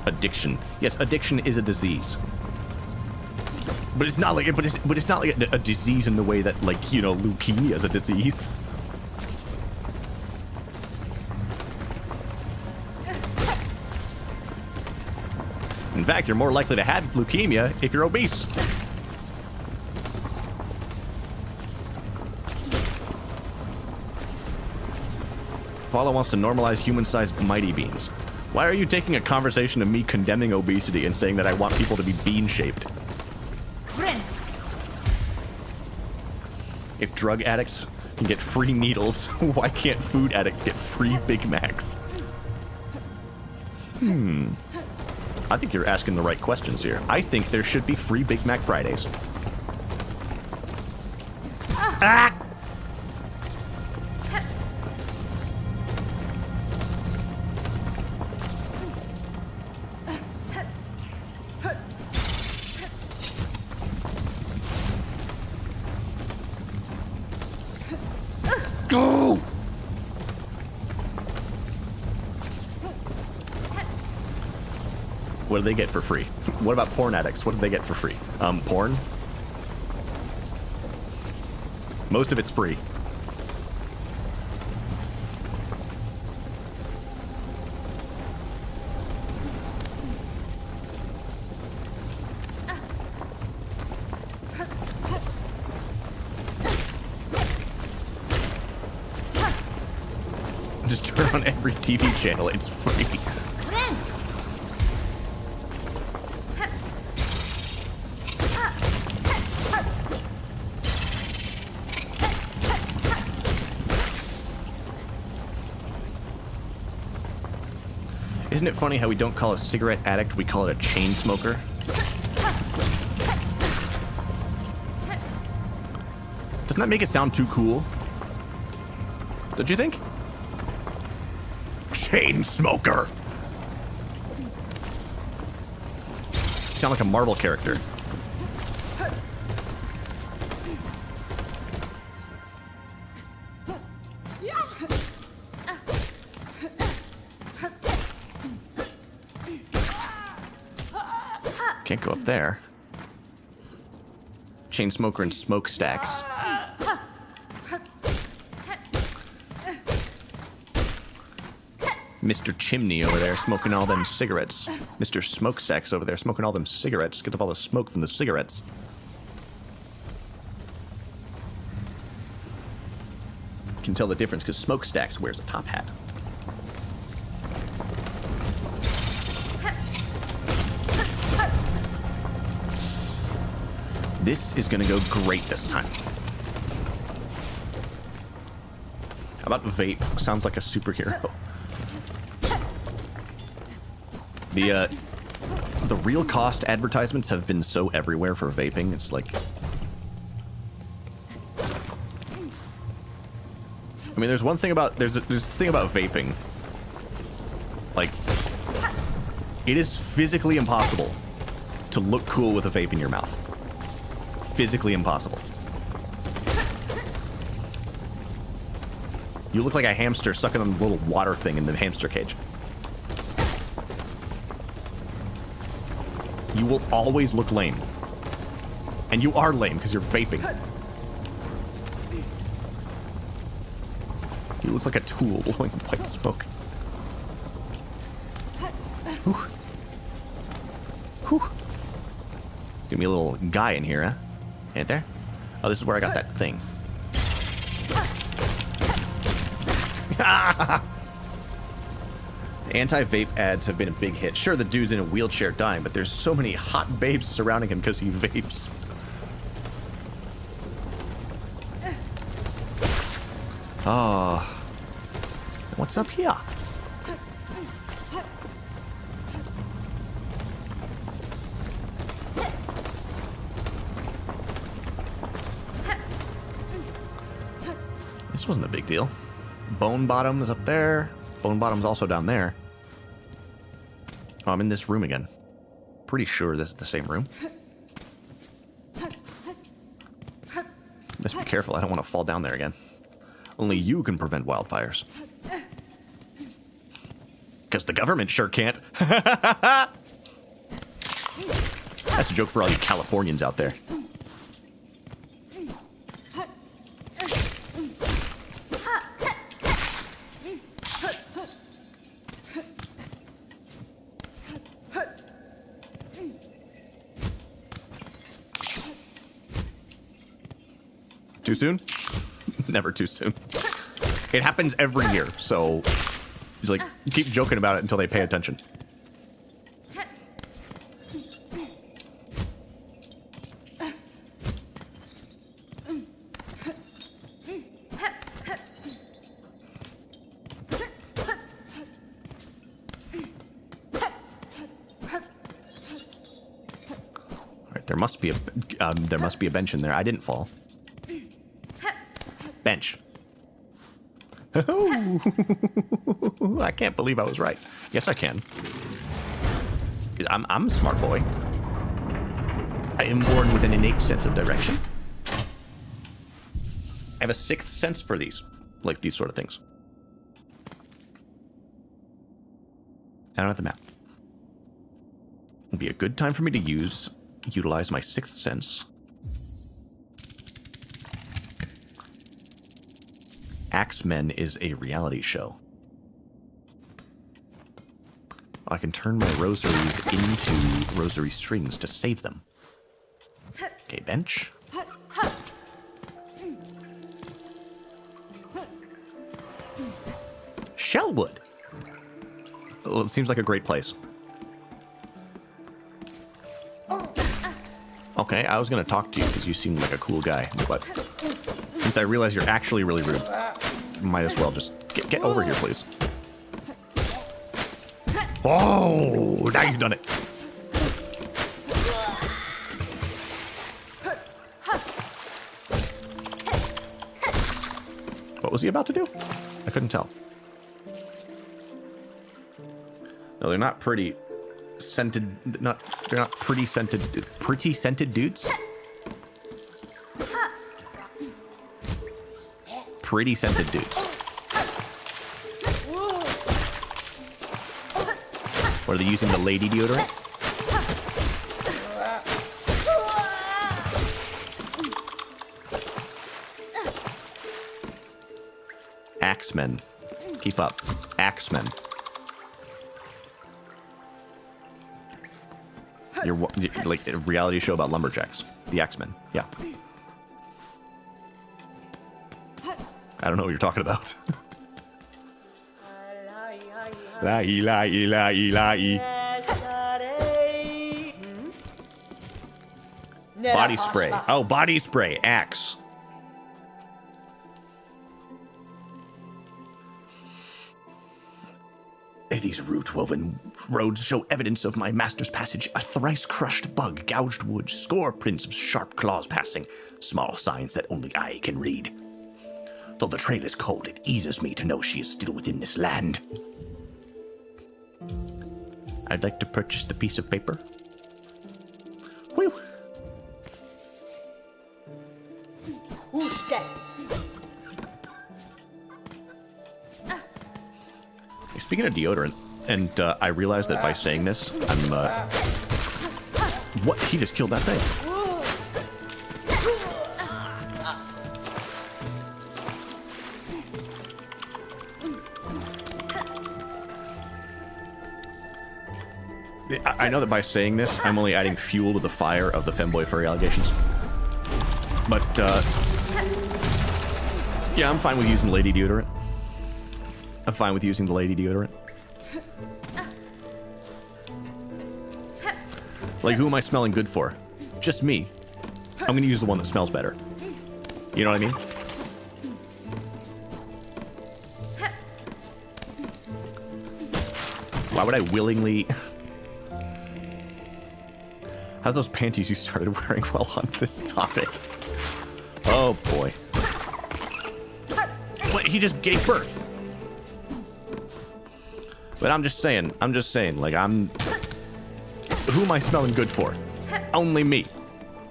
Addiction. Yes, addiction is a disease. But it's not like it's not like a disease in the way that, like, you know, leukemia is a disease. In fact, you're more likely to have leukemia if you're obese. Paula wants to normalize human-sized mighty beans. Why are you taking a conversation of me condemning obesity and saying that I want people to be bean-shaped? If drug addicts can get free needles, why can't food addicts get free Big Macs? I think you're asking the right questions here. I think there should be free Big Mac Fridays. Ah! Go! What do they get for free? What about porn addicts? What do they get for free? Porn? Most of it's free. Just turn on every TV channel, it's free. Isn't it funny how we don't call a cigarette addict, we call it a chain smoker? Doesn't that make it sound too cool? Don't you think? Chain smoker. sound like a Marvel character. Can't go up there. Chain smoker and smokestacks. Mr. Chimney over there smoking all them cigarettes. Mr. Smokestacks over there smoking all them cigarettes. Get up all the smoke from the cigarettes. Can tell the difference because Smokestacks wears a top hat. This is gonna go great this time. How about vape? Sounds like a superhero. The real cost advertisements have been so everywhere for vaping. It's like, I mean, there's one thing about there's a thing about vaping. Like, it is physically impossible to look cool with a vape in your mouth. Physically impossible. You look like a hamster sucking on the little water thing in the hamster cage. You will always look lame. And you are lame because you're vaping. You look like a tool blowing white smoke. Whew. Whew. Give me a little guy in here, huh? Ain't there? Oh, this is where I got that thing. Anti-vape ads have been a big hit. Sure, the dude's in a wheelchair dying, but there's so many hot babes surrounding him because he vapes. Oh. What's up here? This wasn't a big deal. Bone Bottom is up there. Bone Bottom's also down there. Oh, I'm in this room again. Pretty sure this is the same room. Just be careful, I don't want to fall down there again. Only you can prevent wildfires. Because the government sure can't. That's a joke for all you Californians out there. Too soon? Never too soon. It happens every year, so just like keep joking about it until they pay attention. All right, there must be a bench in there. I didn't fall. Bench. I can't believe I was right. Yes, I can. I'm a smart boy. I am born with an innate sense of direction. I have a sixth sense for these, like these sort of things. I don't have the map. It'd be a good time for me to utilize my sixth sense. Axemen is a reality show. I can turn my rosaries into rosary strings to save them. Okay, bench. Shellwood. Well, it seems like a great place. Okay, I was gonna talk to you because you seemed like a cool guy, but since I realize you're actually really rude, might as well just get over here, please. Oh, now you've done it. What was he about to do? I couldn't tell. No, they're not pretty scented, they're not pretty scented dudes. Pretty scented dudes. Or are they using the lady deodorant? Axemen. Keep up. Axemen. You're like a reality show about lumberjacks. The Axemen. Yeah. I don't know what you're talking about. Body spray. Oh, body spray. Axe. These root-woven roads show evidence of my master's passage. A thrice-crushed bug, gouged wood, score prints of sharp claws passing. Small signs that only I can read. Though the trail is cold, it eases me to know she is still within this land. I'd like to purchase the piece of paper. Whew. Speaking of deodorant, and I realized that by saying this, I'm, what? He just killed that thing. I know that by saying this, I'm only adding fuel to the fire of the femboy furry allegations. But, yeah, I'm fine with using lady deodorant. I'm fine with using the lady deodorant. Like, who am I smelling good for? Just me. I'm gonna use the one that smells better. You know what I mean? Why would I willingly... How's those panties you started wearing while on this topic? Oh, boy. Wait, he just gave birth. But I'm just saying, like, who am I smelling good for? Only me.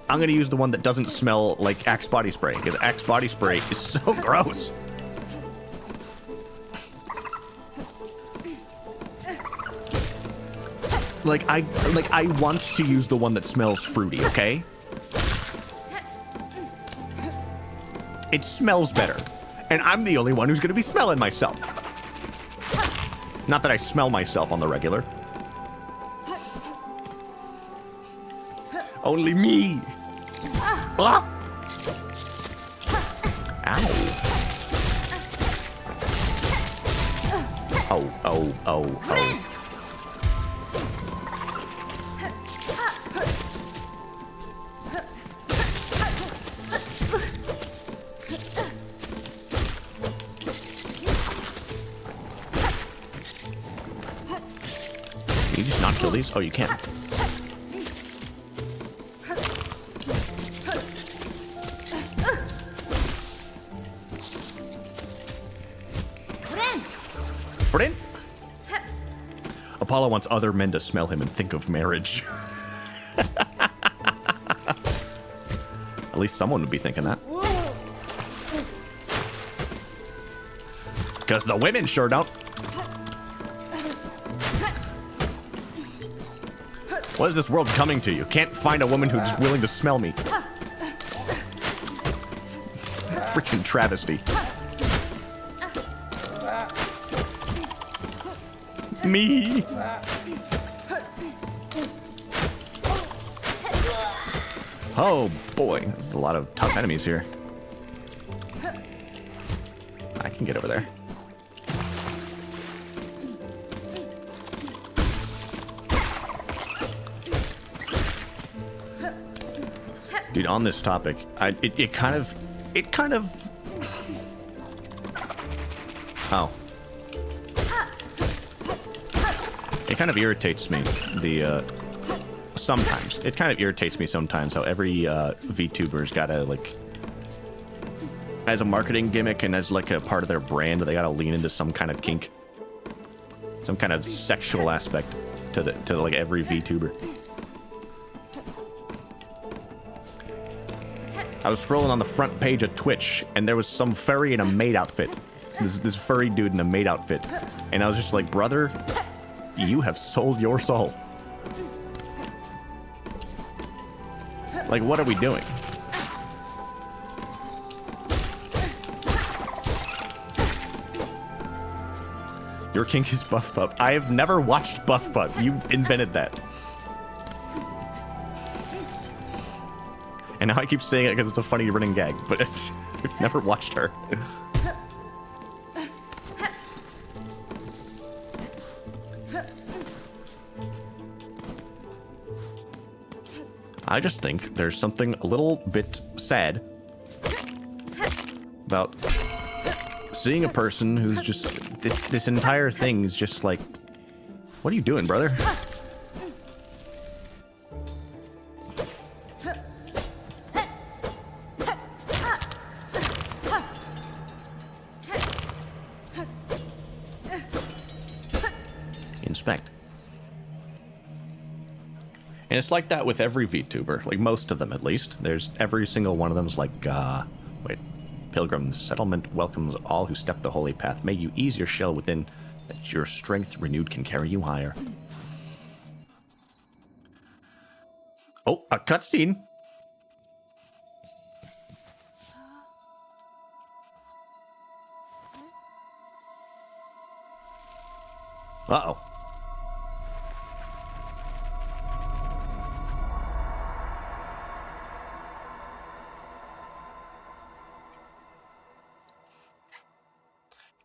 I'm gonna use the one that doesn't smell like Axe body spray, because Axe body spray is so gross. Like, I want to use the one that smells fruity, okay? It smells better. And I'm the only one who's gonna be smelling myself. Not that I smell myself on the regular. Only me. Ah! Ow. Oh, oh, oh, oh. Can you just not kill these? Oh, you can. Friend? Apollo wants other men to smell him and think of marriage. At least someone would be thinking that. Because the women sure don't. What is this world coming to? You can't find a woman who's willing to smell me. Freaking travesty. Me. Oh boy, there's a lot of tough enemies here. I can get over there. Dude, on this topic, it kind of... Oh. It kind of irritates me, sometimes. It kind of irritates me sometimes how every VTuber's gotta, like... As a marketing gimmick and as, like, a part of their brand, they gotta lean into some kind of kink. Some kind of sexual aspect. to like every VTuber. I was scrolling on the front page of Twitch, and there was some furry in a maid outfit. This furry dude in a maid outfit. And I was just like, brother, you have sold your soul. Like, what are we doing? Your kink is Buff Pup. I have never watched Buff Pup. You invented that. And now I keep saying it because it's a funny running gag, but I've never watched her. I just think there's something a little bit sad about seeing a person who's just this entire thing is just like, what are you doing, brother? Inspect. And it's like that with every VTuber, like most of them at least. There's every single one of them is like, wait, Pilgrim, the settlement welcomes all who step the holy path. May you ease your shell within, that your strength renewed can carry you higher. Oh, a cutscene. Uh-oh.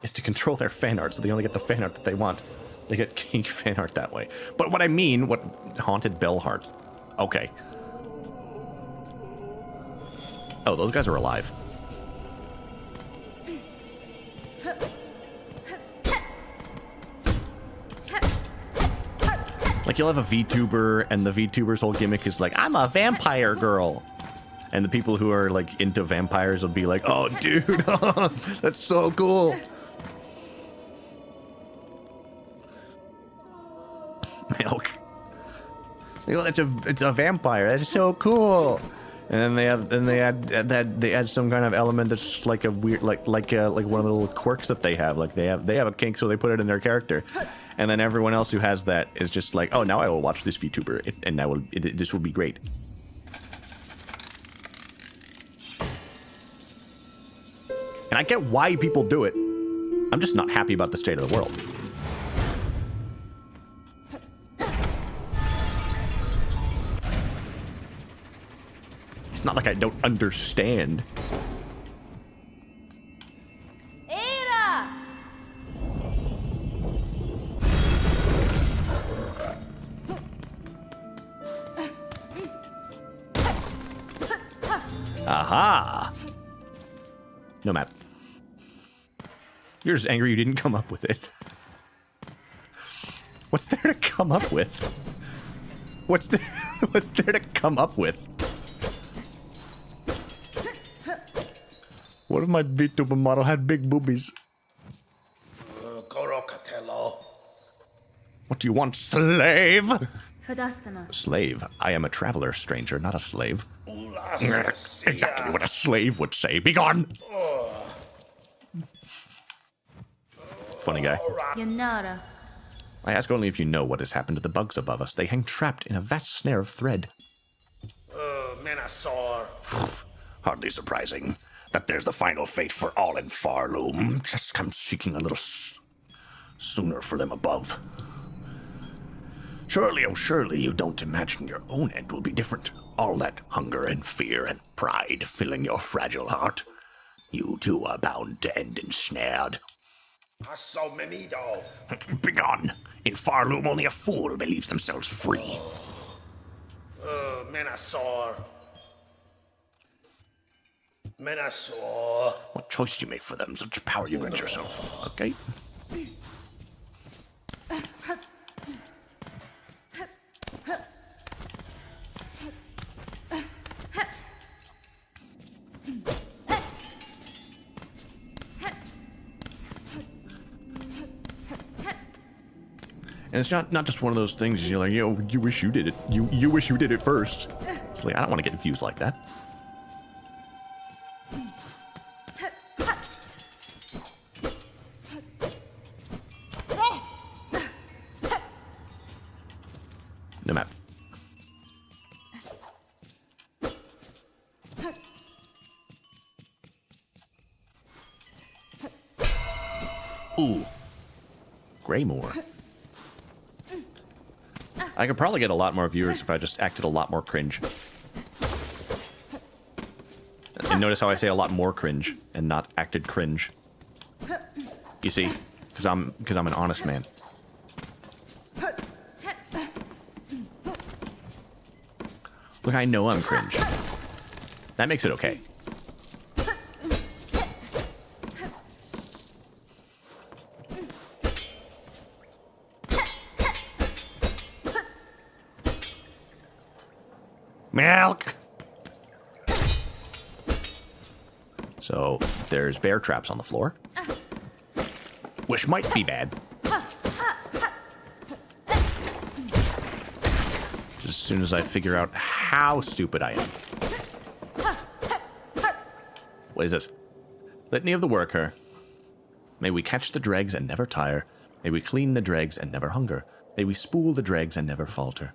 Is to control their fan art so they only get the fan art that they want. They get kink fan art that way. But what I mean, what Haunted Bell Heart. Okay. Oh, those guys are alive. Like, you'll have a VTuber, and the VTuber's whole gimmick is like, I'm a vampire girl. And the people who are, like, into vampires will be like, oh, dude, that's so cool. Milk. It's a vampire. That's so cool. And then they add some kind of element that's like a weird, like one of the little quirks that they have. Like they have a kink, so they put it in their character. And then everyone else who has that is just like, oh, now I will watch this VTuber, and this will be great. And I get why people do it. I'm just not happy about the state of the world. It's not like I don't understand. Ada! Aha! No map. You're just angry you didn't come up with it. What's there to come up with? What's there to come up with? What if my VTuber model had big boobies? What do you want, slave? Slave. I am a traveler, stranger, not a slave. Exactly what a slave would say. Be gone! Funny guy. I ask only if you know what has happened to the bugs above us. They hang trapped in a vast snare of thread. Hardly surprising that there's the final fate for all in Farloom. Just come seeking a little sooner for them above. Surely, oh surely, you don't imagine your own end will be different. All that hunger and fear and pride filling your fragile heart. You too are bound to end ensnared. Begone! In Farloom, only a fool believes themselves free. What choice do you make for them? Such power you grant yourself, okay? And it's not just one of those things you're like, yo, you wish you did it. You wish you did it first. It's like, I don't want to get views like that. No map. Ooh. Graymore. I could probably get a lot more viewers if I just acted a lot more cringe. And notice how I say a lot more cringe and not acted cringe. You see? Because I'm an honest man. Look, I know I'm cringe. That makes it okay. Milk! So, there's bear traps on the floor. Which might be bad. As soon as I figure out how stupid I am. What is this? Litany of the worker. May we catch the dregs and never tire. May we clean the dregs and never hunger. May we spool the dregs and never falter.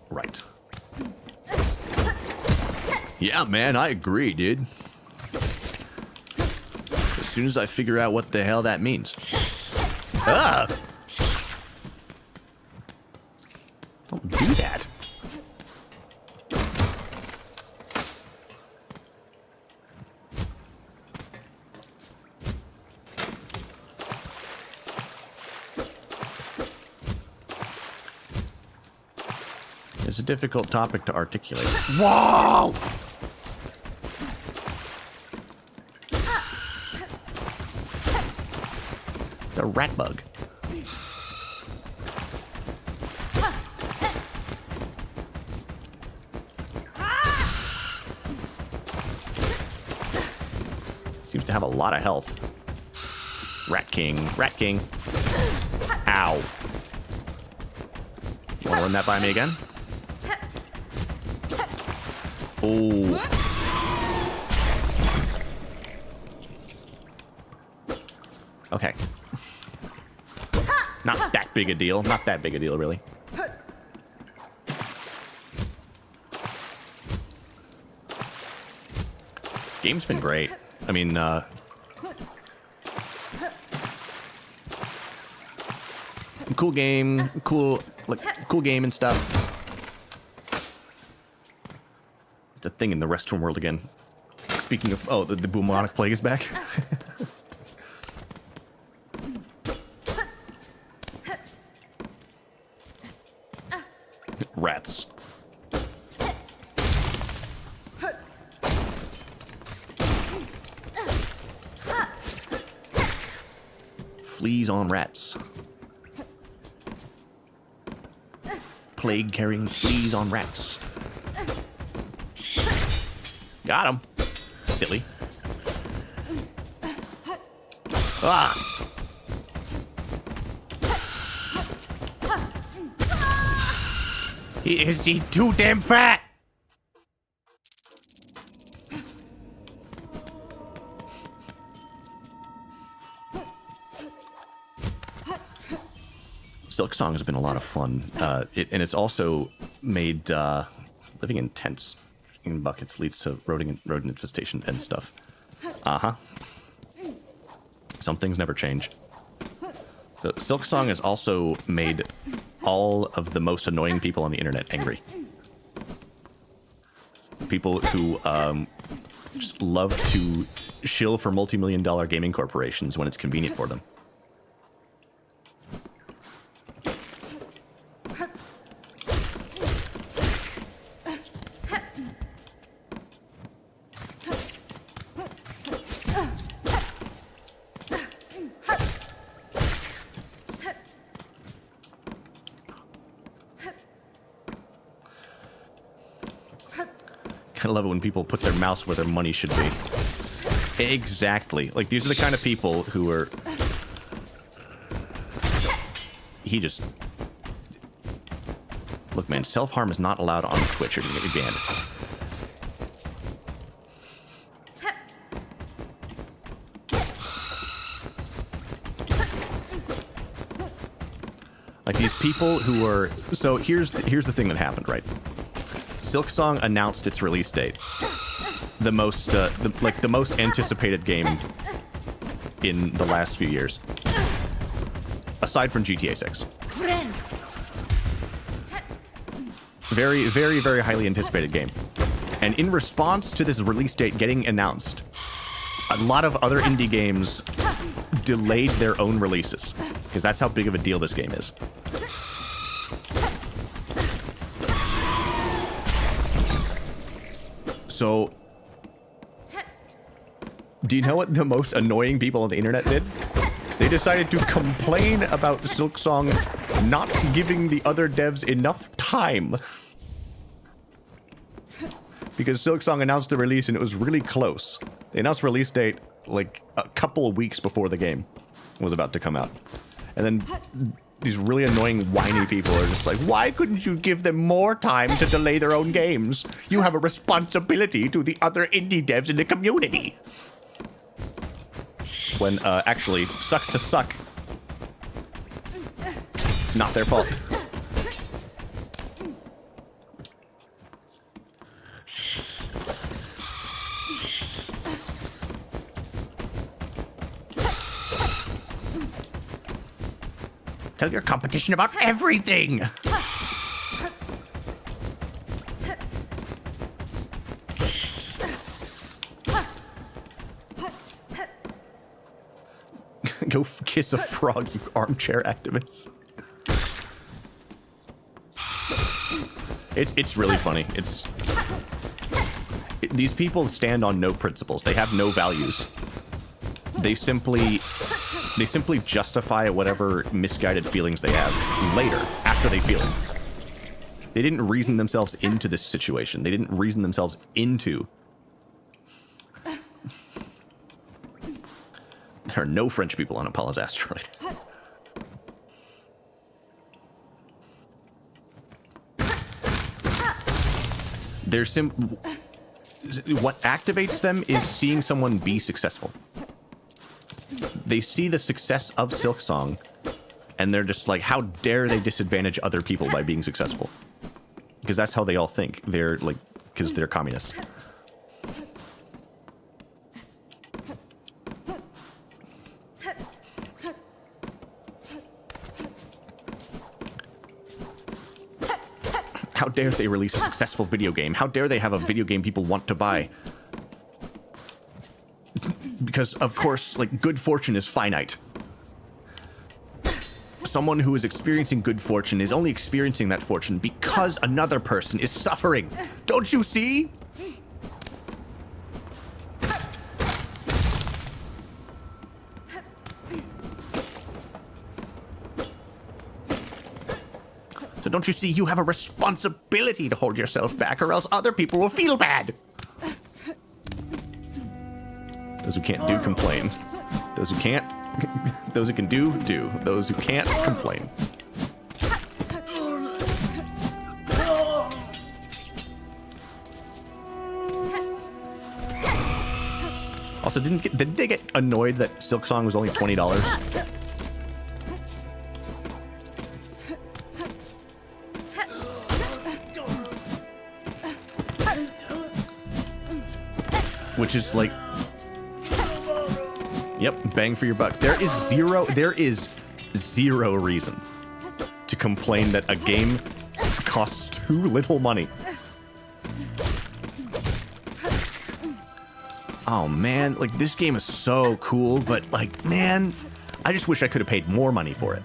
Right. Yeah, man, I agree, dude. As soon as I figure out what the hell that means. Ah! Don't do that. It's a difficult topic to articulate. Whoa! It's a rat bug. Seems to have a lot of health. Rat King, Rat King. Ow. You want to run that by me again? Oh. Okay. Not that big a deal. Not that big a deal, really. Game's been great. I mean, cool game, cool game and stuff. It's a thing in the Western world again. Speaking of, oh, the bubonic plague is back. Rats. Fleas on rats. Plague-carrying fleas on rats. Got him. Silly. Ah! Is he too damn fat? Silksong has been a lot of fun, and it's also made living in tents in buckets leads to rodent infestation and stuff. Some things never change. So Silksong has also made all of the most annoying people on the internet angry. People who just love to shill for multi-million-dollar gaming corporations when it's convenient for them. I love it when people put their mouse where their money should be. Exactly. Like, these are the kind of people who are he just... Look, man, self-harm is not allowed on Twitch. You're going to get me banned. Like, these people who are... So, here's the thing that happened, right? Silksong announced its release date. The most anticipated game in the last few years. Aside from GTA 6. Very, very, very highly anticipated game. And in response to this release date getting announced, a lot of other indie games delayed their own releases. Because that's how big of a deal this game is. So, do you know what the most annoying people on the internet did? They decided to complain about Silksong not giving the other devs enough time. Because Silksong announced the release and it was really close. They announced release date like a couple of weeks before the game was about to come out. And then these really annoying, whiny people are just like, why couldn't you give them more time to delay their own games? You have a responsibility to the other indie devs in the community. When, actually, sucks to suck. It's not their fault. Tell your competition about everything! Go kiss a frog, you armchair activists. It's really funny. These people stand on no principles. They have no values. They simply justify whatever misguided feelings they have later, after they feel it. They didn't reason themselves into this situation. They didn't reason themselves into... There are no French people on Apollo's asteroid. What activates them is seeing someone be successful. They see the success of Silksong, and they're just like, how dare they disadvantage other people by being successful? Because that's how they all think. They're like, because they're communists. How dare they release a successful video game? How dare they have a video game people want to buy? Because, of course, like, good fortune is finite. Someone who is experiencing good fortune is only experiencing that fortune because another person is suffering. Don't you see? So don't you see you have a responsibility to hold yourself back, or else other people will feel bad. Those who can't do, complain. Those who can't, those who can do, do. Those who can't, complain. Also, did they get annoyed that Silksong was only $20? Which is like, yep, bang for your buck. There is zero reason to complain that a game costs too little money. Oh man, like, this game is so cool, but like, man, I just wish I could have paid more money for it.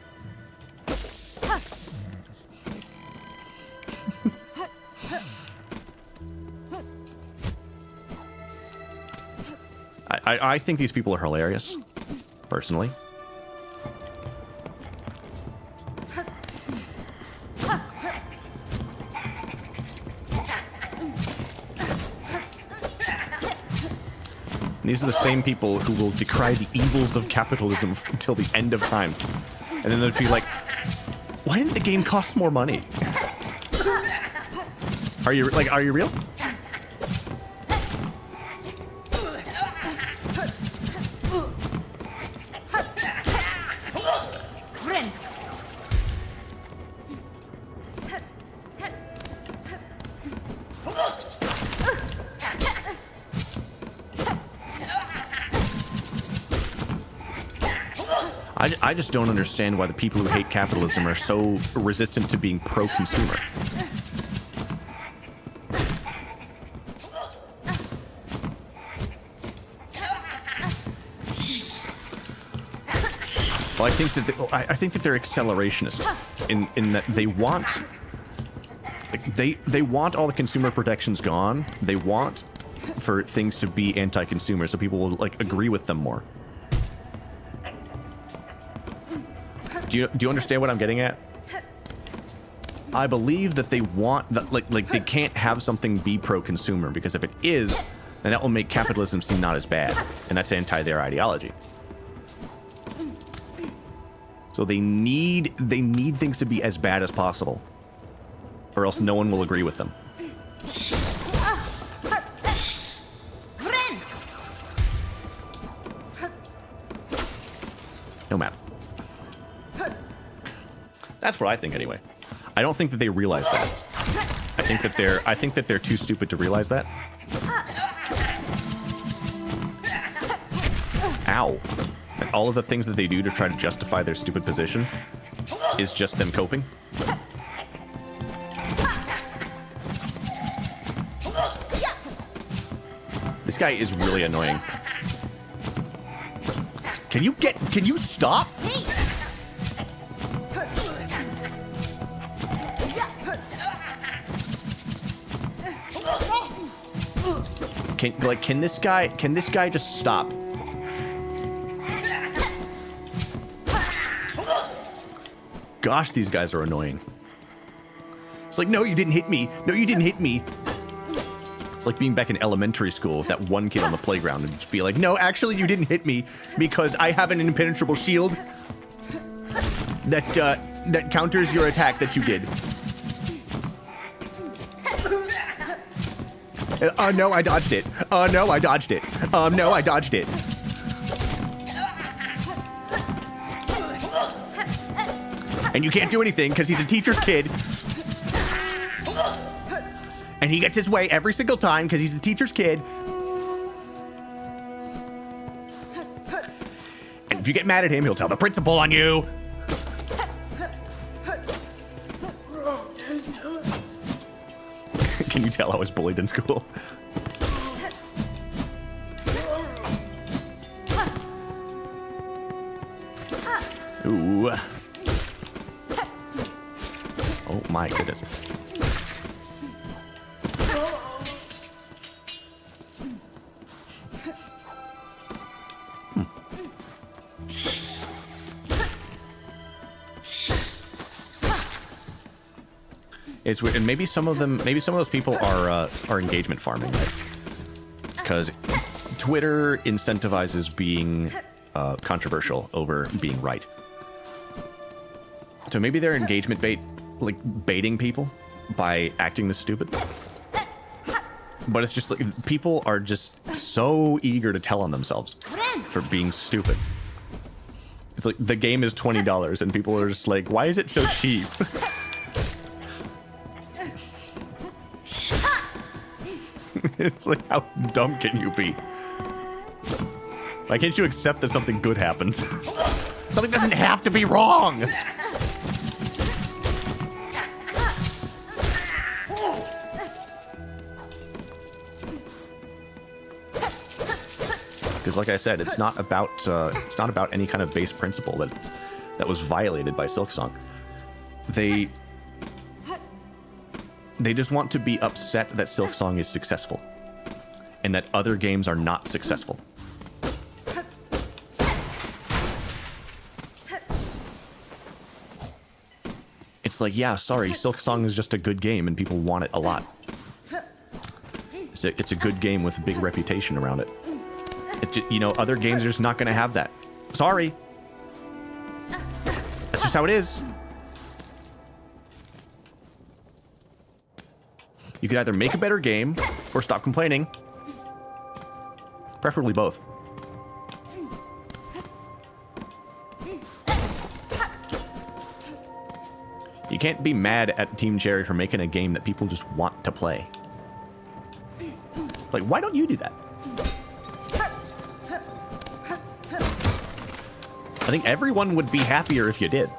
I think these people are hilarious, personally. And these are the same people who will decry the evils of capitalism until the end of time. And then they'll be like, Why didn't the game cost more money? Are you real? I just don't understand why the people who hate capitalism are so resistant to being pro-consumer. Well, I think that they're accelerationists in that they want they want all the consumer protections gone. They want for things to be anti-consumer, so people will like agree with them more. Do you understand what I'm getting at? I believe that they want that like they can't have something be pro-consumer, because if it is, then that will make capitalism seem not as bad, and that's anti their ideology. So they need things to be as bad as possible, or else no one will agree with them. No matter. That's what I think anyway. I don't think that they realize that. I think that they're too stupid to realize that. Ow. And all of the things that they do to try to justify their stupid position is just them coping. This guy is really annoying. Can you stop? Can this guy just stop? Gosh, these guys are annoying. It's like, no, you didn't hit me. No, you didn't hit me. It's like being back in elementary school with that one kid on the playground and just be like, no, actually, you didn't hit me because I have an impenetrable shield that counters your attack that you did. No, I dodged it. No, I dodged it. No, I dodged it. And you can't do anything because he's a teacher's kid. And he gets his way every single time because he's the teacher's kid. And if you get mad at him, he'll tell the principal on you. Can you tell I was bullied in school? Ooh. Oh my goodness. It's weird, and maybe some of those people are engagement farming, right? Because Twitter incentivizes being controversial over being right. So maybe they're engagement baiting people by acting this stupid. But it's just like people are just so eager to tell on themselves for being stupid. It's like the game is $20 and people are just like, why is it so cheap? It's like, how dumb can you be? Why can't you accept that something good happens? Something doesn't have to be wrong! Because, like I said, it's not about any kind of base principle that was violated by Silksong. They just want to be upset that Silksong is successful, and that other games are not successful. It's like, yeah, sorry, Silksong is just a good game, and people want it a lot. It's a good game with a big reputation around it. It's just, other games are just not going to have that. Sorry. That's just how it is. You could either make a better game or stop complaining. Preferably both. You can't be mad at Team Cherry for making a game that people just want to play. Like, why don't you do that? I think everyone would be happier if you did.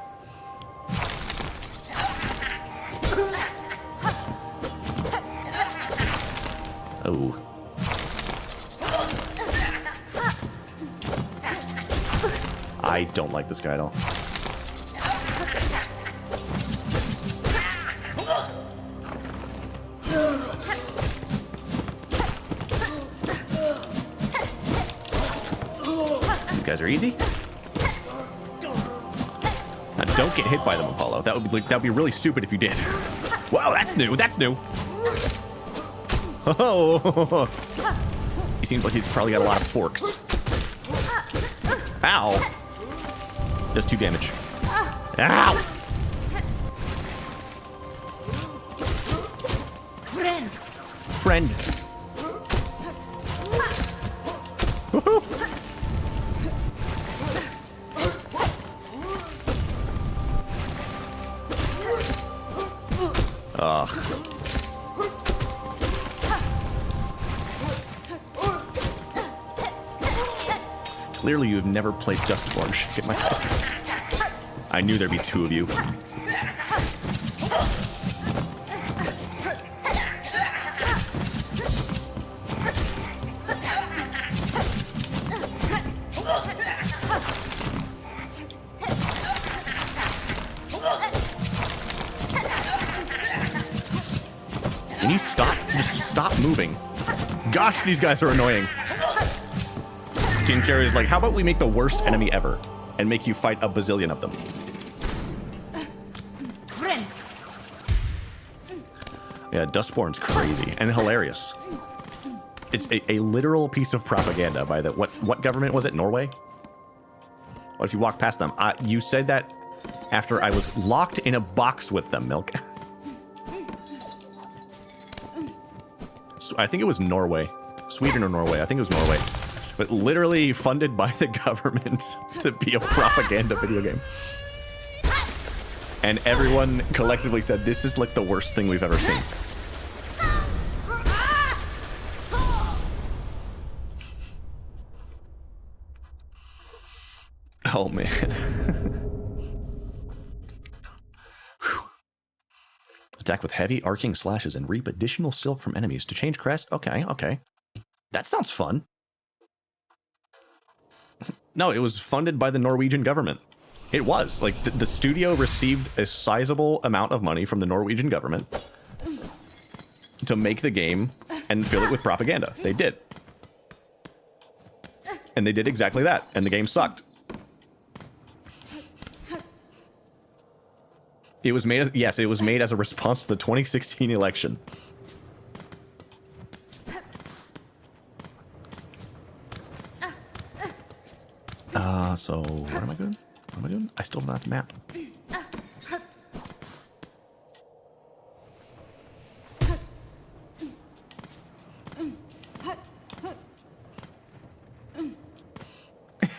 Oh. I don't like this guy at all. These guys are easy. Now, don't get hit by them, Apollo. That would be really stupid if you did. Wow, that's new. That's new. Oh, he seems like he's probably got a lot of forks. Ow. Does 2 damage. Ow. Friend. Ugh. Clearly you've never played Dustborn. Get my head. I knew there'd be 2 of you. Can you stop? Just stop moving. Gosh, these guys are annoying. Team Cherry is like, how about we make the worst enemy ever and make you fight a bazillion of them? Yeah, Dustborn's crazy and hilarious. It's a literal piece of propaganda by the what government was it? Norway? What if you walk past them? You said that after I was locked in a box with them, Milk. So I think it was Norway. Sweden or Norway. I think it was Norway. But literally funded by the government to be a propaganda video game. And everyone collectively said, this is like the worst thing we've ever seen. Oh, man. Attack with heavy arcing slashes and reap additional silk from enemies to change crest. Okay, okay. That sounds fun. No, it was funded by the Norwegian government. It was. Like, the studio received a sizable amount of money from the Norwegian government to make the game and fill it with propaganda. They did. And they did exactly that. And the game sucked. It was made as, yes, it was made as a response to the 2016 election. So what am I doing? What am I doing? I still don't have the map.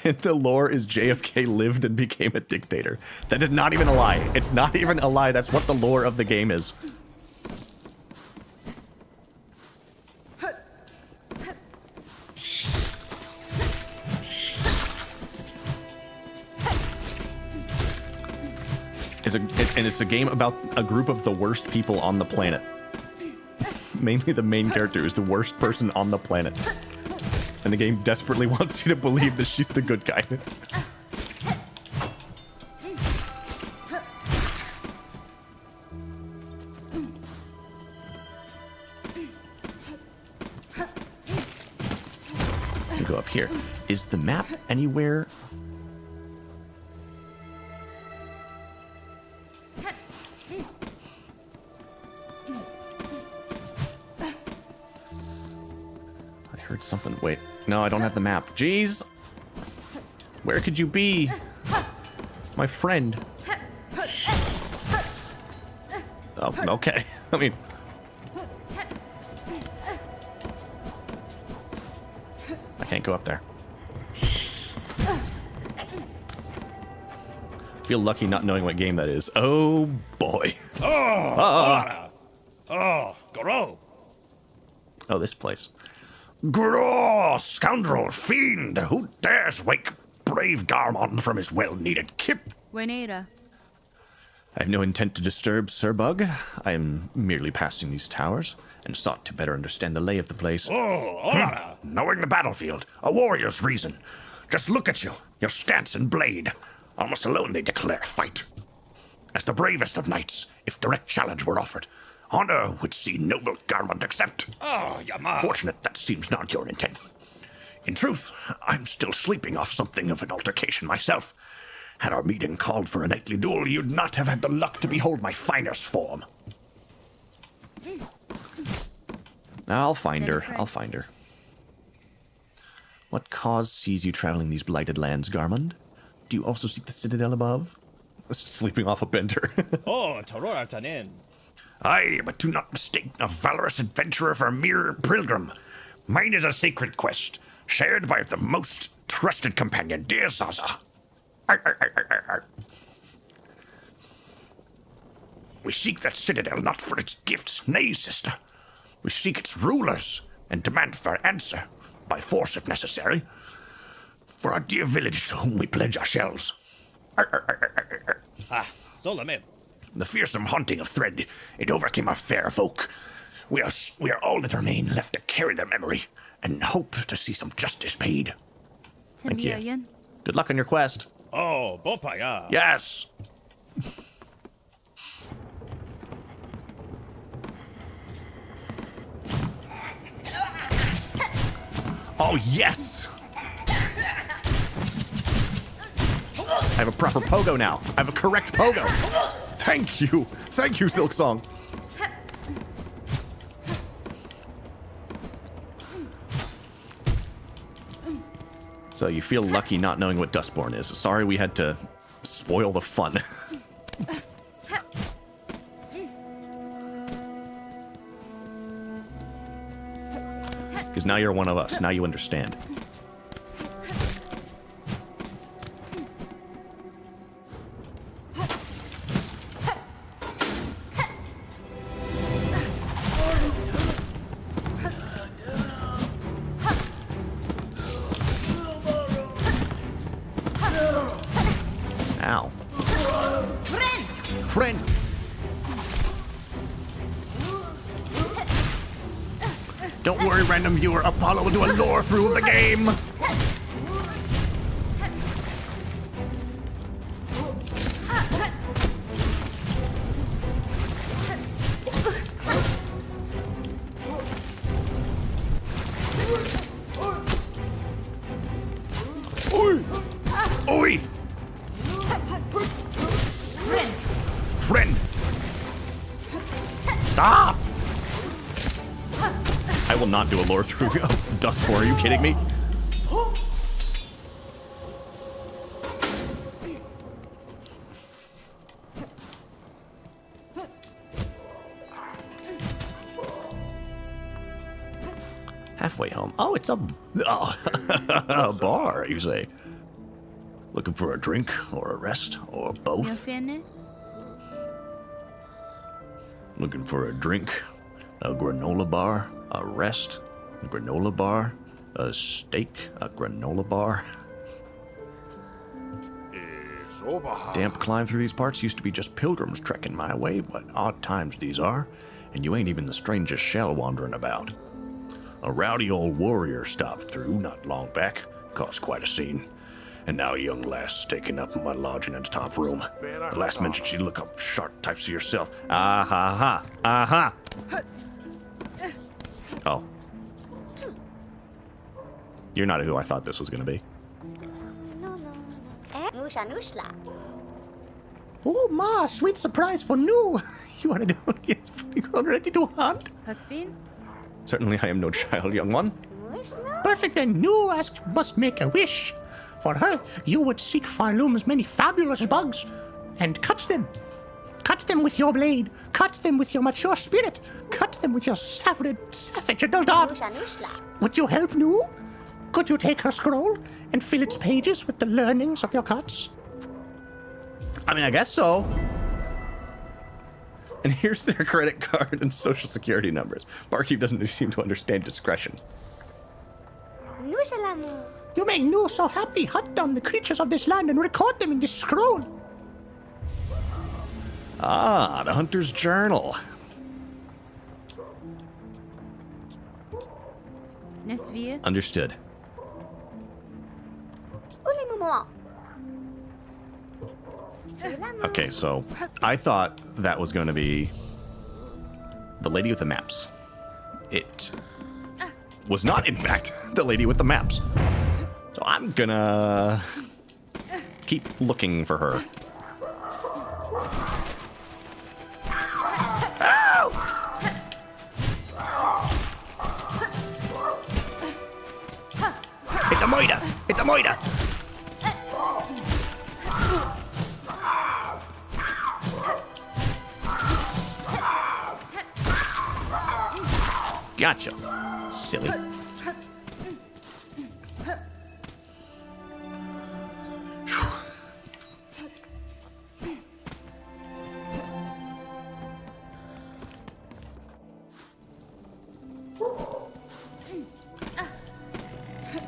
And the lore is JFK lived and became a dictator. That is not even a lie. It's not even a lie. That's what the lore of the game is. It's a game about a group of the worst people on the planet. Mainly the main character is the worst person on the planet. And the game desperately wants you to believe that she's the good guy. You go up here. Is the map anywhere? Something. Wait. No, I don't have the map. Jeez. Where could you be? My friend. Oh, okay. I mean... I can't go up there. Feel lucky not knowing what game that is. Oh boy. Oh, Goro. Oh, this place. Graw, scoundrel, fiend, who dares wake brave Garmon from his well-needed kip? Buenera. I have no intent to disturb Sir Bug. I am merely passing these towers and sought to better understand the lay of the place. Knowing the battlefield, a warrior's reason. Just look at you, your stance and blade. Almost alone they declare fight. As the bravest of knights, if direct challenge were offered, honor would see noble Garmon accept. Oh, Yama. Fortunate that seems not your intent. In truth, I'm still sleeping off something of an altercation myself. Had our meeting called for a knightly duel, you'd not have had the luck to behold my finest form. I'll find her. I'll find her. What cause sees you traveling these blighted lands, Garmund? Do you also seek the citadel above? Sleeping off a bender. Oh, Torora Tanin. Aye, but do not mistake a valorous adventurer for a mere pilgrim. Mine is a sacred quest, shared by the most trusted companion, dear Zaza. Arr, arr, arr, arr, arr, arr. We seek that citadel not for its gifts, nay, sister. We seek its rulers and demand for answer, by force if necessary, for our dear village to whom we pledge our shells. Arr, arr, arr, arr, arr, arr. Ah, Solomon. The fearsome haunting of Thread, it overcame our fair folk. We are all that remain left to carry their memory and hope to see some justice paid. Thank you. Timbiayan. Good luck on your quest. Oh, Bopaya. Yes. Oh, yes! I have a proper pogo now. I have a correct pogo. Thank you. Thank you, Silksong. So you feel lucky not knowing what Dustborn is. Sorry we had to spoil the fun. Because now you're one of us. Now you understand. Ow. Friend! Don't worry, random viewer. Apollo will do a lore through of the game. Oi! Oi! Friend! Stop! I will not do a lore through of Dustborn. Are you kidding me? Halfway home. Oh, it's a bar, you say. Looking for a drink or a rest or both? Miofene. Looking for a drink, a granola bar, a rest, a granola bar, a steak, a granola bar. Damp climb through these parts used to be just pilgrims trekking my way, but odd times these are, and you ain't even the strangest shell wandering about. A rowdy old warrior stopped through not long back, caused quite a scene. And now a young lass taking up my lodging in the top room. The last mentioned she'd look up sharp types of yourself. Ah-ha-ha, ah-ha. Oh. You're not who I thought this was going to be. Oh, ma, sweet surprise for new. You want to do it? Ready to hunt? Husband. Certainly I am no child, young one. Perfect, and new must make a wish. For her, you would seek Farloom's many fabulous bugs and cut them. Cut them with your blade. Cut them with your mature spirit. Cut them with your savage adult art. Would you help, new? Could you take her scroll and fill its pages with the learnings of your gods? I mean, I guess so. And here's their credit card and social security numbers. Barkeep doesn't seem to understand discretion. Nous allons. You make Nu so happy. Hunt down the creatures of this land and record them in this scroll. Ah, the Hunter's Journal. Nesvir. Understood. Uli moment. Okay, so I thought that was going to be the lady with the maps. It was not, in fact, the lady with the maps. So I'm gonna keep looking for her. It's a moida! It's a moida! Gotcha. Silly.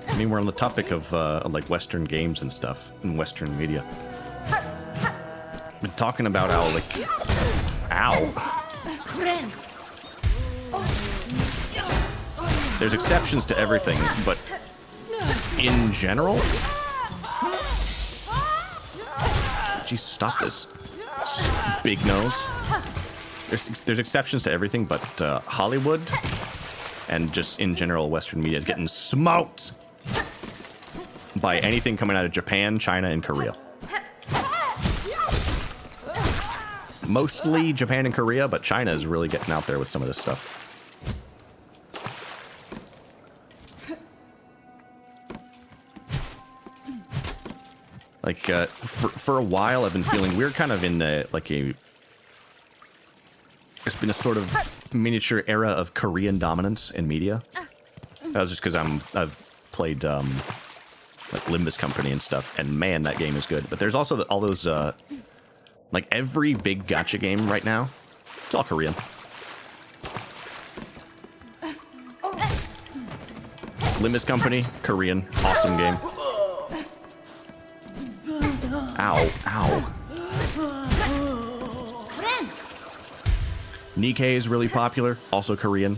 I mean, we're on the topic of like Western games and stuff, and Western media. Been talking about how, like, ow. There's exceptions to everything, but in general, geez, stop this, big nose. There's exceptions to everything, but Hollywood and just in general Western media is getting smoked by anything coming out of Japan, China, and Korea. Mostly Japan and Korea, but China is really getting out there with some of this stuff. Like, for a while, I've been feeling we're kind of in like a... There's been a sort of miniature era of Korean dominance in media. That was just because I've played like Limbus Company and stuff, and man, that game is good. But there's also all those like every big gacha game right now, it's all Korean. Limbus Company, Korean, awesome game. Ow, ow. Nikkei is really popular, also Korean.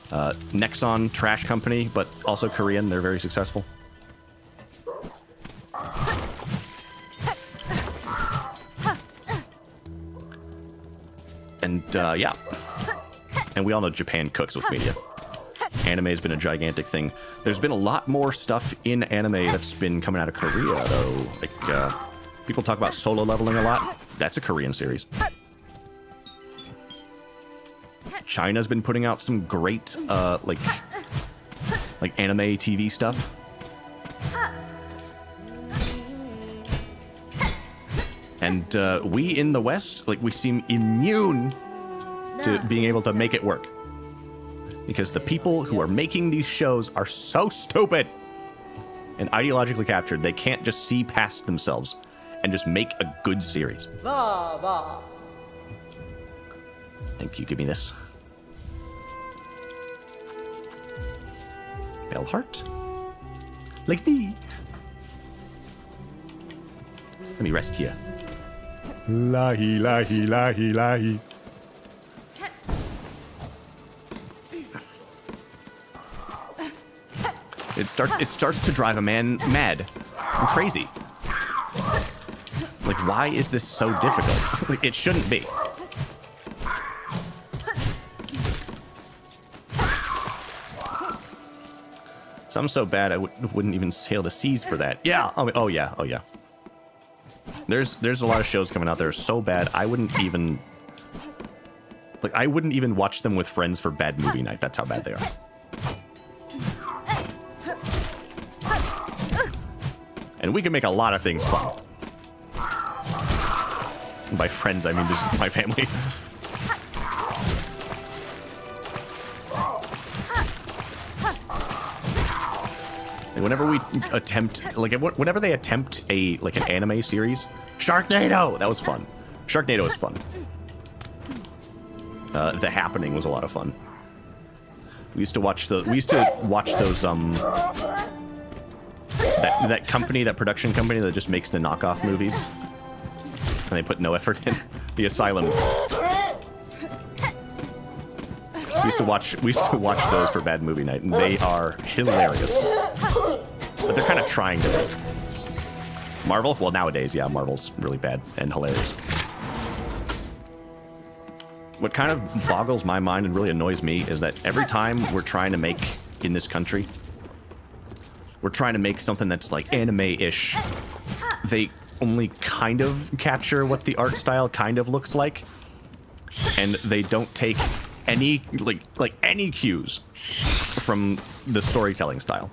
Nexon, trash company, but also Korean. They're very successful. And, yeah. And we all know Japan cooks with media. Anime has been a gigantic thing. There's been a lot more stuff in anime that's been coming out of Korea, though. Like, people talk about Solo Leveling a lot. That's a Korean series. China's been putting out some great, like anime TV stuff. And we in the West, like, we seem immune to being able to make it work. Because the people who are making these shows are so stupid and ideologically captured, they can't just see past themselves and just make a good series. Thank you, give me this. Bell heart? Like me. Let me rest here. Lahi, lahi, lahi, lahi. It starts to drive a man mad and crazy. Like, why is this so difficult? Like, it shouldn't be. Some so bad I wouldn't even sail the seas for that. Yeah. Oh yeah. Oh yeah. There's a lot of shows coming out there so bad I wouldn't even watch them with friends for bad movie night. That's how bad they are. And we can make a lot of things fun. And by friends, I mean this is my family. Whenever we attempt, like, whenever they attempt like an anime series, Sharknado, that was fun. Sharknado was fun. The Happening was a lot of fun. We used to watch those. That company, that production company that just makes the knockoff movies, and they put no effort in. The Asylum. We used to watch those for Bad Movie Night, and they are hilarious. But they're kind of trying to be. Marvel? Well, nowadays, yeah, Marvel's really bad and hilarious. What kind of boggles my mind and really annoys me is that every time we're trying to make, in this country, we're trying to make something that's like anime-ish, they only kind of capture what the art style kind of looks like, and they don't take any, like any cues from the storytelling style.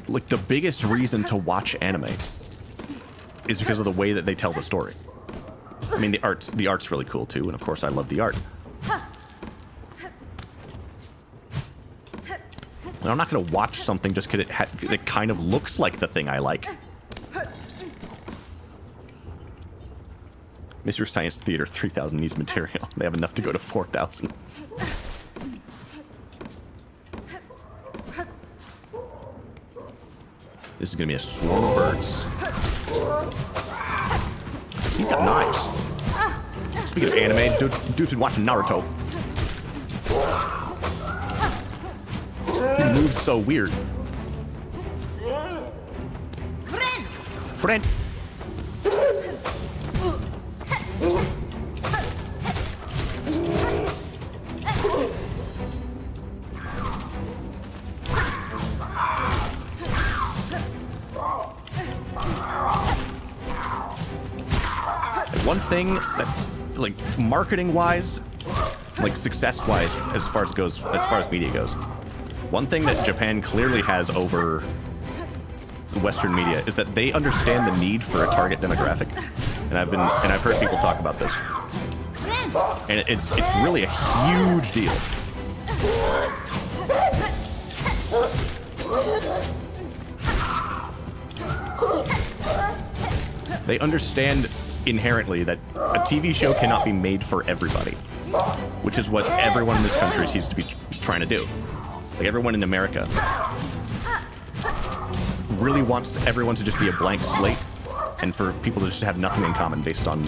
Like the biggest reason to watch anime is because of the way that they tell the story. I mean, the art's really cool too, and of course I love the art. And I'm not gonna watch something just because it kind of looks like the thing I like. Mr. Science Theater 3000 needs material. They have enough to go to 4,000. This is gonna be a swarm of birds. He's got knives. Speaking of anime, dude's been watching Naruto. He moves so weird. Friend. One thing that, like, marketing-wise, like success-wise, as far as media goes, one thing that Japan clearly has over Western media is that they understand the need for a target demographic, and I've heard people talk about this, and it's really a huge deal. They understand inherently that a TV show cannot be made for everybody, which is what everyone in this country seems to be trying to do. Like, everyone in America really wants everyone to just be a blank slate, and for people to just have nothing in common based on,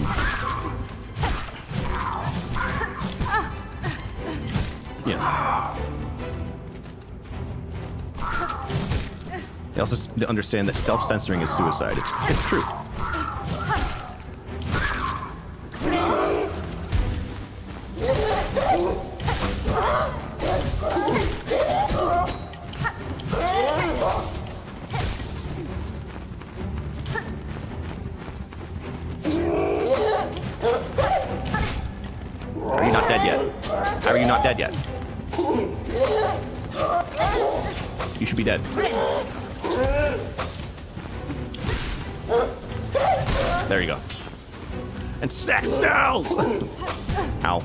you know. They also understand that self-censoring is suicide. It's true. Are you not dead yet? How are you not dead yet? You should be dead. There you go. And sex sells! Ow.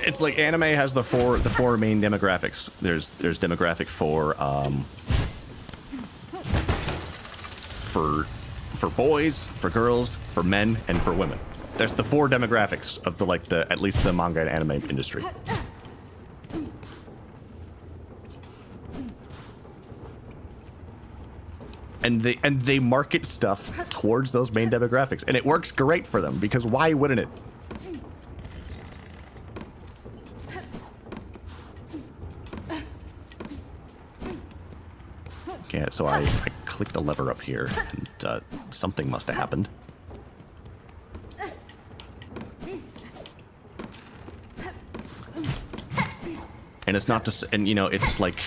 It's like anime has the four main demographics. There's demographic for boys, for girls, for men, and for women. There's the four demographics of at least the manga and anime industry. And they market stuff towards those main demographics, and it works great for them, because why wouldn't it? Okay, so I clicked the lever up here, and something must have happened. And it's not just, and you know, it's like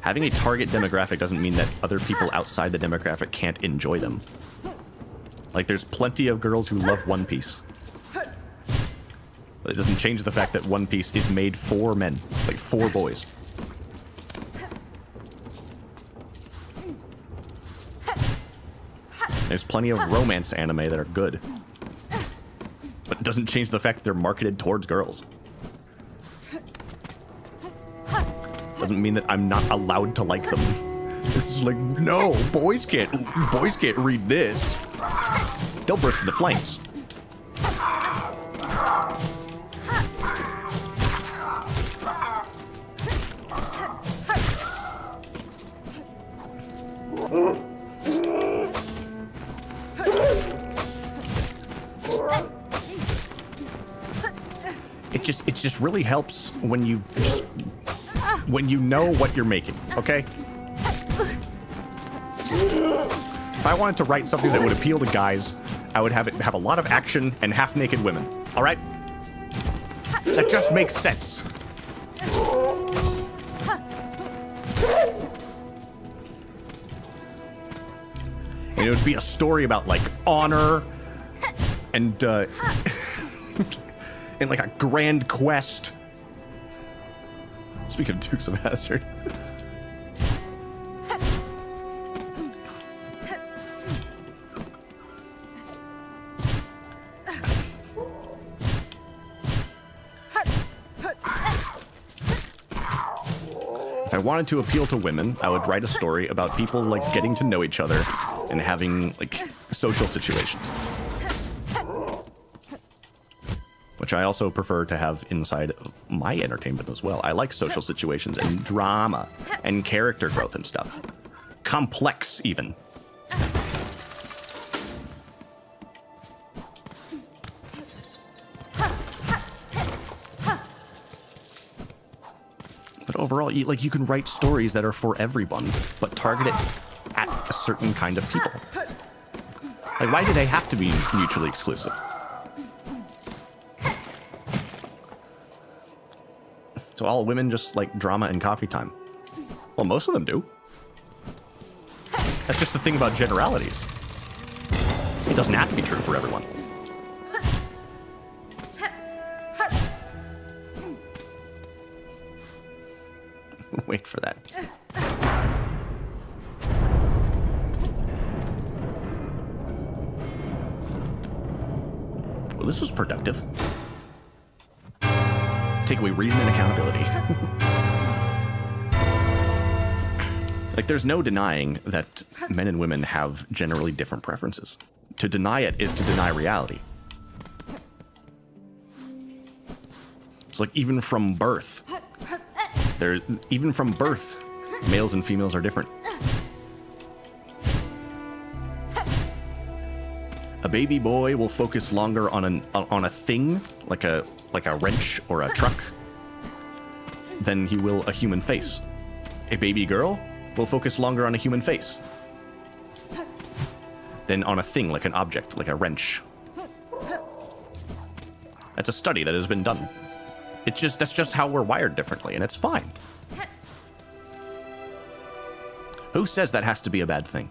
having a target demographic doesn't mean that other people outside the demographic can't enjoy them. Like, there's plenty of girls who love One Piece. But it doesn't change the fact that One Piece is made for men, like for boys. There's plenty of romance anime that are good. But it doesn't change the fact that they're marketed towards girls. Doesn't mean that I'm not allowed to like them. This is like, no, boys can't read this. They'll burst into flames. It just really helps when you know what you're making, okay? If I wanted to write something that would appeal to guys, I would have it have a lot of action and half-naked women, all right? That just makes sense. And it would be a story about, like, honor and, and, like, a grand quest. Speaking of Dukes of Hazzard. If I wanted to appeal to women, I would write a story about people, like, getting to know each other and having, like, social situations. Which I also prefer to have inside of my entertainment as well. I like social situations and drama and character growth and stuff. Complex, even. But overall, you can write stories that are for everyone, but target it at a certain kind of people. Like, why do they have to be mutually exclusive? So all women just like drama and coffee time. Well, most of them do. That's just the thing about generalities. It doesn't have to be true for everyone. Wait for that. Well, this was productive. Take away reason and accountability. Like, there's no denying that men and women have generally different preferences. To deny it is to deny reality. It's like even from birth, males and females are different. A baby boy will focus longer on a thing, like a wrench or a truck, than he will a human face. A baby girl will focus longer on a human face than on a thing, like an object, like a wrench. That's a study that has been done. That's just how we're wired differently, and it's fine. Who says that has to be a bad thing?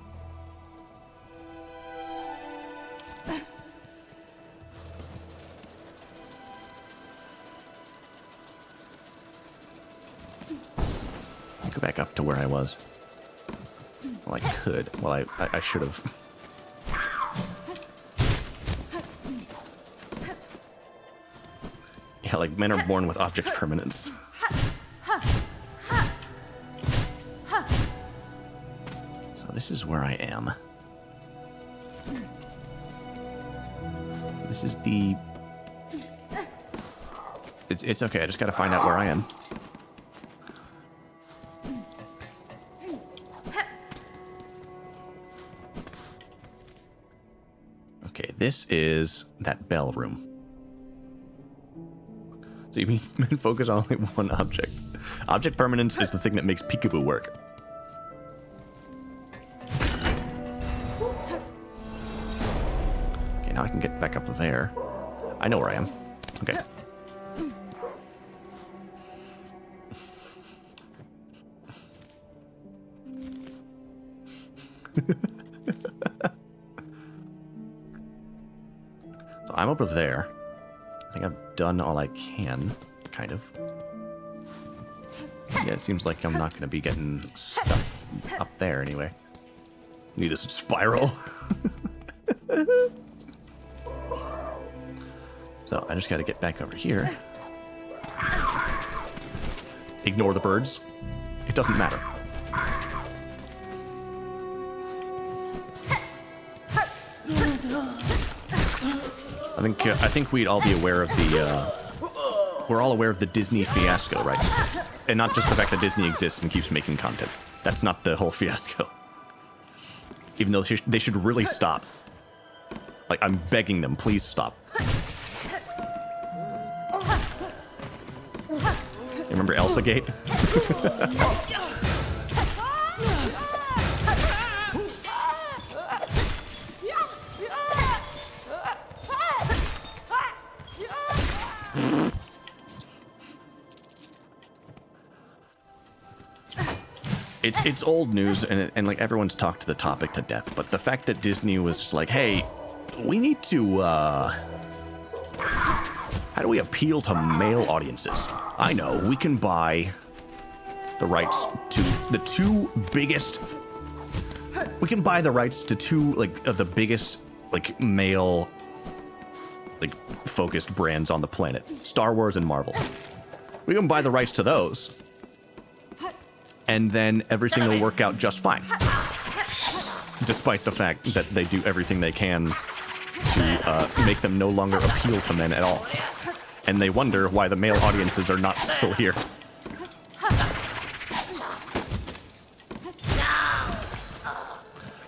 Go back up to where I was. Well, I could. Well, I should have. Yeah, like, men are born with object permanence. So this is where I am. This is the... It's okay, I just gotta find out where I am. Okay, this is that bell room. So you mean focus on only one object. Object permanence is the thing that makes peekaboo work. Okay, now I can get back up there. I know where I am. Okay. So I'm over there. I think I've done all I can, kind of. Yeah, it seems like I'm not going to be getting stuff up there anyway. Need this spiral. So I just got to get back over here. Ignore the birds. It doesn't matter. I think we'd all be aware of the, we're all aware of the Disney fiasco, right? And not just the fact that Disney exists and keeps making content. That's not the whole fiasco. Even though they should really stop. Like, I'm begging them, please stop. Remember Elsa Gate? It's old news, and like everyone's talked the topic to death, but the fact that Disney was just like, hey, we need to, how do we appeal to male audiences? I know, we can buy the rights to the two biggest, we can buy the rights to two, like, of the biggest, like, male, like, focused brands on the planet. Star Wars and Marvel. We can buy the rights to those. And then everything will work out just fine. Despite the fact that they do everything they can to make them no longer appeal to men at all. And they wonder why the male audiences are not still here.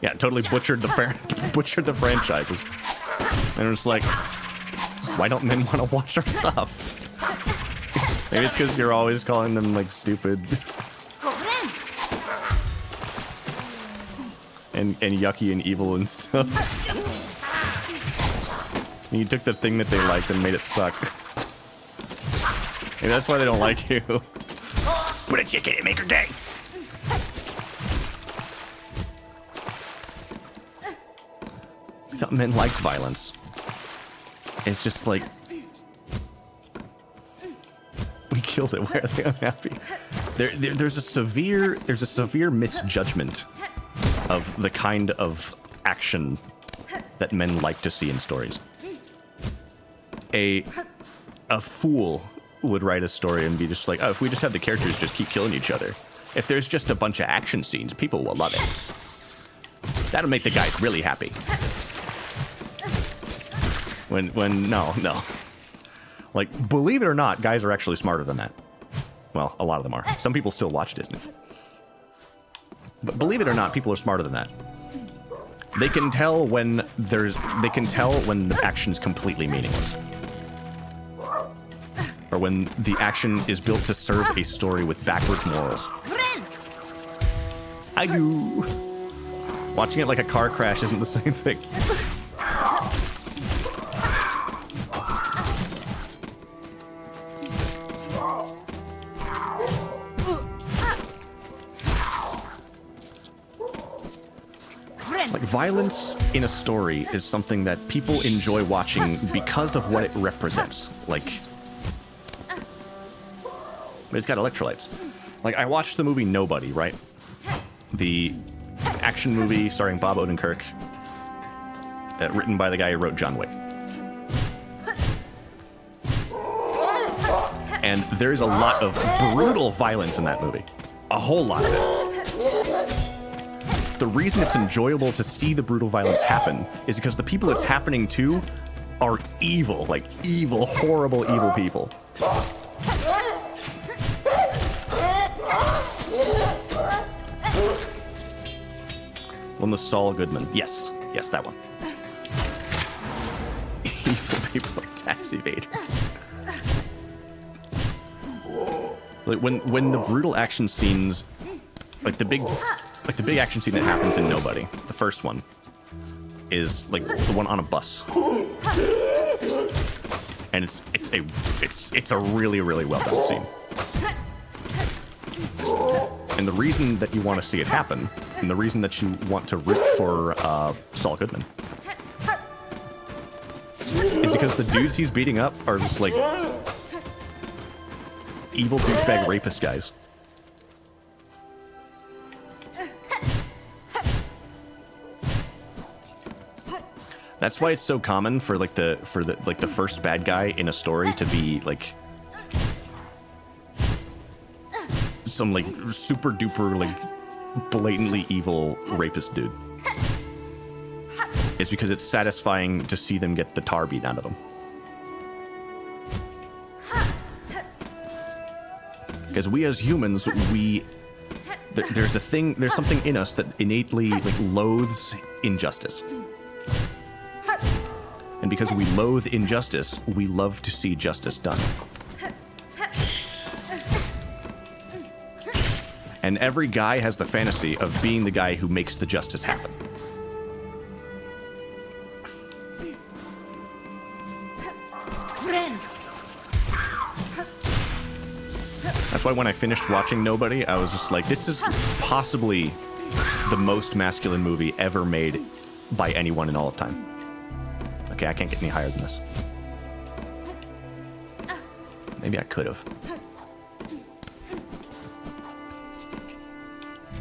Yeah, totally butchered the franchises. And it's like, why don't men want to watch our stuff? Maybe it's because you're always calling them like stupid and yucky and evil and stuff. And you took the thing that they liked and made it suck. Maybe that's why they don't like you. Put a chicken and make her day. I thought men liked violence. It's just like, we killed it. Why are they unhappy? There's a severe misjudgment of the kind of action that men like to see in stories. A fool would write a story and be just like, oh, if we just have the characters just keep killing each other. If there's just a bunch of action scenes, people will love it. That'll make the guys really happy. No. Like, believe it or not, guys are actually smarter than that. Well, a lot of them are. Some people still watch Disney. But believe it or not, people are smarter than that. They can tell when the action's completely meaningless. Or when the action is built to serve a story with backwards morals. I do. Watching it like a car crash isn't the same thing. Like, violence in a story is something that people enjoy watching because of what it represents. Like, but it's got electrolytes. Like, I watched the movie Nobody, right? The action movie starring Bob Odenkirk, written by the guy who wrote John Wick. And there's a lot of brutal violence in that movie. A whole lot of it. The reason it's enjoyable to see the brutal violence happen is because the people it's happening to are evil, like evil, horrible, evil people. One was Saul Goodman. Yes, that one. Evil people like tax evaders. Like when the brutal action scenes, like the big action scene that happens in Nobody, the first one, is like the one on a bus, and it's a really, really well done scene. And the reason that you want to see it happen, and the reason that you want to root for Saul Goodman, is because the dudes he's beating up are just like evil douchebag rapist guys. That's why it's so common for the first bad guy in a story to be like some like super duper like blatantly evil rapist dude. It's because it's satisfying to see them get the tar beat out of them. Because we as humans, there's something in us that innately like loathes injustice. And because we loathe injustice, we love to see justice done. And every guy has the fantasy of being the guy who makes the justice happen. That's why when I finished watching Nobody, I was just like, this is possibly the most masculine movie ever made by anyone in all of time. Okay, I can't get any higher than this. Maybe I could have.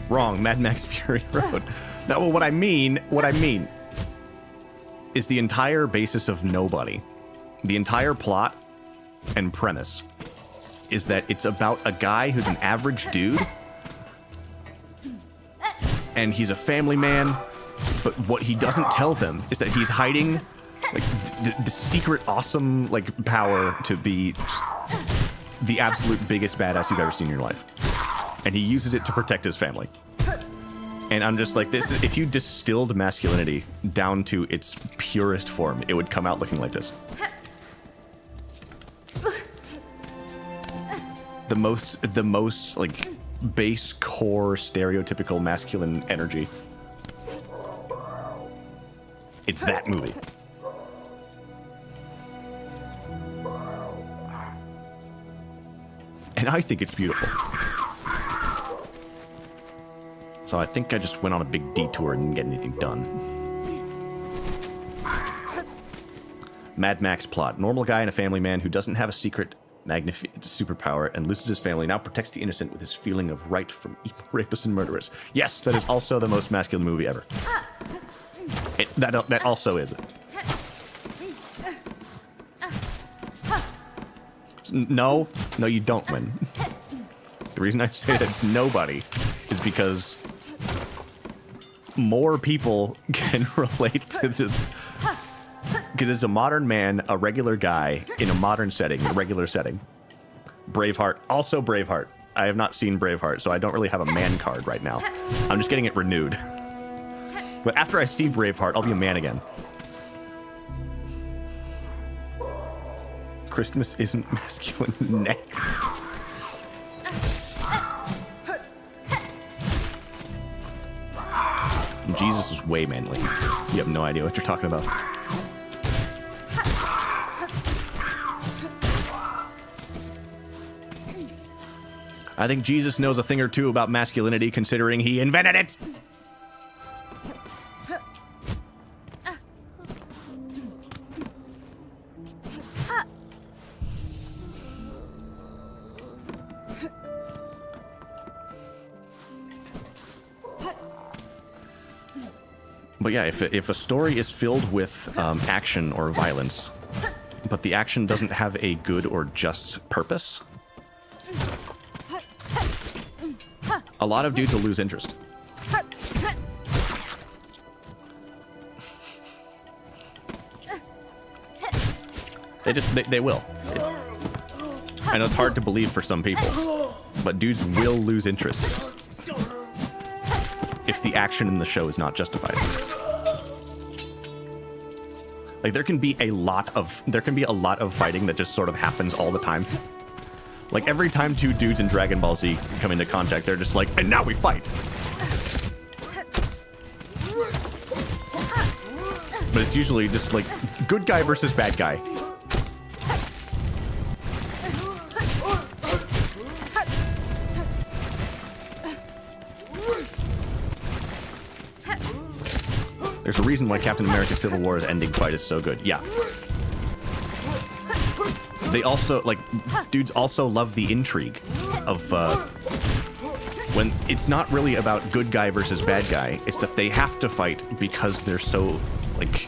Wrong, Mad Max Fury Road. No, well, what I mean is the entire basis of Nobody, the entire plot and premise is that it's about a guy who's an average dude and he's a family man, but what he doesn't tell them is that he's hiding like the secret awesome like power to be the absolute biggest badass you've ever seen in your life, and he uses it to protect his family. And I'm just like, this is, if you distilled masculinity down to its purest form, it would come out looking like this. The most like base core stereotypical masculine energy. It's that movie. And I think it's beautiful. So I think I just went on a big detour and didn't get anything done. Mad Max plot. Normal guy and a family man who doesn't have a secret superpower and loses his family, now protects the innocent with his feeling of right from evil rapists and murderers. Yes, that is also the most masculine movie ever. That also is. No, you don't win. The reason I say that it's Nobody is because more people can relate to this. Because it's a modern man, a regular guy, in a modern setting, a regular setting. Braveheart. Also Braveheart. I have not seen Braveheart, so I don't really have a man card right now. I'm just getting it renewed. But after I see Braveheart, I'll be a man again. Christmas isn't masculine. Next. Jesus is way manly. You have no idea what you're talking about. I think Jesus knows a thing or two about masculinity, considering he invented it. But yeah, if a story is filled with action or violence, but the action doesn't have a good or just purpose, a lot of dudes will lose interest. They will. I know it's hard to believe for some people, but dudes will lose interest if the action in the show is not justified. Like there can be a lot of fighting that just sort of happens all the time. Like every time two dudes in Dragon Ball Z come into contact, they're just like, and now we fight. But it's usually just like good guy versus bad guy. There's a reason why Captain America Civil War's ending fight is so good. Yeah. they also, like, dudes also love the intrigue of, when it's not really about good guy versus bad guy, it's that they have to fight because they're so, like,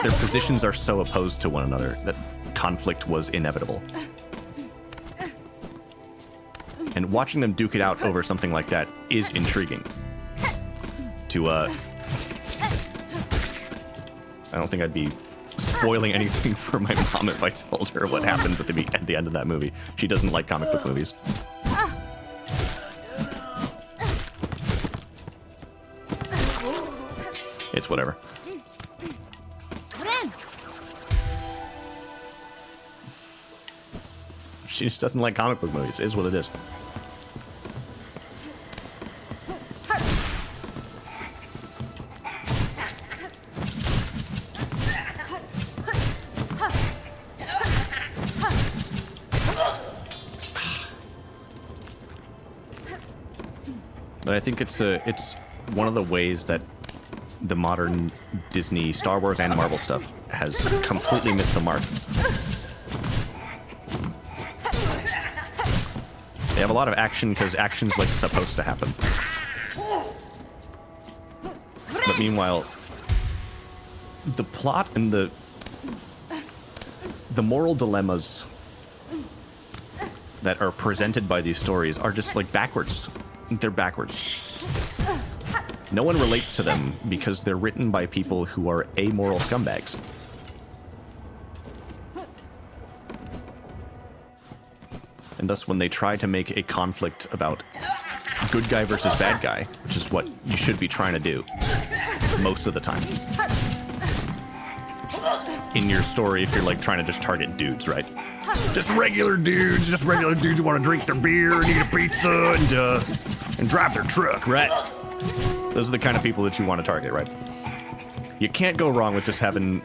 their positions are so opposed to one another that conflict was inevitable. And watching them duke it out over something like that is intriguing. I don't think I'd be spoiling anything for my mom if I told her what happens at the end of that movie. She doesn't like comic book movies. It's whatever. She just doesn't like comic book movies. It is what it is. But I think it's one of the ways that the modern Disney, Star Wars, and Marvel stuff has completely missed the mark. They have a lot of action because action's like supposed to happen. But meanwhile, the plot and the moral dilemmas that are presented by these stories are just like backwards. They're backwards. No one relates to them because they're written by people who are amoral scumbags. And thus, when they try to make a conflict about good guy versus bad guy, which is what you should be trying to do most of the time in your story, if you're like trying to just target dudes, right? Just regular dudes who want to drink their beer and eat a pizza and drive their truck, right? Those are the kind of people that you want to target, right? You can't go wrong with just having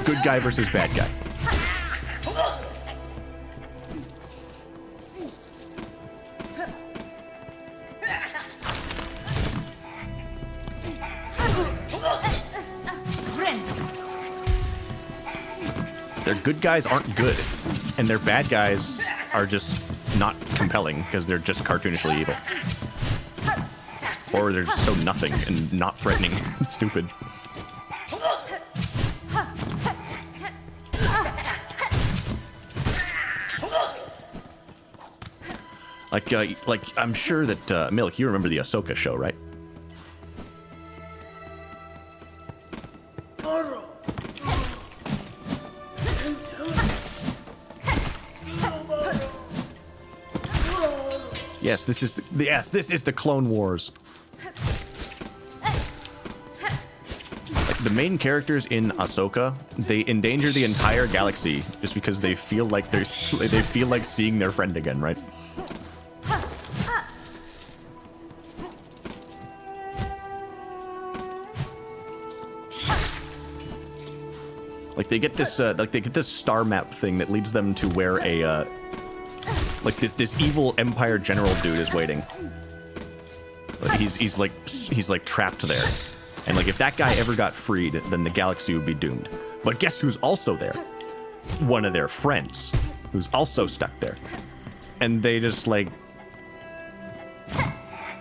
good guy versus bad guy. Their good guys aren't good, and their bad guys are just not compelling because they're just cartoonishly evil. Or they're just so nothing and not threatening and stupid. Like I'm sure that Milk, you remember the Ahsoka show, right? Yes, this is the Clone Wars. Like the main characters in Ahsoka, they endanger the entire galaxy just because they feel like seeing their friend again, right? Like they get this star map thing that leads them to where a like this evil Empire general dude is waiting. Like he's like trapped there, and like if that guy ever got freed, then the galaxy would be doomed. But guess who's also there? One of their friends, who's also stuck there, and they just like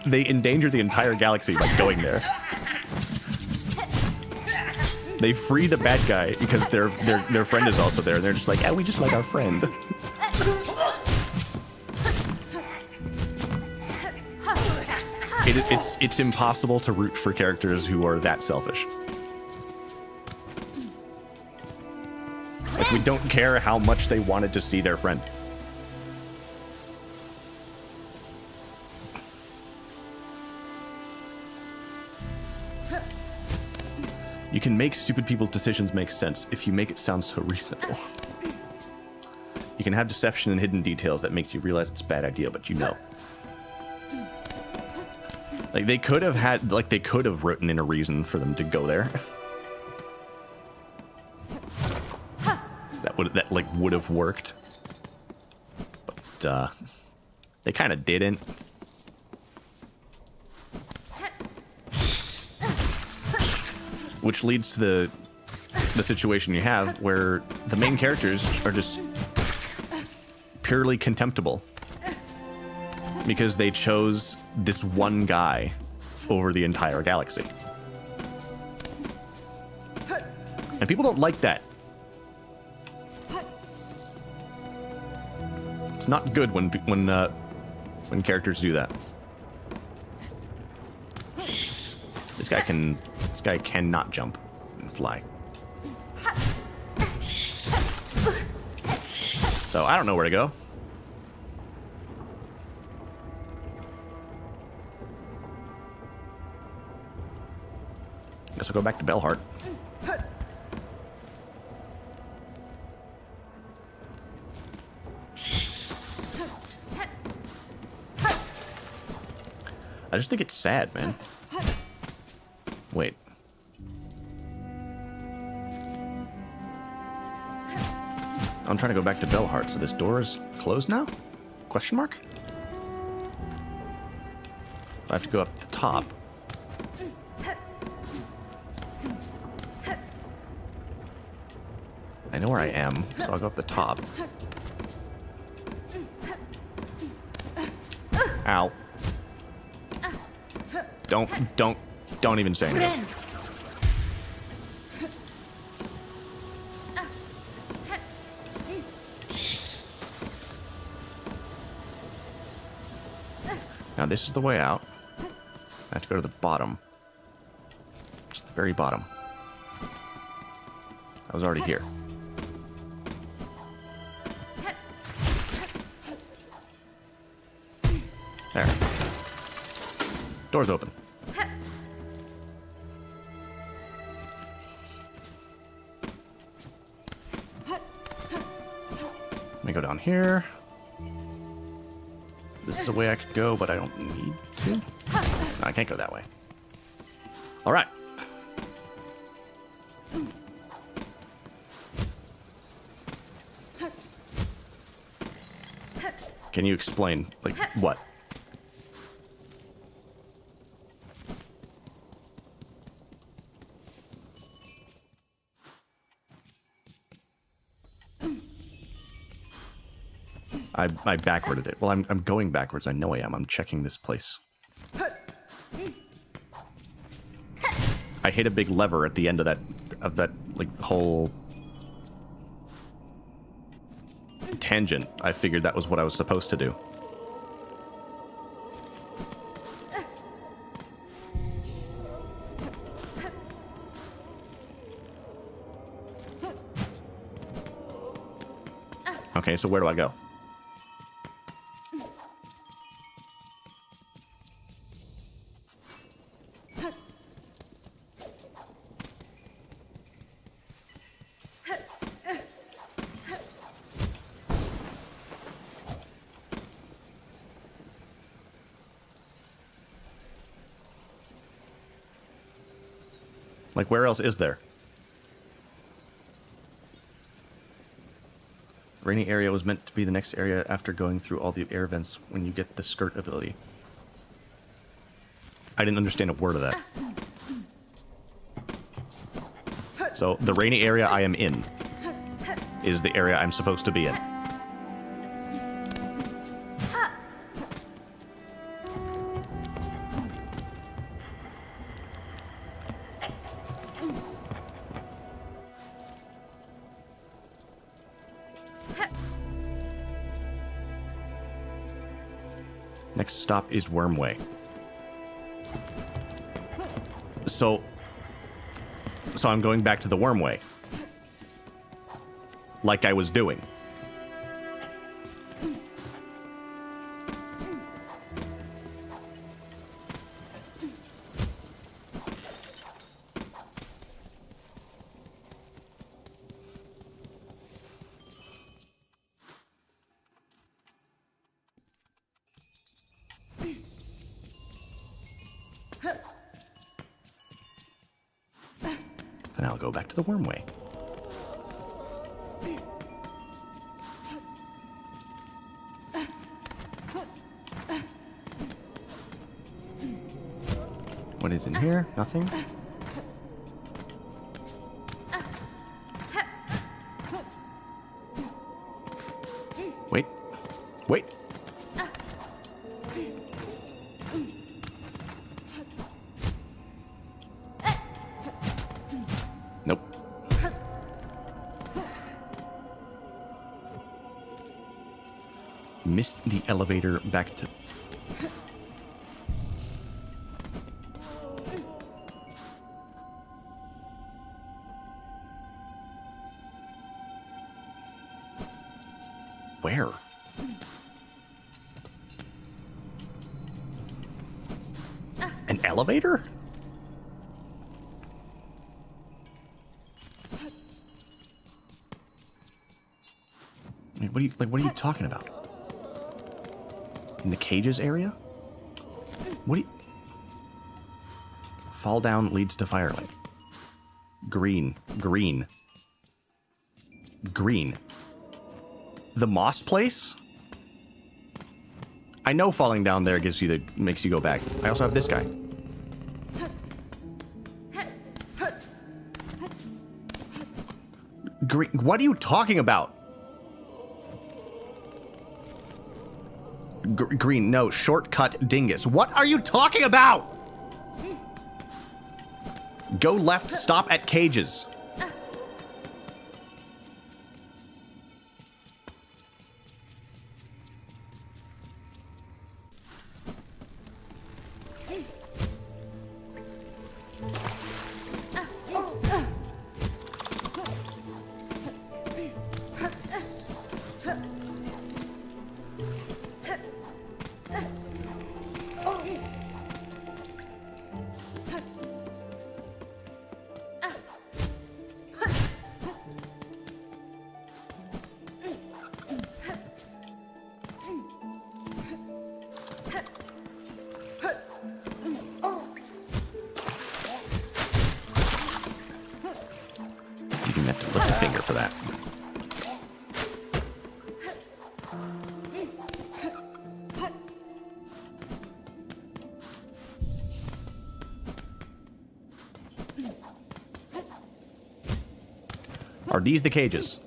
they endanger the entire galaxy by going there. They free the bad guy because their friend is also there, and they're just like, yeah, we just like our friend. It's impossible to root for characters who are that selfish. Like, we don't care how much they wanted to see their friend. You can make stupid people's decisions make sense if you make it sound so reasonable. You can have deception and hidden details that makes you realize it's a bad idea, but you know. Like they could have written in a reason for them to go there. That would have worked. But they kind of didn't. Which leads to the situation you have where the main characters are just purely contemptible because they chose this one guy over the entire galaxy. And people don't like that. It's not good when characters do that. This guy cannot jump and fly. So I don't know where to go. Guess I'll go back to Bellheart. I just think it's sad, man. Wait. I'm trying to go back to Bellheart, so this door is closed now? Question mark? I have to go up the top. I know where I am, so I'll go up the top. Ow. Don't even say anything. Now this is the way out. I have to go to the bottom. Just the very bottom. I was already here. There. Door's open. Let me go down here. This is a way I could go, but I don't need to. No, I can't go that way. All right. Can you explain, like, what? I backwarded it. Well, I'm going backwards. I know I am. I'm checking this place. I hit a big lever at the end of that like whole tangent. I figured that was what I was supposed to do. Okay, so where do I go? Like, where else is there? Rainy area was meant to be the next area after going through all the air vents when you get the skirt ability. I didn't understand a word of that. So, the rainy area I am in is the area I'm supposed to be in. Next stop is Wormway. So I'm going back to the Wormway. Like I was doing. And I'll go back to the Wormway. What is in here? Nothing. Wait. Nope. Missed the elevator back to... Where? An elevator? Wait, what are you talking about? In the cages area? What do you... Fall down leads to Firelink. Green. The moss place? I know falling down there makes you go back. I also have this guy. Green. What are you talking about? Green, no. Shortcut dingus. What are you talking about? Go left, stop at cages. You meant to lift a finger for that. Are these the cages?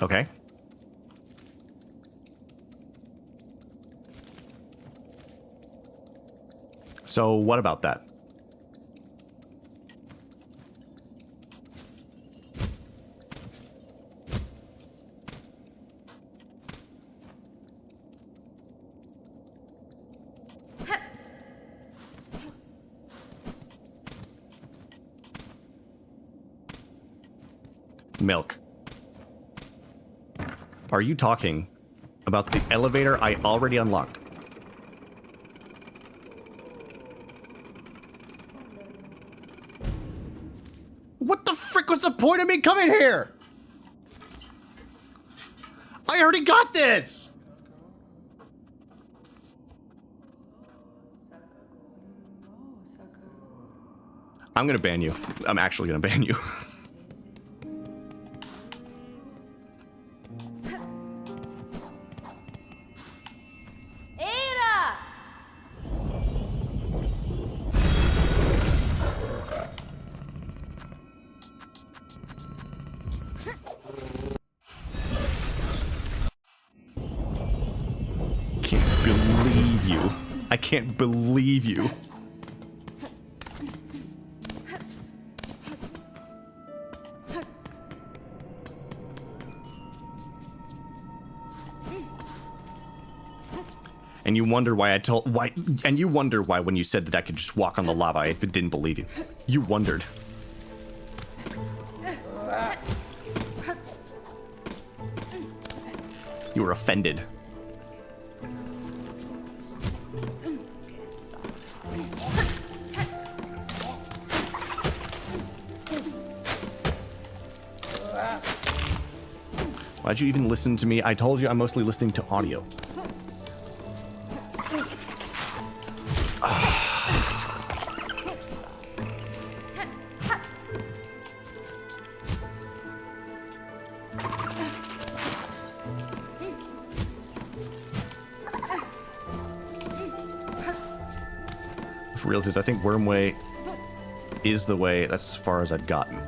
Okay. So what about that? Milk. Are you talking about the elevator I already unlocked? What the frick was the point of me coming here? I already got this! I'm gonna ban you. I'm actually gonna ban you. I can't believe you. And you wonder why and you wonder why when you said that I could just walk on the lava, I didn't believe you. You wondered. You were offended. Why'd you even listen to me? I told you I'm mostly listening to audio. For real, I think worm way is the way. That's as far as I've gotten.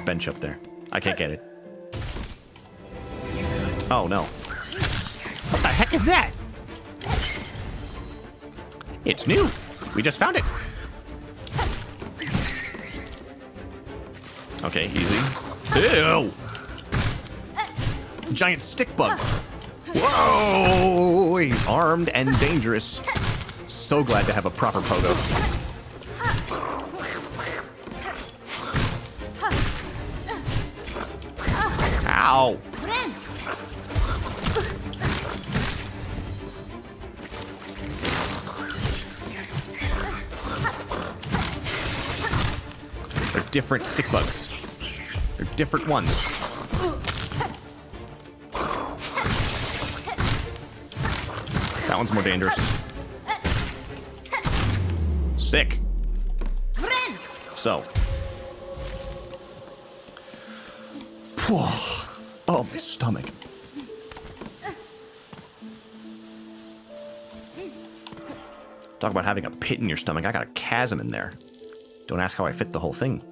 Bench up there. I can't get it. Oh no. What the heck is that? It's new. We just found it. Okay, easy. Ew! Giant stick bug. Whoa! He's armed and dangerous. So glad to have a proper pogo. Ow! They're different stick bugs. They're different ones. That one's more dangerous. Sick. So. Oh, my stomach. Talk about having a pit in your stomach. I got a chasm in there. Don't ask how I fit the whole thing.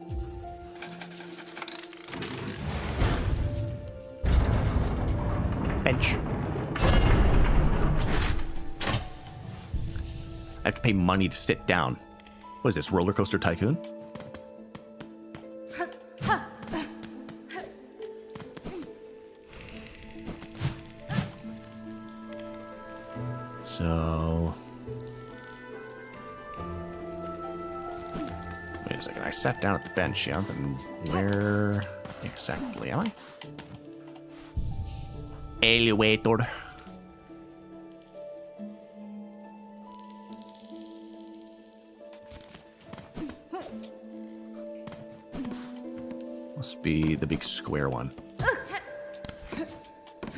Bench. I have to pay money to sit down. What is this, Roller Coaster Tycoon? So... wait a second, I sat down at the bench, yeah? Then where exactly am I? Elevator. Must be the big square one.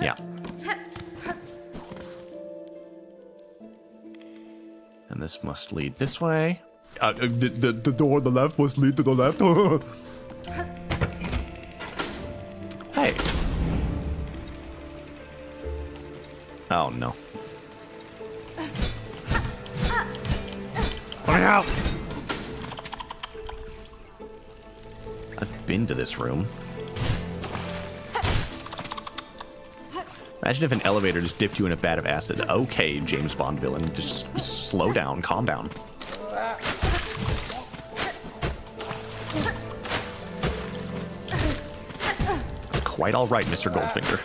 Yeah. And this must lead this way. The door on the left must lead to the left. Hey. Oh no. Let me out! I've been to this room. Imagine if an elevator just dipped you in a vat of acid. Okay, James Bond villain, just slow down, calm down. Quite all right, Mr. Goldfinger.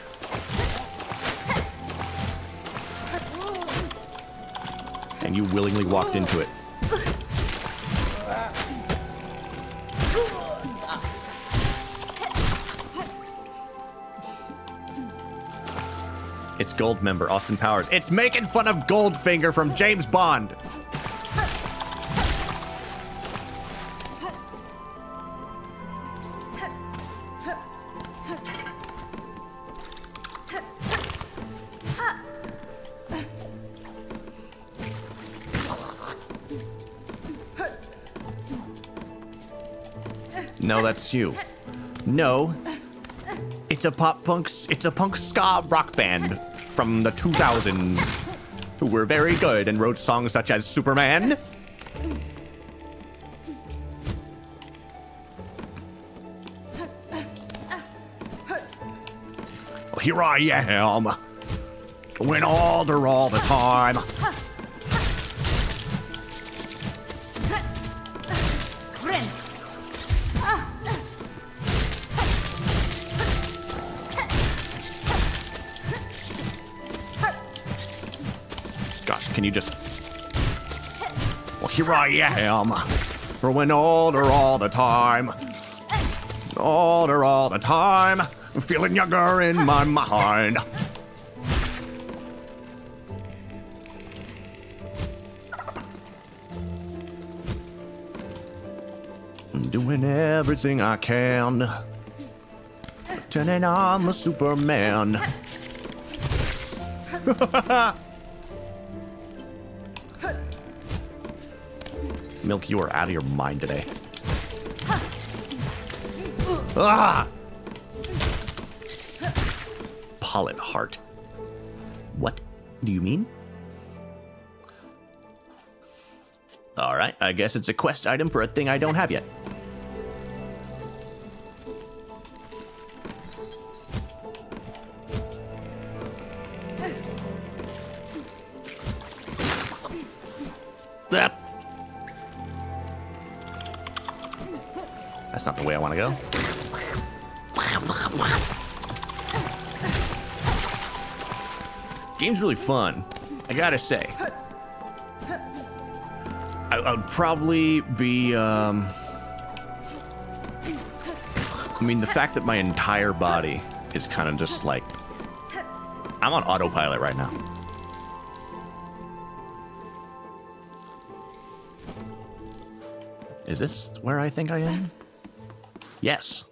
And you willingly walked into it. It's Gold member, Austin Powers. It's making fun of Goldfinger from James Bond. No, that's you. No. It's a punk ska rock band from the 2000s who were very good and wrote songs such as Superman. Well, here I am, doing order all the time. Can you just... well, here I am, growing older all the time. Older all the time, feeling younger in my mind. Doing everything I can, pretending I'm a Superman. Milk, you are out of your mind today. Ah! Polyp heart. What do you mean? Alright, I guess it's a quest item for a thing I don't have yet. That. That's not the way I want to go. Game's really fun, I gotta say. I would probably be, I mean, the fact that my entire body is kind of just like... I'm on autopilot right now. Is this where I think I am? Yes.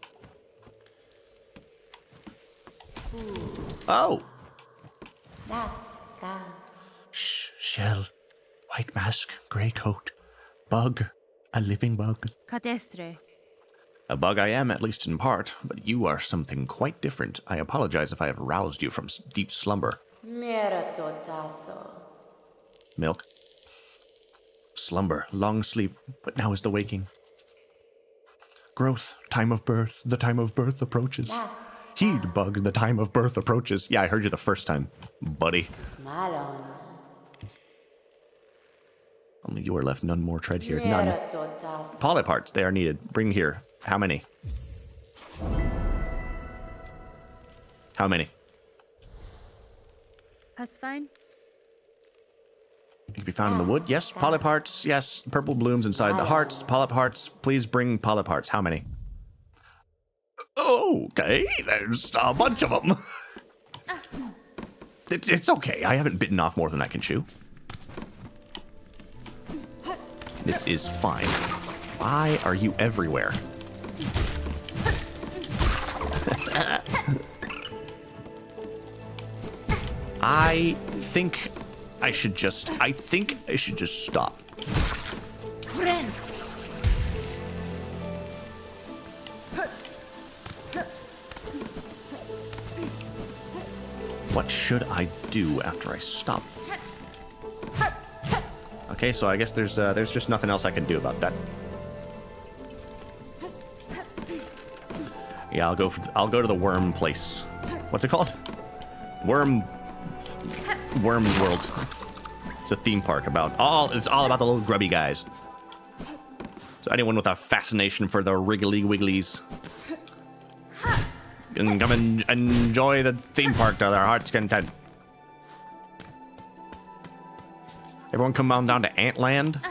Oh! Shell, white mask, grey coat, bug, a living bug. Cadestre. A bug I am, at least in part, but you are something quite different. I apologize if I have roused you from deep slumber. Milk. Slumber, long sleep, but now is the waking. Growth, time of birth, the time of birth approaches. Heed, bug, the time of birth approaches. Yeah, I heard you the first time, buddy. Only you are left, none more tread here. None. Polyp hearts, they are needed. Bring here. How many? How many? That's fine. It can be found in the wood. Yes. Polyp hearts. Yes. Purple blooms inside the hearts. Polyp hearts. Please bring polyp hearts. How many? Okay. There's a bunch of them. It's okay. I haven't bitten off more than I can chew. This is fine. Why are you everywhere? I think I should just stop. What should I do after I stop? Okay, so I guess there's just nothing else I can do about that. Yeah, I'll go to the worm place. What's it called? Worm World. It's a theme park it's all about the little grubby guys. So anyone with a fascination for the wriggly wigglies can come and enjoy the theme park to their heart's content. Everyone come on down to Antland.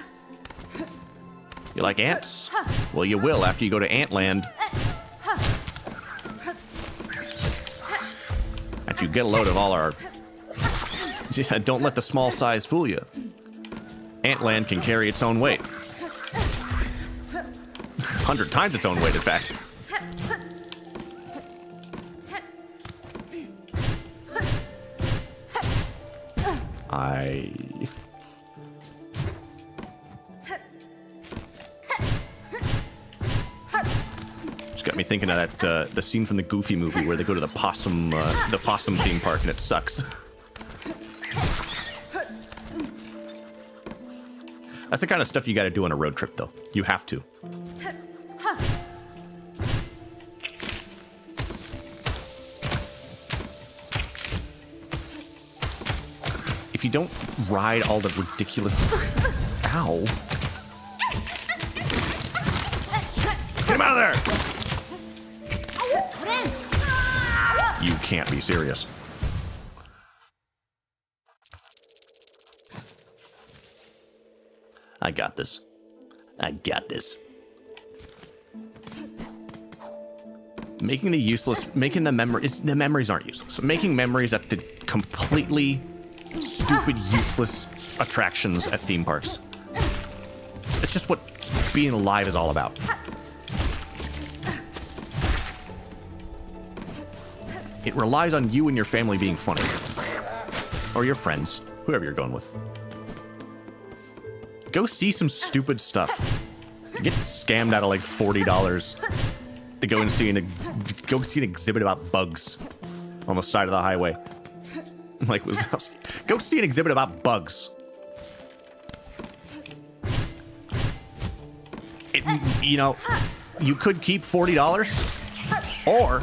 You like ants? Well, you will after you go to Antland. After you get a load of all our... Don't let the small size fool you. Antland can carry its own weight. 100 times its own weight, in fact. Just got me thinking of that the scene from the Goofy movie where they go to the possum theme park and it sucks. That's the kind of stuff you got to do on a road trip, though. You have to. If you don't ride all the ridiculous... Ow. Get him out of there! You can't be serious. I got this. I got this. Making the memories aren't useless. Making memories at the completely stupid, useless attractions at theme parks. It's just what being alive is all about. It relies on you and your family being funny. Or your friends, whoever you're going with. Go see some stupid stuff. Get scammed out of like $40 to go and see an exhibit about bugs on the side of the highway. Like, go see an exhibit about bugs. You know, you could keep $40, or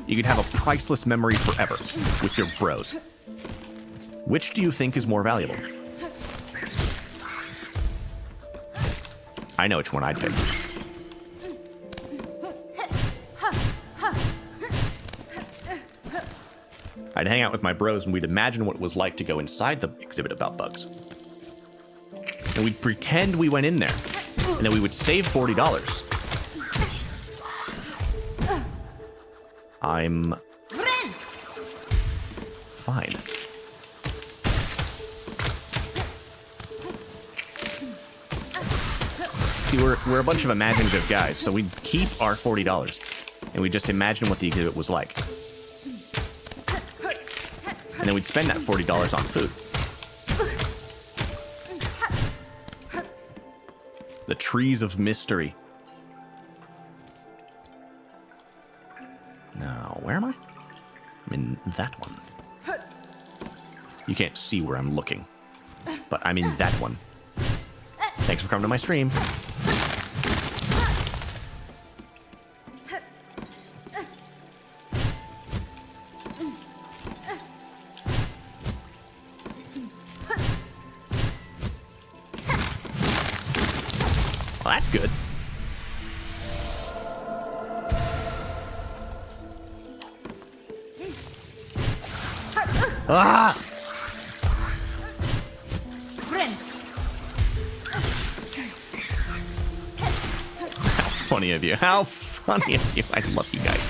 you could have a priceless memory forever with your bros. Which do you think is more valuable? I know which one I'd pick. I'd hang out with my bros and we'd imagine what it was like to go inside the exhibit about bugs. And we'd pretend we went in there. And then we would save $40. I'm fine. See, we're a bunch of imaginative guys, so we'd keep our $40 and we'd just imagine what the exhibit was like. And then we'd spend that $40 on food. The trees of mystery. Now, where am I? I'm in that one. You can't see where I'm looking, but I'm in that one. Thanks for coming to my stream. Well, that's good. Ah! How funny of you. How funny of you. I love you guys.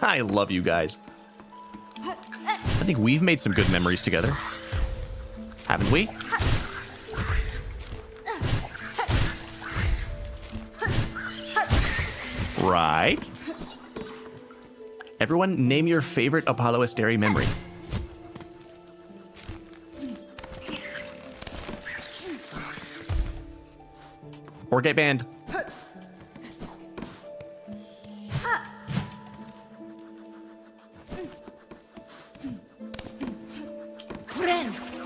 I love you guys. I think we've made some good memories together. Haven't we? Right. Everyone, name your favorite Apollo Asteri memory. Or get banned.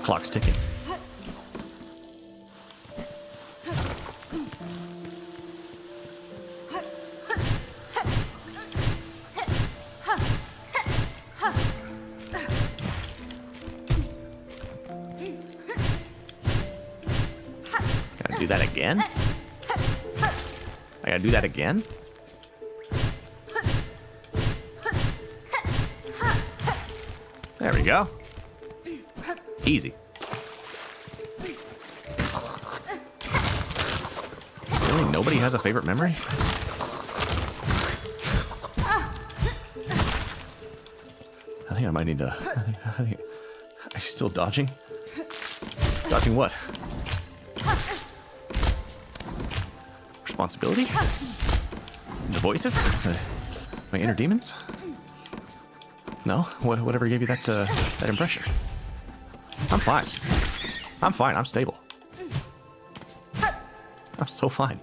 Clock's ticking. Gotta do that again? I gotta do that again? There we go. Easy. Really, nobody has a favorite memory? I think I might need to... Are you still dodging? Dodging what? Responsibility? The voices? My inner demons? No? Whatever gave you that impression? I'm fine. I'm fine. I'm stable. I'm so fine.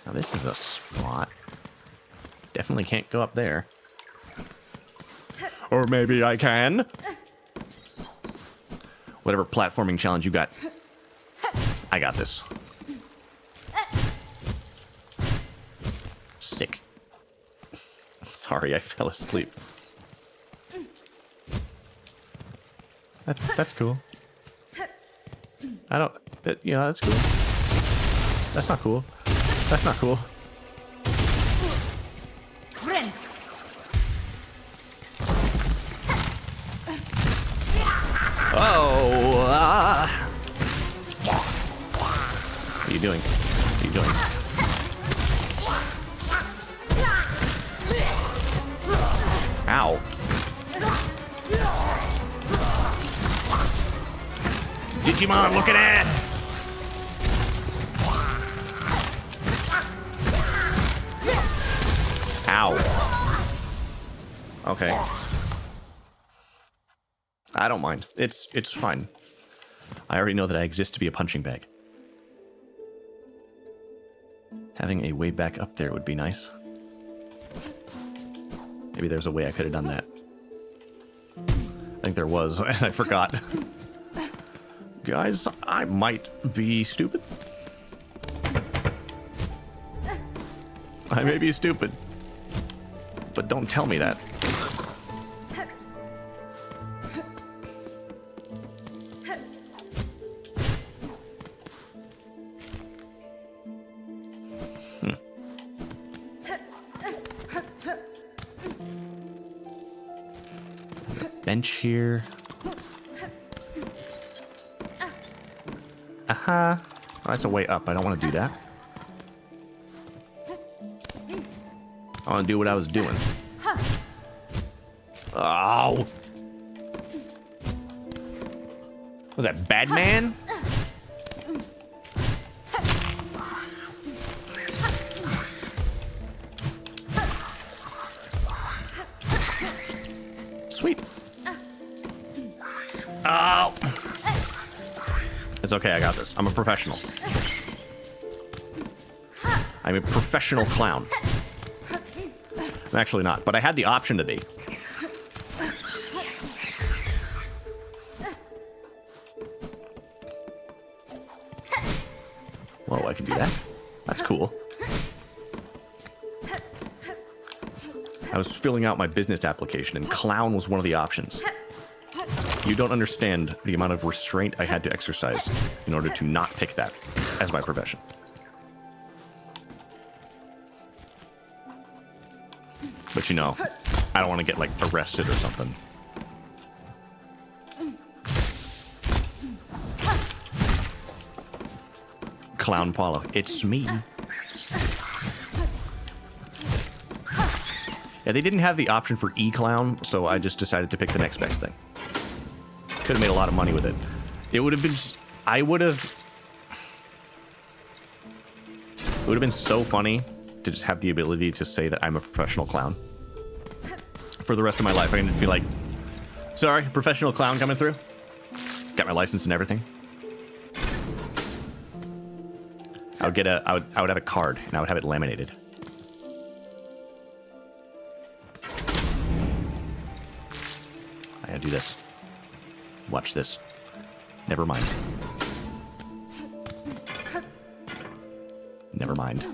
Now this is a spot. Definitely can't go up there. Or maybe I can. Whatever platforming challenge you got. I got this. Sick. Sorry, I fell asleep. That's cool. I don't... yeah, that's cool. That's not cool. That's not cool. Oh! What are you doing? What are you doing? Ow. Digimon, look at it! okay. I don't mind. It's fine. I already know that I exist to be a punching bag. Having a way back up there would be nice. Maybe there's a way I could have done that. I think there was, and I forgot. Guys, I might be stupid. I may be stupid. But don't tell me that. Bench here. Aha. Oh, that's a way up. I don't want to do that. I want to do what I was doing. Oh. Was that Batman? Sweet. Oh. It's okay, I got this. I'm a professional. I'm a professional clown. I'm actually not, but I had the option to be. Whoa, I can do that? That's cool. I was filling out my business application, and clown was one of the options. You don't understand the amount of restraint I had to exercise in order to not pick that as my profession. But you know, I don't want to get, like, arrested or something. Clown Paulo, it's me. Yeah, they didn't have the option for E-Clown, so I just decided to pick the next best thing. Could have made a lot of money with it. It would have been... It would have been so funny to just have the ability to say that I'm a professional clown. For the rest of my life, I'm going to be like, sorry, professional clown coming through. Got my license and everything. I would have a card, and I would have it laminated. I gotta do this. Watch this. Never mind. Never mind.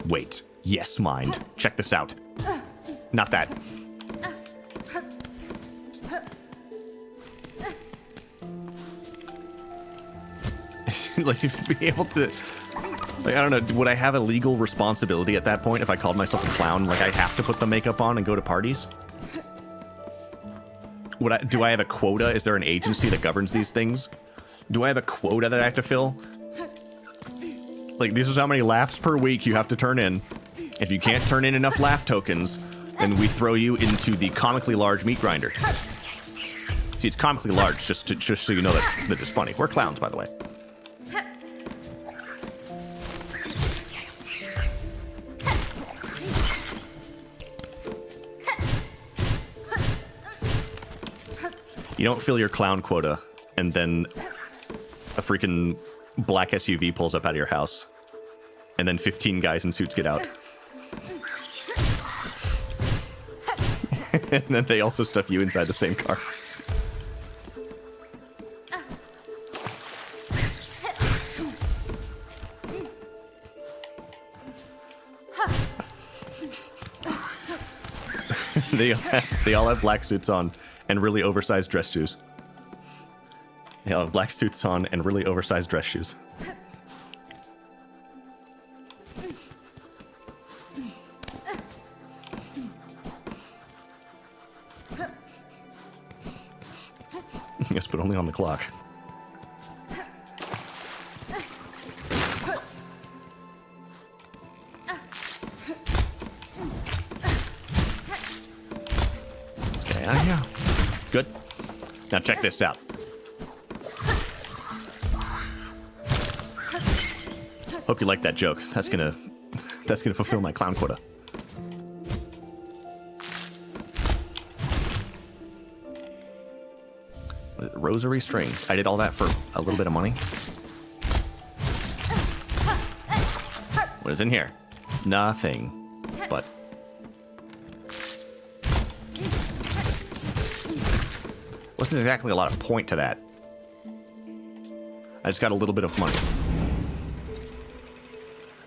Wait. Yes, mind. Check this out. Not that. Like, to be able to... Like, I don't know, would I have a legal responsibility at that point if I called myself a clown? Like, I have to put the makeup on and go to parties? Do I have a quota? Is there an agency that governs these things? Do I have a quota that I have to fill? Like, this is how many laughs per week you have to turn in. If you can't turn in enough laugh tokens, then we throw you into the comically large meat grinder. See, it's comically large, just so you know that it's funny. We're clowns, by the way. You don't fill your clown quota, and then a freaking black SUV pulls up out of your house, and then 15 guys in suits get out. And then they also stuff you inside the same car. They all have black suits on and really oversized dress shoes. They all have black suits on and really oversized dress shoes. Yes, but only on the clock. Let's get out of here. Good. Now check this out. Hope you like that joke. That's gonna fulfill my clown quota. rosary string. I did all that for a little bit of money. What is in here? Nothing. But wasn't exactly a lot of point to that. I just got a little bit of money.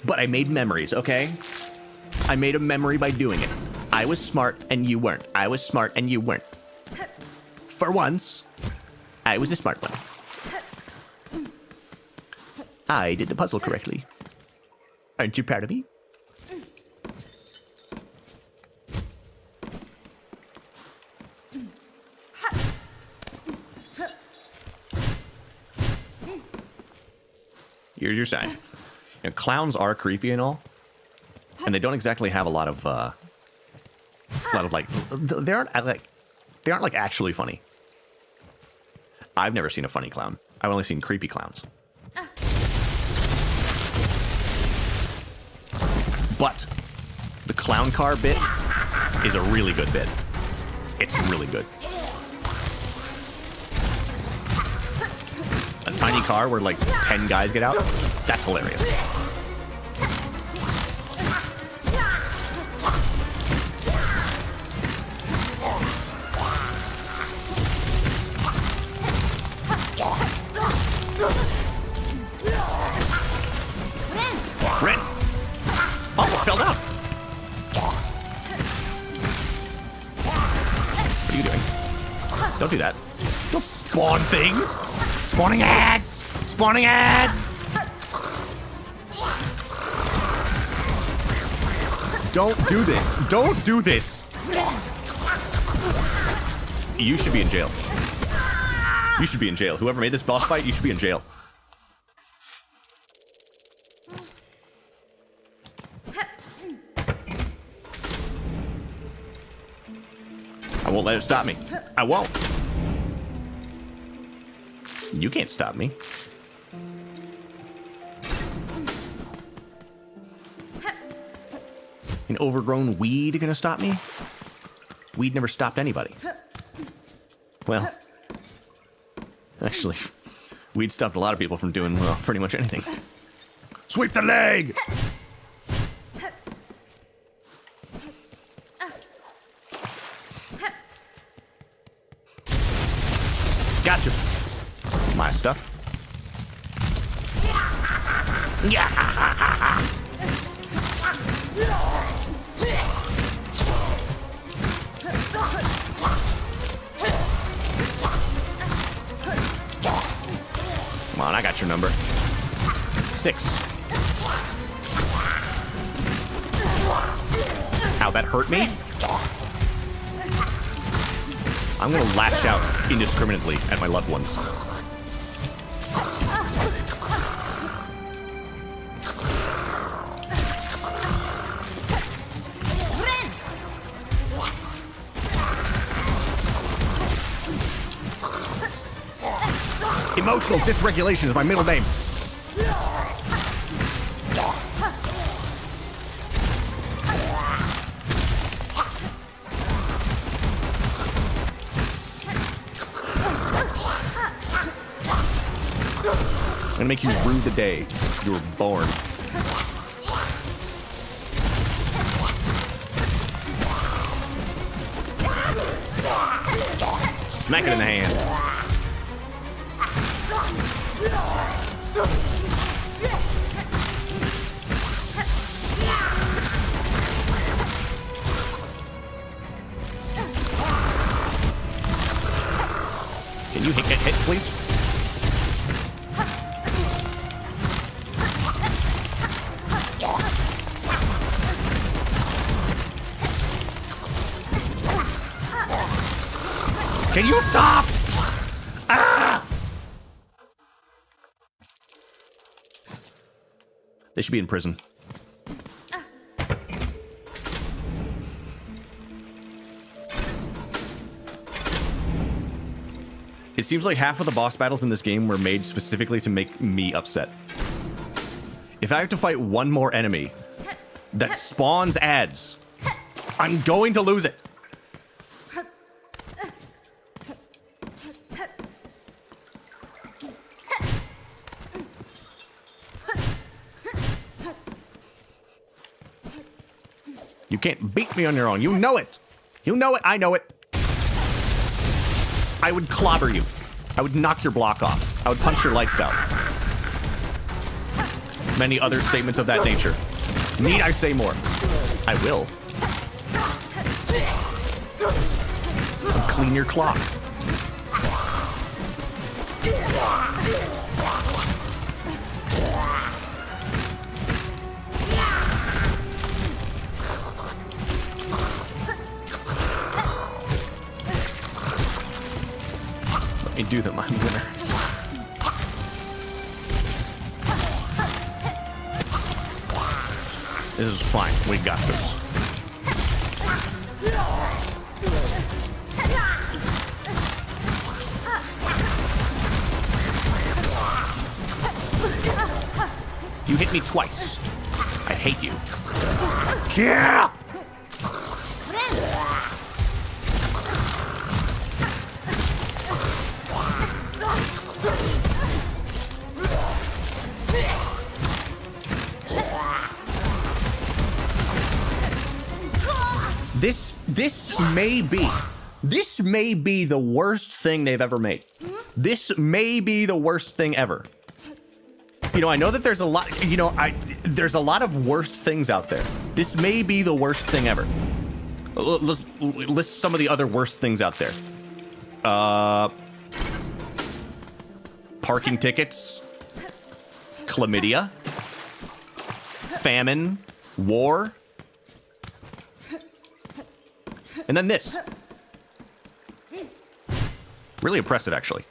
But I made memories, okay? I made a memory by doing it. I was smart and you weren't. I was smart and you weren't. For once, I was the smart one. I did the puzzle correctly. Aren't you proud of me? Here's your sign. You know, clowns are creepy and all, and they don't exactly have a lot of like they aren't like actually funny. I've never seen a funny clown. I've only seen creepy clowns. But the clown car bit is a really good bit. It's really good. A tiny car where like 10 guys get out, that's hilarious. Ren! Oh, it fell down. What are you doing? Don't do that. Don't spawn things. Spawning ads! Spawning ads! Don't do this. Don't do this. You should be in jail. You should be in jail. Whoever made this boss fight, you should be in jail. I won't let it stop me. I won't. You can't stop me. An overgrown weed gonna stop me? Weed never stopped anybody. Well, actually, weed stopped a lot of people from doing, well, pretty much anything. Sweep the leg! Gotcha. My stuff. Yeah. Come on, I got your number. 6. Ow, that hurt me? I'm gonna lash out indiscriminately at my loved ones. Emotional dysregulation is my middle name. I'm gonna make you rue the day you were born. Smack it in the hand. Can you hit, please? Can you stop? Ah! They should be in prison. It seems like half of the boss battles in this game were made specifically to make me upset. If I have to fight one more enemy that spawns ads, I'm going to lose it. You can't beat me on your own. You know it. You know it. I know it. I would clobber you. I would knock your block off. I would punch your lights out. Many other statements of that nature. Need I say more? I will. I'll clean your clock. Let me do them. I'm winner. This is fine. We got this. You hit me twice. I hate you. Yeah! This may be the worst thing they've ever made. This may be the worst thing ever. You know, I know that there's a lot, there's a lot of worst things out there. This may be the worst thing ever. Let's list some of the other worst things out there. Parking tickets, chlamydia, famine, war, and then this. Really impressive, actually.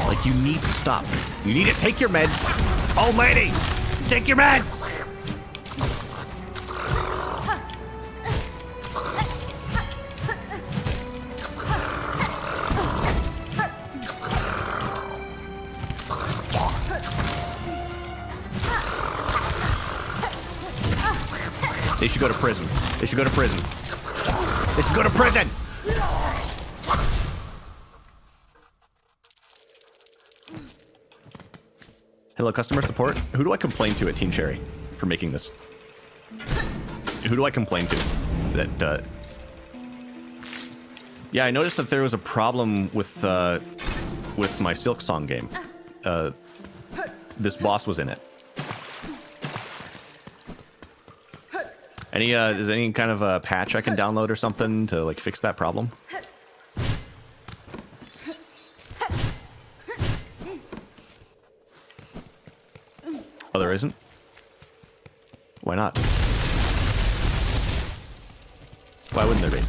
Like, you need to stop. You need to take your meds. Old lady, take your meds. They should go to prison. They should go to prison. They should go to prison! Hello, customer support. Who do I complain to at Team Cherry for making this? Who do I complain to? That, Yeah, I noticed that there was a problem with my Silksong game. This boss was in it. Is any kind of a patch I can download or something to, like, fix that problem? Oh, there isn't? Why not? Why wouldn't there be?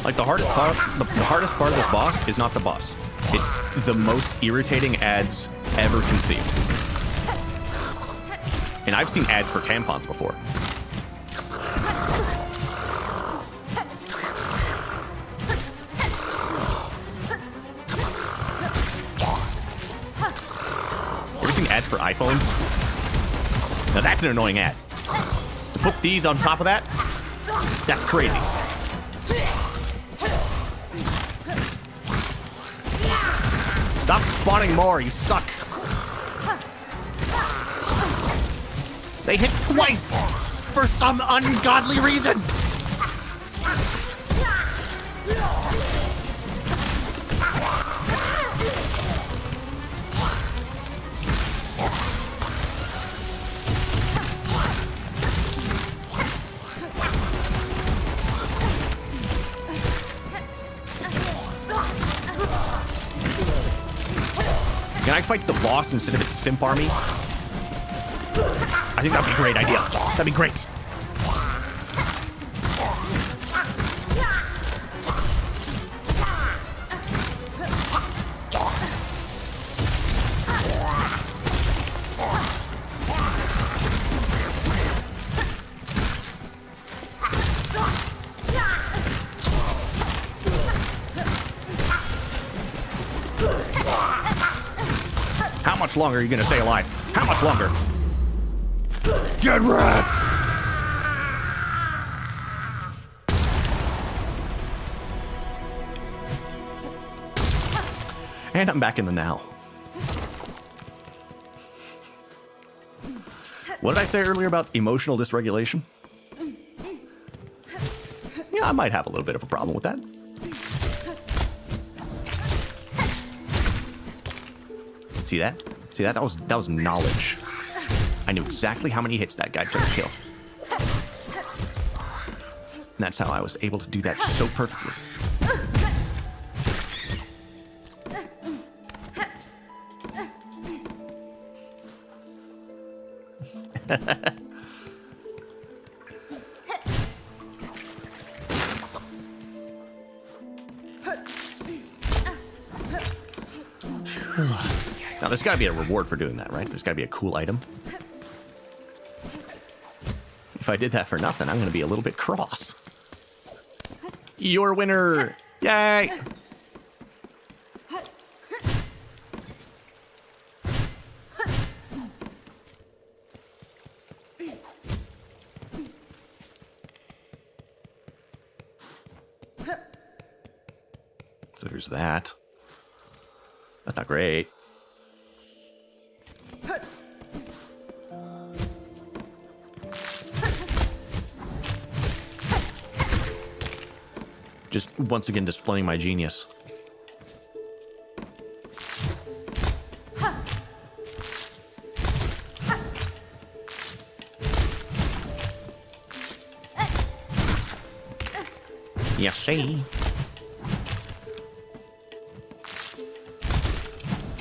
Like, the hardest part of this boss is not the boss. It's the most irritating ads ever conceived. And I've seen ads for tampons before. You ever seen ads for iPhones? Now that's an annoying ad. To put these on top of that, that's crazy. Stop spawning more, you suck. They hit twice for some ungodly reason. Can I fight the boss instead of its simp army? I think that'd be a great idea. That'd be great. How much longer are you gonna stay alive? How much longer? Get wrecked! And I'm back in the now. What did I say earlier about emotional dysregulation? Yeah, I might have a little bit of a problem with that. See that? See that? That was knowledge. I knew exactly how many hits that guy took to kill. And that's how I was able to do that so perfectly. Now, there's got to be a reward for doing that, right? There's got to be a cool item. If I did that for nothing, I'm going to be a little bit cross. Your winner! Yay! So there's that. That's not great. Just once again displaying my genius. Yes, see.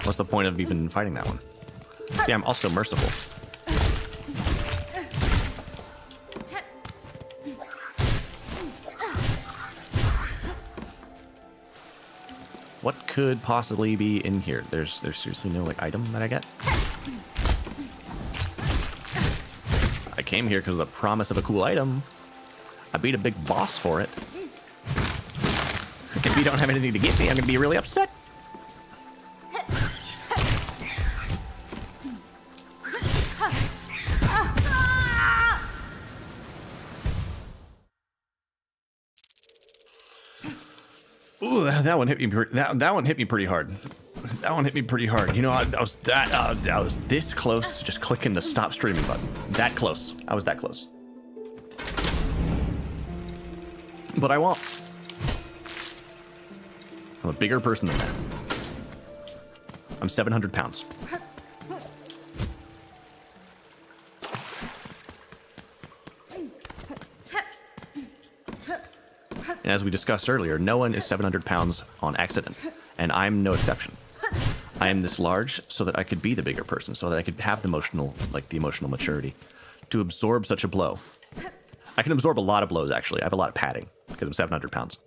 What's the point of even fighting that one? See, I'm also merciful. What could possibly be in here? There's seriously no like item that I get. I came here because of the promise of a cool item. I beat a big boss for it. If you don't have anything to give me, I'm gonna be really upset. Ooh, that one hit me. That one hit me pretty hard. That one hit me pretty hard. You know, I was this close, to just clicking the stop streaming button. That close. I was that close. But I won't. I'm a bigger person than that. I'm 700 pounds. And as we discussed earlier, no one is 700 pounds on accident, and I'm no exception. I am this large so that I could be the bigger person, so that I could have the emotional maturity to absorb such a blow. I can absorb a lot of blows, actually. I have a lot of padding because I'm 700 pounds.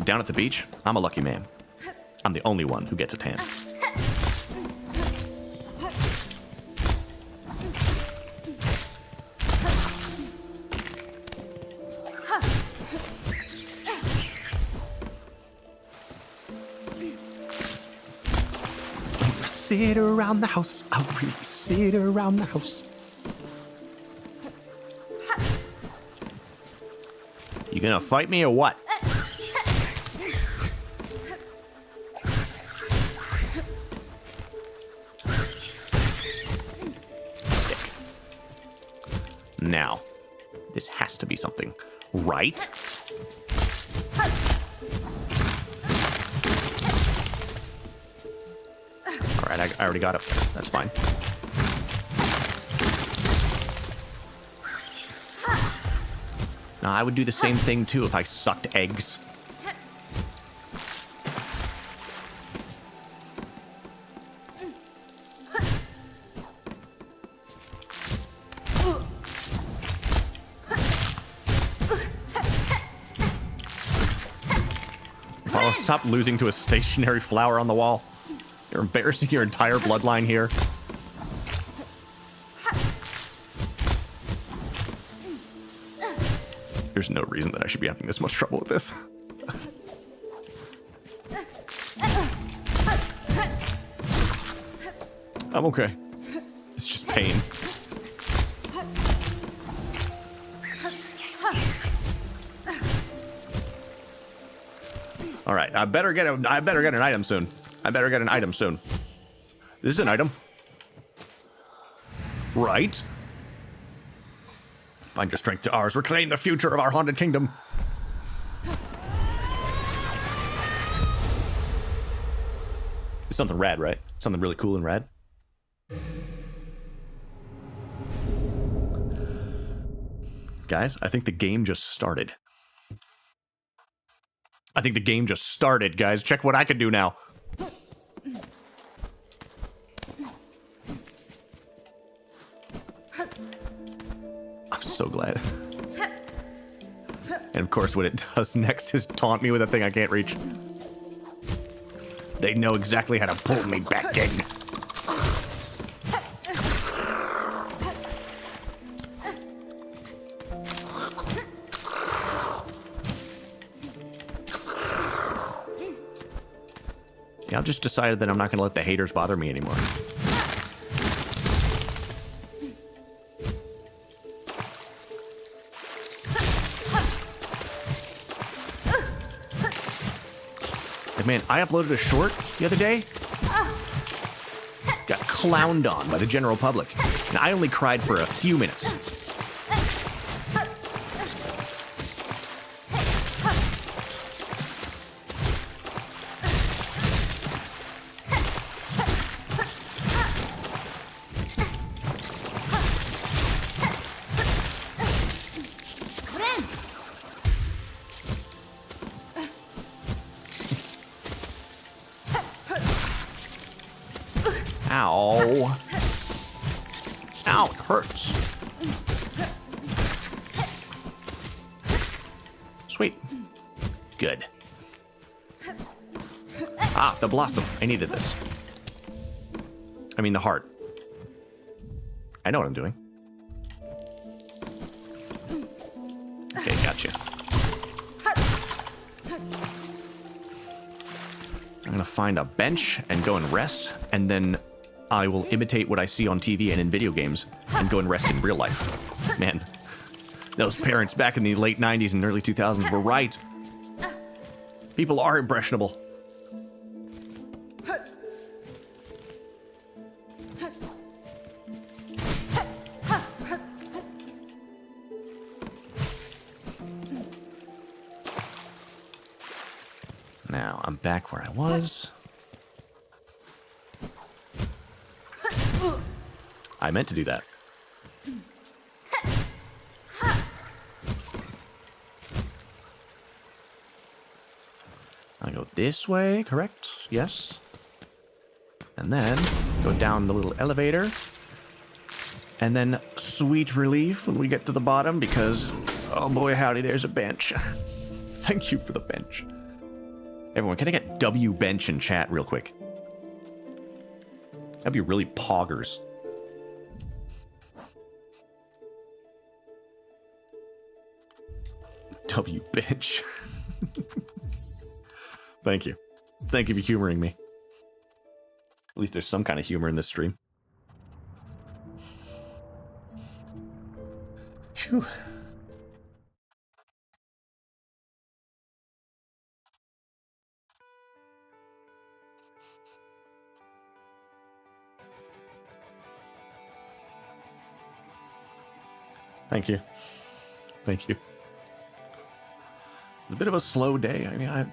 Down at the beach, I'm a lucky man. I'm the only one who gets a tan. Sit around the house. I'll really sit around the house. You gonna fight me or what? Sick. Now, this has to be something, right? Alright, I already got up there. That's fine. Now, I would do the same thing, too, if I sucked eggs. stop losing to a stationary flower on the wall? You're embarrassing your entire bloodline here. There's no reason that I should be having this much trouble with this. I'm okay. It's just pain. All right, I better get an item soon. This is an item. Right. Bind your strength to ours. Reclaim the future of our haunted kingdom. It's something rad, right? Something really cool and rad. Guys, I think the game just started. Guys. Check what I can do now. I'm so glad. And of course, what it does next is taunt me with a thing I can't reach. They know exactly how to pull me back in. Yeah, I've just decided that I'm not going to let the haters bother me anymore. And man, I uploaded a short the other day. Got clowned on by the general public. And I only cried for a few minutes. Ow. Ow, it hurts. Sweet. Good. Ah, the blossom. I needed this. I mean, the heart. I know what I'm doing. Okay, gotcha. I'm gonna find a bench and go and rest, and then I will imitate what I see on TV and in video games and go and rest in real life. Man, those parents back in the late 90s and early 2000s were right. People are impressionable. Now, I'm back where I was. I meant to do that. I go this way, correct? Yes. And then go down the little elevator. And then sweet relief when we get to the bottom because, oh boy, howdy, there's a bench. Thank you for the bench. Everyone, can I get W bench in chat real quick? That'd be really poggers. W bench. Thank you. Thank you for humoring me. At least there's some kind of humor in this stream. Phew. Thank you. Thank you. It's a bit of a slow day. I mean, I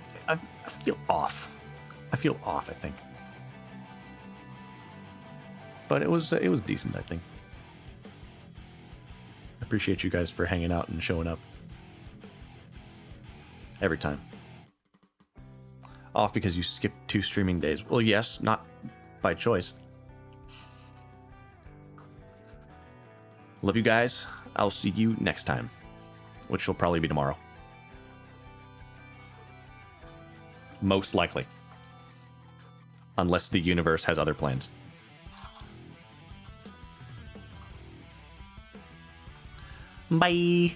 feel off. I feel off, I think. But it was decent, I think. I appreciate you guys for hanging out and showing up. Every time. Off because you skipped 2 streaming days. Well, yes, not by choice. Love you guys. I'll see you next time, which will probably be tomorrow. Most likely. Unless the universe has other plans. Bye.